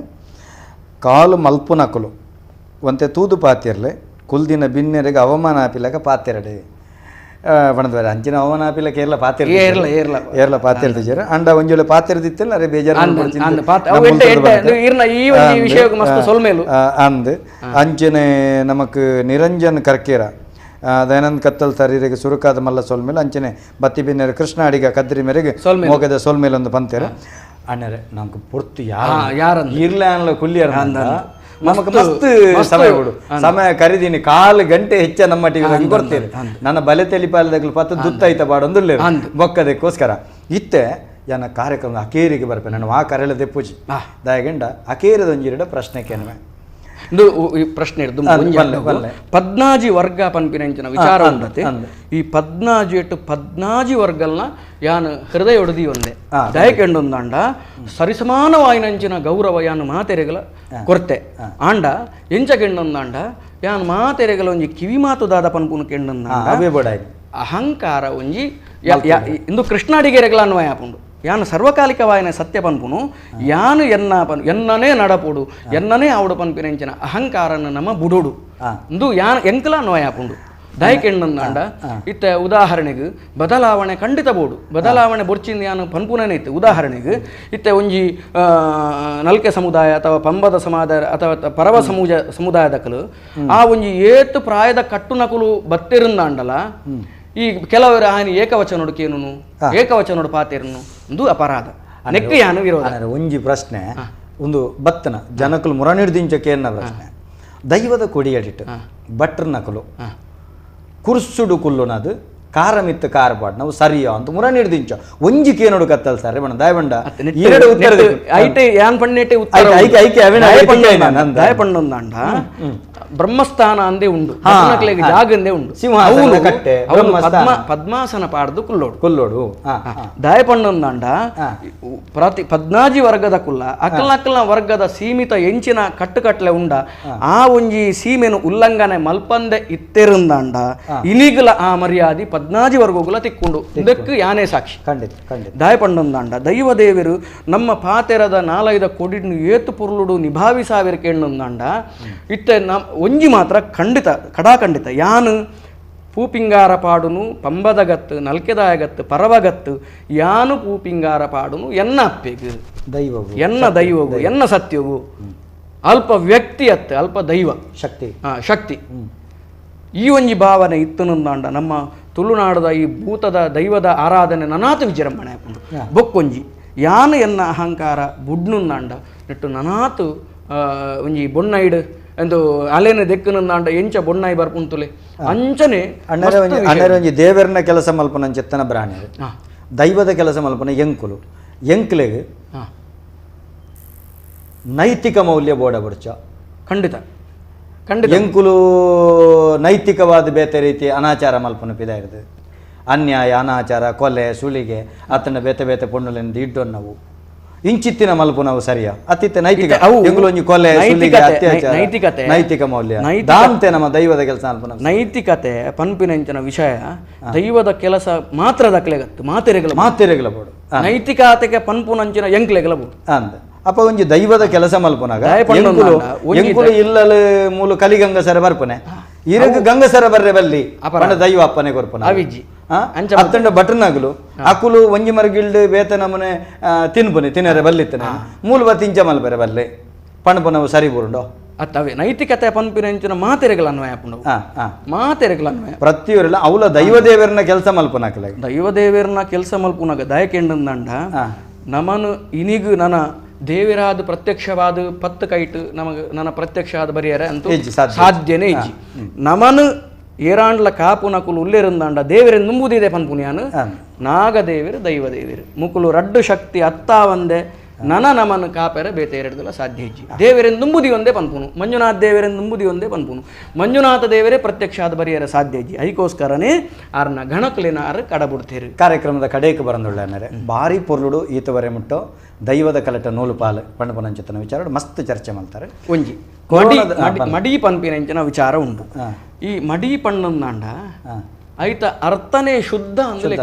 ಕಾಲು ಮಲ್ಪುನಕುಲು ಒಂತೆ ತೂದು ಪಾತಿರ್ಲೆ ಕುಲ್ದಿನ ಬಿನ್ನೆರೆಗೆ ಅವಮಾನ ಆಪಿಲಕ ಪಾತೆರಡೆ ಬಣದ ಅಂಚಿನ ಅವಮಾನ ಆಪಿಲ ಕೇರಳ ಪಾತಿರ್ ಏರ್ಲ ಪಾತಿರ್ತಿಜಾರ ಅಂಡ ಒಂಜೊಲೆ ಪಾತಿರ್ದಿತ್ತಿಲ್ಲ ಅರೆ ಬೇಜಾರು ಅಂದ್ ಅಂಚನೆ ನಮಕ್ ನಿರಂಜನ್ ಕರ್ಕೇರ ದಯಾನಂದ್ ಕತ್ತಲ್ ತರೀರೆಗೆ ಸುರುಕಾದ ಮಲ್ಲ ಸೋಲ್ಮೇಲೆ ಅಂಚನೆ ಬತ್ತಿ ಬಿನ್ನೆರೆ ಕೃಷ್ಣ ಅಡಿಗ ಕದ್ರಿ ಮೇರೆಗೆ ಮೋಗದ ಸೋಲ್ಮೇಲೆ ಒಂದು ಪಂತೇರ ಅಣ್ಣರೆ ನಮ್ಗೆ ಪೂರ್ತಿ ಯಾರಂದ್ರೆ ಇರ್ಲ್ಯಾಂಡ್ಲ ಕುಲ್ಲಿಯರ್ ನಮಗೆ ಮಸ್ತ್ ಸಮಯ ಕೊಡು ಸಮಯ ಕರೀದೀನಿ 1/4 ಗಂಟೆ ಹೆಚ್ಚ ನಮ್ಮ ಟಿವಿ ಕೊಡ್ತೇನೆ ನನ್ನ ಬಲೆ ತೆಲಿಪಾಲದಾಗಲು ಪತ್ತು ದುತ್ತಾಯ್ತ ಬಾಡೊಂದುಲ್ಲೆ ಬೊಕ್ಕದಕ್ಕೋಸ್ಕರ ಇತ್ತೆ ಯಾನ ಕಾರ್ಯಕ್ರಮ ಅಕೇರಿಗೆ ಬರ್ಪೆ ನಾನು ಆ ಕರೆಲ್ಲ ತೆಪ್ಪುಜಿ ದಯಗಂಡ ಅಕೇರದ ಒಂಜಿರಡ ಪ್ರಶ್ನೆ ಕೇನುವೆ ಇದು ಈ ಪ್ರಶ್ನೆ ಹಿಡಿದು 14 ವರ್ಗ ಪನ್ಪಿನಂಚಿನ ವಿಚಾರ ಉಂಡತೆ ಈ 14 ವರ್ಗಲ್ನ ಯಾನು ಹೃದಯ ಹೊಡೆದಿ ಒಂದೇ ದಯಕೆಂಡೊಂದಾಂಡ ಸರಿಸಮಾನವಾಯಿನಂಚಿನ ಗೌರವ ಯಾನು ಮಾತೆರೆಗಲ ಕೊರತೆ ಆಂಡ ಎಂಚಕೆಂಡೊಂದಾಂಡ ಯಾನು ಮಾತೆರೆಗಲ ಒಂಜಿ ಕಿವಿ ಮಾತುದಾದ ಪನ್ಪುನು ಕೆಂಡೊಂದಾಂಡ ಅಹಂಕಾರ ಒಂಜಿ ಇಂದು ಕೃಷ್ಣಾಡಿಗೆರೆಗಲ ಅನ್ವಯ ಆಪುಂಡು ಯಾನು ಸರ್ವಕಾಲಿಕವಾಯಿನ ಸತ್ಯ ಪನ್ಪುನು ಯಾನು ಎನ್ನನೇ ನಡಪುಡು ಎನ್ನನೇ ಆವಡು ಪನ್ಪಿನೆಂಚಿನ ಅಹಂಕಾರನ ನಮ್ಮ ಬುಡುಡು ಇಂದು ಯಾನು ಎಂಕಲ ಅನ್ವಯ ಆಪುಂಡು ದಯಕೆಂಡಂದಾಂಡ ಇತ್ತ ಉದಾಹರಣೆಗೆ ಬದಲಾವಣೆ ಖಂಡಿತ ಬೋಡು ಬದಲಾವಣೆ ಬೊರ್ಚಿಂದ ಯಾನು ಪನ್ಪುನೇ ಇತ್ತು ಉದಾಹರಣೆಗೆ ಇತ್ತ ಒಂಜಿ ನಲ್ಕೆ ಸಮುದಾಯ ಅಥವಾ ಪಂಬದ ಸಮಾದಾಯ ಅಥವಾ ಪರವ ಸಮುದಾಯದಕಲು ಆ ಒಂಜಿ ಏತು ಪ್ರಾಯದ ಕಟ್ಟುನಕುಲು ಬತ್ತಿರಂದಾಂಡಲ ಈ ಕೆಲವರು ಆಯ್ನ ಏಕವಚನೋಡು ಕೇನು ಏಕವಚನೋಡು ಪಾತೇರನು ಒಂದು ಅಪರಾಧ ನೆಕ್ಕು ಯಾನು ವಿರೋಧ ಒಂಜಿ ಪ್ರಶ್ನೆ ಒಂದು ಬತ್ತನ ಜನಕುಲು ಮುರಣಿಡ್ದಿಂಚಕೇನ ಪ್ರಶ್ನೆ ದೈವದ ಕೊಡಿಯಡಿಟ್ಟು ಬಟ್ರ ನಕಲು ಕುರ್ಸುಡು ಕುಲ್ಲುನದು ಕಾರಮಿತ್ತು ಕಾರಪಾಡು ನಾವು ಸರಿಯೋ ಅಂತ ಮುರಣಿಡ್ದಿಂಚ ಒಂಜಿ ಕೇನೋಡು ಕತ್ತಲ್ ಸರ್ ಬಣ್ಣ ದಯಬಂಡ ಎರಡು ಉತ್ತರ ಐಟೆ ಯಾನ್ ಪಣ್ಣೆಟೆ ಉತ್ತರ ಐಕೆ ಐಕೆ ದಯಪಣ್ಣೊಂದಾಂಡ ಬ್ರಹ್ಮಸ್ಥಾನ ಅಂದೇ ಉಂಡು ಜಾಗಂದೇ ಉಂಡು ಸಿಂಹಾಸನ ಕಟ್ಟೆ ಪದ್ಮಾಸನ ಪಾಡ್ದು ಕುಲ್ಲೋಡು ಕುಲ್ಲೋಡು ದಯಪಣ್ಣೊಂದಾಂಡ ಪ್ರತಿ 14 ವರ್ಗದ ಕುಲ್ಲ ಅಕಲ್ನ ವರ್ಗದ ಸೀಮಿತ ಎಂಚಿನ ಕಟ್ಟುಕಟ್ಲೆ ಉಂಡ ಆ ಒಂಜಿ ಸೀಮೆನು ಉಲ್ಲಂಘನೆ ಮಲ್ಪಂದೆ ಇತ್ತೆರುಂದಾಂಡ ಇನಿಗಲ ಆ ಮರ್ಯಾದಿ 14 ವರ್ಗಗುಲ ತಿಕ್ಕೊಂಡು ಇದಕ್ಕೆ ಯಾನೇ ಸಾಕ್ಷಿ ದಯಪಣ್ಣೊಂದಾಂಡ ದೈವ ದೇವರು ನಮ್ಮ ಪಾತೆರದ 4 ಕೊಡಿನು ಏತು ಪುರ್ಲುಡು ನಿಭಾವಿಸಾವಿರ ಕೇಂಡೊಂದಾಂಡ ಇತ್ತೆ ಒಂಜಿ ಮಾತ್ರ ಖಂಡಿತ ಕಡಾಖಂಡಿತ ಯಾನು ಪೂಪಿಂಗಾರ ಪಾಡುನು ಪಂಬದಗತ್ತು ನಲ್ಕೆದಾಯಗತ್ತು ಪರವಗತ್ತು ಯಾನು ಪೂಪಿಂಗಾರ ಪಾಡುನು ಎನ್ನ ಅಪ್ಪೆಗು ದೈವವು ಎನ್ನ ದೈವವು ಎನ್ನ ಸತ್ಯವು ಅಲ್ಪ ವ್ಯಕ್ತಿ ಅತ್ತೆ ಅಲ್ಪ ದೈವ ಶಕ್ತಿ ಈ ಒಂಜಿ ಭಾವನೆ ಇತ್ತನೊಂದಾಂಡ ನಮ್ಮ ತುಳುನಾಡದ ಈ ಭೂತದ ದೈವದ ಆರಾಧನೆ ನನಾತು ವಿಜೃಂಭಣೆ ಹಾಕೊಂಡು ಬೊಕ್ಕೊಂಜಿ ಯಾನು ಎನ್ನ ಅಹಂಕಾರ ಬುಡ್ನುಂದಾಂಡ ನೆಟ್ಟು ನನಾತು ಒಂಜಿ ಬೊಣ್ಣೈಡ್ ಎಂದು ಅಲೆನ ದೆಕ್ಕನಂದಾಂಡ ಎಂಚ ಬೊಣ್ಣಾಯಿ ಬರ್ಪುಂತುಲೆ ಅಂಚನೆ ಒಂಜಿ ದೇವರನ ಕೆಲಸ ಮಲ್ಪನ ಚೆತ್ತನ ಬ್ರಾಣಿ ದೈವದ ಕೆಲಸ ಮಲ್ಪನ ಎಂಕುಲು ಎಂಕ್ಲೆಗ್ ನೈತಿಕ ಮೌಲ್ಯ ಬೋಡ ಬಡ್ಚ ಖಂಡಿತ ಎಂಕುಲು ನೈತಿಕವಾದ ಬೇತೆ ರೀತಿ ಅನಾಚಾರ ಮಲ್ಪನ ಪಿದಾಯಿರ್ತದೆ ಅನ್ಯಾಯ ಅನಾಚಾರ ಕೊಲೆ ಸುಲಿಗೆ ಅತನ ಬೇತೆ ಬೇತೆ ಪೊಣ್ಣುಲೆಂದು ಇಡ್ಡೋ ನಾವು ಇಂಚಿತ್ತಿನ ಮಲ್ಪು ನಾವು ಸರಿಯಾ ಅತಿತ್ತ ನೈತಿಕ ಒಂಜಿ ಕೊಲೆ ಸುಲಿಗೆ ಅತ್ಯಾಚಾರ ನೈತಿಕ ಮೌಲ್ಯ ದಾಂತೆ ನಮ್ಮ ದೈವದ ಕೆಲಸ ಮಲ್ಪನ ನೈತಿಕತೆ ಪನ್ಪಿನಂಚಿನ ವಿಷಯ ದೈವದ ಕೆಲಸ ಮಾತ್ರ ದಕ್ಲೆಗತ್ತು ಮಾತೆರೆಗಳ ಬೋಡು ನೈತಿಕತೆಗೆ ಪನ್ಪುನಂಚಿನ ಎಂಕ್ಲೆಗಳ ಬೋಡು ಅಂದ ಅಪ್ಪ ಒಂಜಿ ದೈವದ ಕೆಲಸ ಮಲ್ಪನಾಗ ಎಂಕುಲು ಇಲ್ಲಲು ಮೂಲು ಕಲಿಗಂಗಸರ ಬರ್ಪನೆ ಇರಗ ಗಂಗಸರ ಬರ್ರೆ ಬಲ್ಲಿ ದೈವ ಅಪ್ಪನೆ ಕೊರ್ಪನ ಅತ್ತಂಡ ಬಟರ್ನಾಗಲು ಅಕುಲು ಒಂಜಿ ಮರಗಿಲ್ಡ್ ಬೇತ ನಮನೆ ತಿನ್ಪುನಿ ತಿನ್ನರೆ ಬಲ್ಲಿತ್ತನೆ ಮೂಲ ತಿಂಚ ಮಲ್ಪರೆ ಬಲ್ಲೆ ಪಣಪನವು ಸರಿ ಬುರುಂಡೋ ಅತ್ತವೆ ನೈತಿಕತೆ ಪನ್ಪಿನಂಚಿನ ಮಾತೆರೆಗಳ ಅನ್ವಯ ಮಾತೆರೆಗಳ ಅನ್ವಯ ಪ್ರತಿಯೊರೆಲ್ಲ ಅವಲ ದೈವ ದೇವರನ್ನ ಕೆಲಸ ಮಲ್ಪನಾಕಲ ದೈವ ದೇವರನ್ನ ಕೆಲಸ ಮಲ್ಪುನಾಗ ದಯಕೆಂಡಂದಂಡ ನಮನು ಇನಿಗು ನನ್ನ ದೇವರಾದ ಪ್ರತ್ಯಕ್ಷವಾದ 10 ಕೈಟ್ ನಮಗೆ ನನ್ನ ಪ್ರತ್ಯಕ್ಷ ಆದ ಬರಿಯರೆ ಅಂತೂ ಸಾಧ್ಯನೇ ಇಜ್ಜಿ ನಮನು ಏರಾಂಡ್ಲ ಕಾಪುನಕುಲು ಉಲ್ಲೇರಂದಾಂಡ ದೇವರನ್ನು ನಂಬುದಿದೆ ಪನ್ಪುನಿಯಾನು ನಾಗದೇವರು ದೈವ ದೇವರು ಮುಕುಲು ರಡ್ಡು ಶಕ್ತಿ ಅತ್ತಾವಂದೆ ನಮನ ಕಾಪೆರ ಬೇತೆ ಎರಡದಲ್ಲ ಸಾಧ್ಯ ಇಜ್ಜಿ ದೇವರೆಂದು ನಂಬುದಿ ಒಂದೇ ಪನ್ಪುನು ಮಂಜುನಾಥ ದೇವರೆಂದು ನಂಬುದಿ ಒಂದೇ ಪನ್ಪುನು ಮಂಜುನಾಥ ದೇವರೇ ಪ್ರತ್ಯಕ್ಷ ಆದ ಬರಿಯರ ಸಾಧ್ಯ ಇಜ್ಜಿ ಅದಕ್ಕೋಸ್ಕರನೇ ಆರ್ನ ಗಣಕಲಿನಾರ ಕಡಬಿಡ್ತೀರಿ ಕಾರ್ಯಕ್ರಮದ ಕಡೆಗೆ ಬರಂದುಳ್ಳನರೆ ಭಾರಿ ಪೊರ್ಲುಡು ಈತವರೆ ಮುಟ್ಟೋ ದೈವದ ಕಲಟ ನೂಲು ಪಾಲು ಪಂಡಪನಂಚಿತನ ವಿಚಾರ ಮಸ್ತ್ ಚರ್ಚೆ ಮಾಡ್ತಾರೆ ಒಂಜಿ ಮಡಿ ಪನ್ಪಿನಂಚಿನ ವಿಚಾರ ಉಂಟು ಈ ಮಡಿ ಪಣ್ಣಂದಾಂಡ ಐತ ಅರ್ಥನೇ ಶುದ್ಧ ಅಂದ್ರೆ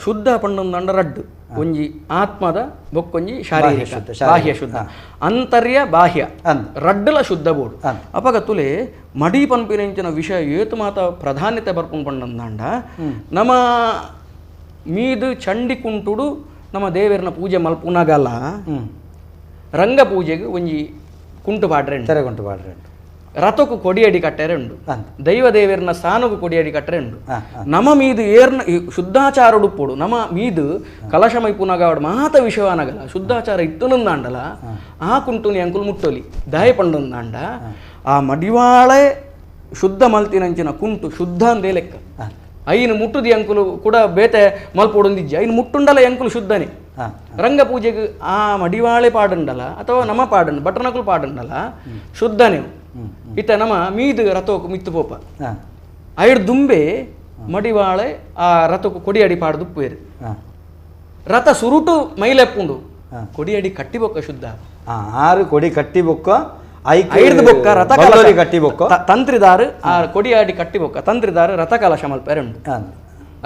ಶುದ್ಧ ಪಣ್ಣಂದಾಂಡ ರಡ್ಡು ಒಂಜಿ ಆತ್ಮದ ಬೊಕ್ಕೊಂಜಿ ಶಾರೀರಿಕ ಬಾಹ್ಯ ಶುದ್ಧ ಅಂತರ್ಯ ಬಾಹ್ಯ ರಡ್ಡಲ ಶುದ್ಧ ಬೋಡು ಅಪಗ ತುಲೆ ಮಡಿ ಪನ್ಪಿನಂಚಿನ ವಿಷಯ ಏತು ಮಾತ ಪ್ರಾಧಾನ್ಯತೆ ಬರ್ಪುಂಡು ಪಣ್ಣಂದಾಂಡ ನಮ್ಮ ಮೀದು ಚಂಡಿ ಕುಂಟುಡು ನಮ್ಮ ದೇವರನ್ನ ಪೂಜೆ ಮಲ್ಪುನಾಗಲ್ಲ ರಂಗ ಪೂಜೆಗೆ ಒಂಜಿ ಕುಂಟು ಪಾಡ್ರೆ ತೆರೆಗುಂಟು ಪಾಡ್ರೆ ರಥಕ್ಕೂ ಕೊಡಿಯಡಿ ಕಟ್ಟರೆ ಉಂಡು ದೈವದೇವರನ್ನ ಸ್ಥಾನಕ್ಕೂ ಕೊಡಿಯಡಿ ಕಟ್ಟರೆ ಉಂಡು ನಮ ಮೀದು ಏರ್ನ ಶುದ್ಧಾಚಾರ ಉಡುಪೋಡು ನಮ ಮೀದು ಕಲಶಮೈ ಪುನಗಾವಡು ಮಾತ ವಿಷವಾನಗಲ ಶುದ್ಧಾಚಾರ ಇತ್ತುನಂದಾಂಡಲ ಆ ಕುಂಟುನಿ ಅಂಕುಲು ಮುಟ್ಟೋಲಿ ದಯ ಪಂಡೊಂದಾಂಡ ಆ ಮಡಿವಾಳೆ ಶುದ್ಧ ಮಲ್ತಿನಂಚಿನ ಕುಂಟು ಶುದ್ಧ ಅಂದೇ ಲೆಕ್ಕ ಐನು ಮುಟ್ಟುದಿ ಅಂಕುಲು ಕೂಡ ಬೇತೆ ಮಲ್ಪೋಡೊಂದಿಜ್ಜಿ ಐನು ಮುಟ್ಟುಂಡಲ ಅಂಕುಲು ಶುದ್ಧನೇ ರಂಗ ಪೂಜೆಗೆ ಆ ಮಡಿವಾಳೆ ಪಾಡುಂಡಲ ಅಥವಾ ನಮ್ಮ ಪಾಡುಂಡು ಬಟ್ರನಕುಲು ಪಾಡುಂಡಲ ಶುದ್ಧನೇ ಇತ್ತ ನಮ್ಮ ಮೀದು ರಥೋಕು ಮಿತ್ತು ಪೋಪ ಐಡು ದುಂಬೆ ಮಡಿವಾಳೆ ಆ ರಥಕ್ಕೂ ಕೊಡಿಯಡಿ ಪಾಡು ದುಪ್ಪೇರು ರಥ ಸುರುಟು ಮೈಲೆಪ್ಪುಂಡು ಕೊಡಿಯಡಿ ಕಟ್ಟಿ ಬೊಕ್ಕ ಶುದ್ಧ ಆರು ಕೊಡಿ ಕಟ್ಟಿ ಬೊಕ್ಕ ಐದು ಬೊಕ್ಕ ರಥ ಕಟ್ಟಿ ಬೊಕ್ಕ ತಂತ್ರಿದಾರು ಆ ಕೊಡಿಯಾಡಿ ಕಟ್ಟಿ ಬೊಕ್ಕ ತಂತ್ರಿದಾರು ರಥ ಕಲಶ ಮಲ್ಪೇರೆ ಉಂಡು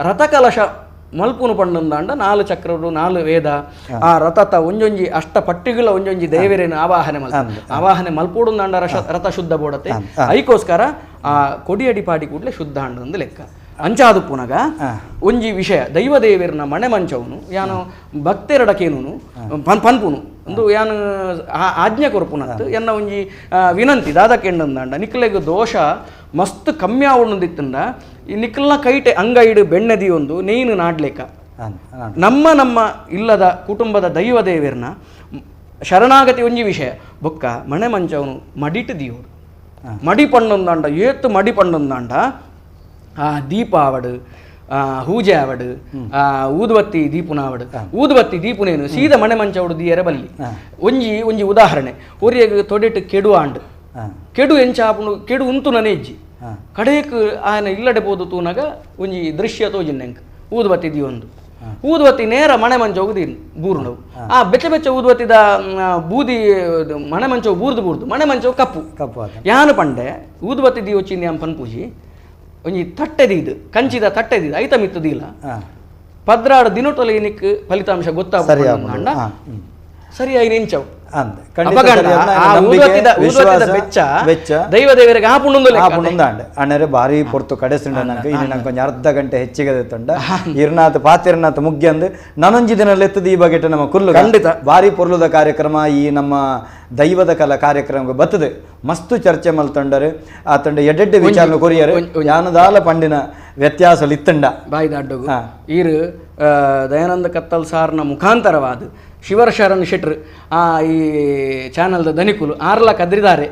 ರಥ ಕಲಶ ಮಲ್ಪುನು ಪಂಡೊಂದಾಂಡ 4 ಚಕ್ರರು 4 ವೇದ ಆ ರಥತ ಒಂಜೊಂಜಿ ಅಷ್ಟ ಪಟ್ಟಿಗಳ ಒಂಜೊಂಜಿ ದೇವರೇನು ಆವಾಹನೆ ಮಲ್ಪೋಡುಂದಾಂಡ ರಥ ಶುದ್ಧ ಬೋಡತೆ ಐಕೋಸ್ಕರ ಆ ಕೊಡಿಯಡಿ ಪಾಡಿ ಕೂಡಲೇ ಶುದ್ಧ ಅಂಡೊಂದು ಲೆಕ್ಕ ಅಂಚಾದು ಪುನಗ ಒಂಜಿ ವಿಷಯ ದೈವದೇವರನ ಮನೆ ಮಂಚವನು ಯಾನು ಭಕ್ತೆರಡಕೇನು ಪನ್ಪುನು ಒಂದು ಯಾನು ಆಜ್ಞೆ ಕೊರ್ಪುನತ್ತು ಎನ್ನ ಒಂಜಿ ವಿನಂತಿ ದಾದಕ್ಕೆಂಡಂದಾಂಡ ನಿಕ್ಲೆಗ್ ದೋಷ ಮಸ್ತ್ ಕಮ್ಮಿ ಆವೊಂದಿತ್ತಂಡ ಈ ನಿಕ್ಲನ ಕೈಟೆ ಅಂಗೈಡು ಬೆಣ್ಣೆದಿ ಒಂದು ನೇನು ನಾಡ್ಲೇಕ ನಮ್ಮ ಇಲ್ಲದ ಕುಟುಂಬದ ದೈವದೇವರನ ಶರಣಾಗತಿ ಒಂಜಿ ವಿಷಯ ಬೊಕ್ಕ ಮನೆ ಮಂಚವನು ಮಡಿಟ್ ದಿಯೋಡು ಮಡಿ ಪಂಡೊಂದಾಂಡ ಏತ್ತು ಮಡಿ ಪಂಡೊಂದಾಂಡ ಆ ದೀಪ ಆವಡು ಹೂಜೆ ಆವಡು ಊದುಬತ್ತಿ ದೀಪುನಾವಡು ಊದುಬತ್ತಿ ದೀಪುನೇನು ಸೀದ ಮನೆ ಮಂಚವಡು ದಿಯರೆ ಬಲ್ಲಿ ಒಂಜಿ ಉದಾಹರಣೆ ಒರಿಯಗೆ ತೊಡೆಟ್ ಕೆಡು ಆಂಡು ಕೆಡು ಎಂಚಾಪುಂಡು ಕೆಡು ಉಂತು ನನೆಜ್ಜಿ ಕಡೆಕ್ ಆಯನ ಇಲ್ಲಡೆ ಬೋದು ತೂನಗ ಒಂಜಿ ದೃಶ್ಯ ತೋಜಿನ್ನೆಂಕ್ ಊದುಬತ್ತಿ ದಿ ಒಂದು ಊದುಬತ್ತಿ ನೇರ ಮನೆ ಮಂಚ ಹೋಗುದೀನು ಬೂರ್ಣವು ಆ ಬೆಚ್ಚ ಊದುಬತ್ತಿದ ಬೂದಿ ಮನೆ ಮಂಚವು ಬೂರ್ದು ಮನೆ ಮಂಚವು ಕಪ್ಪು ಯಾನು ಪಂಡೆ ಊದುಬತ್ತಿ ದಿ వచ్చింది ಅಂತ ಪನ್ಪೂಜಿ ಒಂಜಿ ತಟ್ಟೆದಿದು ಕಂಚಿದ ತಟ್ಟೆದಿದು ಐತ ಮಿತ್ತದಿಲ್ಲ ಪದ್ರಾಡು ದಿನಟೊಲೆ ನಿಕ್ ಫಲಿತಾಂಶ ಗೊತ್ತಾಗ ಸರಿಯಾಗಿ ನೆಂಚವು ದೈವದೇವರಿಗೆ ಅಣ್ಣರೆ ಬಾರಿ ಪೊರ್ತು ಕಡೆಸಿಂಡ ನಂಗೆ ಇನ್ನು ನಂಗೆ ಕೊಂಚ ಅರ್ಧ ಗಂಟೆ ಹೆಚ್ಚಿಗೆ ತಂಡ ಇರ್ನಾಥ್ ಪಾತಿರ್ನಾಥ್ ಮುಗ್ಯಂದು ನನೊಂಜಿ ದಿನಲ್ಲಿ ಎತ್ತದ ಈ ಬಗೆಟ್ ನಮ್ಮ ಕುಲ್ಲು ಖಂಡಿತ ಬಾರಿ ಪೊರ್ಲುದ ಕಾರ್ಯಕ್ರಮ ಈ ನಮ್ಮ ದೈವದ ಕಲಾ ಕಾರ್ಯಕ್ರಮ ಬರ್ತದೆ ಮಸ್ತು ಚರ್ಚೆ ಮಲ್ತಂಡರು ಆ ತಂಡ ಎಡ್ಡೆಡ್ಡೆ ವಿಚಾರ ಕೊರಿಯರು ಯಾನದಾಲ ಪಂಡಿನ ವ್ಯತ್ಯಾಸ ಇತ್ತಂಡ ಬಾಯ್ದ ಅಡ್ಡಗು ಈರು ದಯಾನಂದ ಕತ್ತಲ್ ಸಾರ್ನ ಮುಖಾಂತರವಾದ ಶಿವಶರಣ್ ಶೆಟ್ರ್ ಈ ಚಾನಲ್ದ ಧನಿಕುಲು ಆರ್ಲ ಕದ್ರಿದ್ದಾರೆ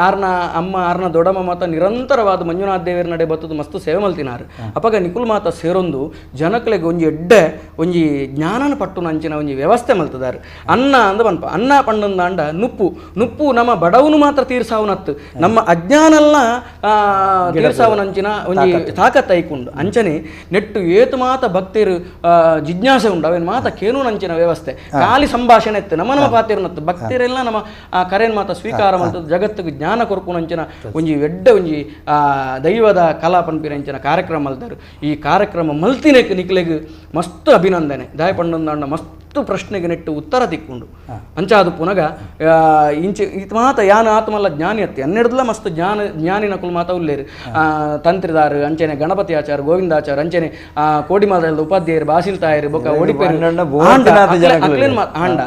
ಆರ್ನ ಅಮ್ಮ ಆರ್ನ ದೊಡ್ಡಮ್ಮ ಮಾತ ನಿರಂತರವಾದ ಮಂಜುನಾಥ್ ದೇವರ ನಡೆ ಬತ್ತದು ಮಸ್ತು ಸೇವೆ ಮಲ್ತಿನಾರು ಅಪಗ ನಿಕುಲ್ ಮಾತ ಸೇರೊಂದು ಜನಕ್ಲೆಗೆ ಒಂಜಿ ಎಡ್ಡೆ ಒಂಜಿ ಜ್ಞಾನನ ಪಟ್ಟು ನಂಚಿನ ಒಂಜಿ ವ್ಯವಸ್ಥೆ ಮಲ್ತದಾರು ಅನ್ನ ಅಂದ ಬನ್ಪ ಅನ್ನ ಪಂಡಂದಾಂಡ ನುಪ್ಪು ನಮ್ಮ ಬಡವನು ಮಾತ್ರ ತೀರ್ಸಾವನತ್ತು ನಮ್ಮ ಅಜ್ಞಾನಲ್ಲ ತೀರ್ಸಾವನಂಚಿನ ಒಂಜಿ ತಾಕತ್ ಐಕುಂಡು ಅಂಚನೆ ನೆಟ್ಟು ಏತು ಮಾತ ಭಕ್ತಿರು ಜಿಜ್ಞಾಸೆ ಉಂಡು ಅವೇನು ಮಾತ ಕೇನು ನಂಚಿನ ವ್ಯವಸ್ಥೆ ಖಾಲಿ ಸಂಭಾಷಣೆ ಇತ್ತು ನಮ್ಮ ಪಾತಿರ್ನತ್ತು ಭಕ್ತಿರೆಲ್ಲ ನಮ್ಮ ಕರೆನ್ ಮಾತ ಸ್ವೀಕಾರ ಮಾಡ್ತದೆ ಜಗತ್ತಿಗೆ ಜ್ಞಾನ ಕೊರ್ಪುನಂಚಿನ ಒಂಜಿ ಎಡ್ಡೆ ಒಂಜಿ ದೈವದ ಕಲಾ ಪನ್ಪಿನಂಚಿನ ಕಾರ್ಯಕ್ರಮ ಮಲ್ತಾರು ಈ ಕಾರ್ಯಕ್ರಮ ಮಲ್ತಿನೆಕ್ ನಿಕ್ಲೆಗ್ ಮಸ್ತ್ ಅಭಿನಂದನೆ ದಾಯ ಪಂಡೊಂದಾಂಡ ಮಸ್ತ್ ಪ್ರಶ್ನೆಗೆ ನೆಟ್ಟು ಉತ್ತರ ತಿಕ್ಕೊಂಡು ಅಂಚಾದು ಪುನಗ ಇಂಚೆ ಇದು ಮಾತ ಯಾನ ಆತ್ಮಲ್ಲ ಜ್ಞಾನಿ ಅತ್ತಿ ಹನ್ನೆರಡಲ್ಲ ಮಸ್ತ್ ಜ್ಞಾನಿನ ಕುಲ್ ಮಾತ ಉಲ್ಲೇರು ತಂತ್ರಿದಾರು ಅಂಚೆನೆ ಗಣಪತಿ ಆಚಾರ ಗೋವಿಂದಾಚಾರ ಅಂಚೆನೆ ಕೋಡಿಮಾದಳದ ಉಪಾಧ್ಯಾಯರು ಬಾಸಿಲ್ ತಾಯರು ಬೊಕ್ಕ ಒಡಿಪೇರು ಆಂಡ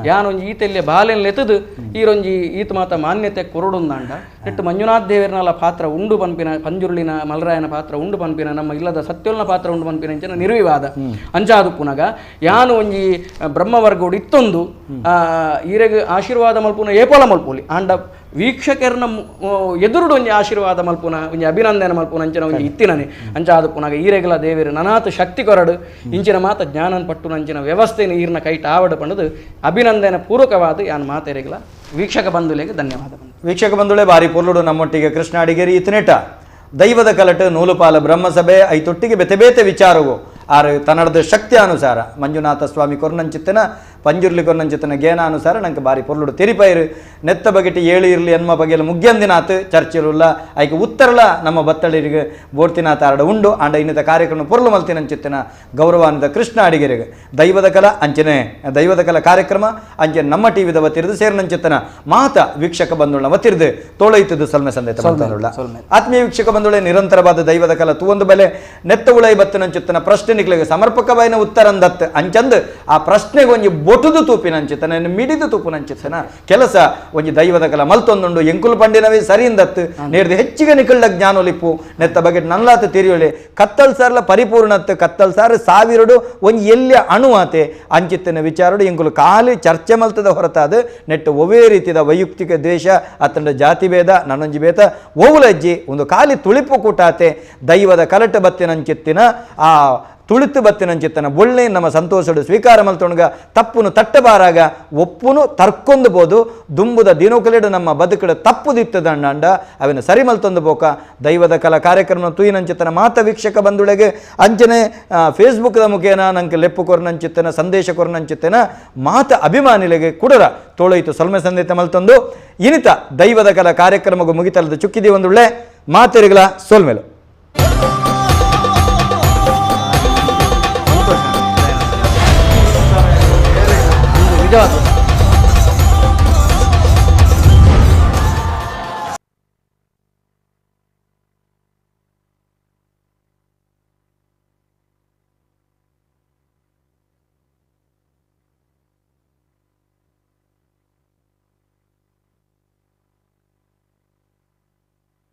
ಯಾನೊಂಜಿ ಈತೆಲ್ಲೆ ಬಾಲೆಲ್ಲ ಎತ್ತದು ಈರೊಂಜಿ ಈತ ಮಾತ ಮಾನ್ಯತೆ ಕೊರಡೊಂದಾಂಡ ನೆಟ್ಟು ಮಂಜುನಾಥ್ ದೇವರನಲ್ಲ ಪಾತ್ರ ಉಂಡು ಪನ್ಪಿನ ಪಂಜುರ್ಲಿನ ಮಲರಾಯನ ಪಾತ್ರ ಉಂಡು ಪನ್ಪಿನ ನಮ್ಮ ಇಲ್ಲದ ಸತ್ಯೋಲ್ನ ಪಾತ್ರ ಉಂಡು ಪನ್ಪಿನ ಅಂಚೆನ ನಿರ್ವಿವಾದ ಅಂಚಾದು ಪುನಗ ಯಾನು ಒಂಜಿ ಬ್ರಹ್ಮವರ್ಗೋಡು ಇತ್ತೊಂದು ಈರೆಗೆ ಆಶೀರ್ವಾದ ಮಲ್ಪುನ ಏಪಲ ಮಲ್ಪೋಲಿ ಆಂಡ ವೀಕ್ಷಕರನ್ನ ಎದುರುಡು ಒಂಜಿ ಆಶೀರ್ವಾದ ಮಲ್ಪುನ ಒಂಜಿ ಅಭಿನಂದನೆ ಮಲ್ಪುನ ಅಂಚಿನ ಒಂಜಿ ಇತ್ತಿನನೆ ಅಂಚಾದು ಪುನಗ ಈರೆಗಲ ದೇವರು ನನಾತು ಶಕ್ತಿ ಕೊರಡು ಇಂಚಿನ ಮಾತ ಜ್ಞಾನನ ಪಟ್ಟು ನಂಚಿನ ವ್ಯವಸ್ಥೆನ ಈರ್ನ ಕೈಟ್ ಆವಡು ಪಂಡದು ಅಭಿನಂದನೆ ಪೂರ್ವಕವಾದ ಯಾನ್ ಮಾತೆರೆಗಲ ವೀಕ್ಷಕ ಬಂಧುಲೆಗೆ ಧನ್ಯವಾದ ವೀಕ್ಷಕ ಬಂಧುಳೆ ಬಾರಿ ಪೊರ್ಲುಡು ನಮ್ಮೊಟ್ಟಿಗೆ ಕೃಷ್ಣ ಅಡಿಗೇರಿ ಇತ್ತನೆಟ ದೈವದ ಕಲಟು ನೂಲುಪಾಲ ಬ್ರಹ್ಮಸಭೆ ಐತೊಟ್ಟಿಗೆ ಬೆತೆ ಬೇತೆ ವಿಚಾರವು ಆರು ತನ್ನಡದ ಶಕ್ತಿ ಅನುಸಾರ ಮಂಜುನಾಥ ಸ್ವಾಮಿ ಕೊರ್ನಂಚಿತ್ತನ ಪಂಜುರ್ಲಿ ಕೊರ್ನಂಚಿತ್ತನ ಜ್ಞಾನಾನುಸಾರ ನಂಗೆ ಬಾರಿ ಪೊರ್ಲುಡು ತೆರಿಪೈರು ನೆತ್ತ ಬಗೆಟಿ ಏಳು ಇರಲಿ ಎನ್ಮ ಬಗೆಲ್ಲ ಮುಗ್ಯಂದಿನಾಥ್ ಚರ್ಚಿರುಲ್ಲ ಐಕೆ ಉತ್ತರಲ ನಮ್ಮ ಬತ್ತಳಿರಿಗೆ ಬೋಡ್ತಿನಾಥ ಆರಡ ಉಂಡು ಆಂಡ ಇನ್ನಿತ ಕಾರ್ಯಕ್ರಮ ಪೊರ್ಲು ಮಲ್ತಿನಂಚಿತ್ತಿನ ಗೌರವಾನ್ವಿತ ಕೃಷ್ಣ ಅಡಿಗೆರಿಗೆ ದೈವದ ಕಲಾ ಅಂಚನೆ ದೈವದ ಕಲಾ ಕಾರ್ಯಕ್ರಮ ಅಂಚನೆ ನಮ್ಮ ಟಿವಿದ ವತ್ತಿರದು ಸೇರ್ನಂಚಿತ್ತನ ಮಾತ ವೀಕ್ಷಕ ಬಂಧುಳ ವತ್ತಿರದು ತೋಳೈತದು ಸಲ್ಮೆ ಸಂದೇತ ಬಂಧುಳ ಆತ್ಮೀಯ ವೀಕ್ಷಕ ಬಂಧುಳೆ ನಿರಂತರವಾದ ದೈವದ ಕಲಾ ತೂವೊಂದು ಬೆಲೆ ನೆತ್ತ ಉಳೈ ಬತ್ತನಂಚಿತ್ತನ ಪ್ರಶ್ನೆ ನಿಕ್ಲಿಗೆ ಸಮರ್ಪಕವಾದ ಉತ್ತರ ಅಂದತ್ ಅಂಚಂದು ಆ ಪ್ರಶ್ನೆಗೆ ಒಂಜಿ ಒಟುದು ತೂಪಿನಂಚಿತನ ಮಿಡಿದು ತೂಪಿನಂಚಿತನ ಕೆಲಸ ಒಂಜಿ ದೈವದ ಕಲ ಮಲ್ತೊಂದುಂಡು ಎಂಕುಲು ಪಂಡಿನವೇ ಸರಿಯಿಂದತ್ತು ನೇರ್ದು ಹೆಚ್ಚಿಗೆ ನಿಕಳ್ಳ ಜ್ಞಾನೊಲಿಪ್ಪು ನೆತ್ತ ಬಗ್ಗೆ ನಲ್ಲಾತ ತಿರಿಯೋಳೆ ಕತ್ತಲ್ ಸಾರ್ಲ ಪರಿಪೂರ್ಣತ್ತು ಕತ್ತಲ್ ಸಾರ್ ಸಾವಿರಡು ಒಂಜಿ ಎಲ್ಲಿ ಅಣುವಾತೆ ಅಂಚಿತ್ತಿನ ವಿಚಾರಡು ಎಂಕುಲು ಖಾಲಿ ಚರ್ಚೆ ಮಲ್ತದ ಹೊರತಾದ ನೆಟ್ಟು ಒವೇ ರೀತಿಯ ವೈಯಕ್ತಿಕ ದ್ವೇಷ ಅತ್ತಂಡ ಜಾತಿ ಭೇದ ನನ್ನೊಂಜಿ ಭೇದ ಓವುಲಜ್ಜಿ ಒಂದು ಖಾಲಿ ತುಳಿಪು ಕೂಟಾತೆ ದೈವದ ಕಲಟ ಬತ್ತಿನಂಚಿತ್ತಿನ ಆ ತುಳಿತು ಬತ್ತಿನಂಚಿತ್ತನ ಬೊಳ್ಳೆ ನಮ್ಮ ಸಂತೋಷಡು ಸ್ವೀಕಾರ ಮಲ್ತೊಣಗ ತಪ್ಪುನು ತಟ್ಟಬಾರಾಗ ಒಪ್ಪುನು ತರ್ಕೊಂದು ಬೋದು ದುಂಬುದ ದಿನೋಕಲೆಡು ನಮ್ಮ ಬದುಕಡ ತಪ್ಪು ದಿತ್ತದಂಡ ಅಂಡ ಅವಿನ ಸರಿ ಮಲ್ತೊಂದು ಬೋಕ ದೈವದ ಕಲಾ ಕಾರ್ಯಕ್ರಮ ತೂಯಿನಂಚಿತ್ತನ ಮಾತ ವೀಕ್ಷಕ ಬಂದುಳೆಗೆ ಅಂಚನೆ ಫೇಸ್ಬುಕ್ದ ಮುಖೇನ ನಂಗೆ ಲೆಪ್ಪು ಕೊರ್ನಂಚಿತ್ತನ ಸಂದೇಶ ಕೊರ್ನಂಚಿತ್ತನ ಮಾತ ಅಭಿಮಾನಿಗಳಿಗೆ ಕುಡರ ತೋಳೈತು ಸೊಲ್ಮೆ ಸಂದೇತ ಮಲ್ತೊಂದು ಇನಿತ ದೈವದ ಕಲಾ ಕಾರ್ಯಕ್ರಮಗೂ ಮುಗಿತಲ್ಲದ ಚುಕ್ಕಿದಿ ಒಂದುಳ್ಳೆ ಮಾತೆರಿಗಳ ಸೋಲ್ಮೇಲು ನಿಜವಾದ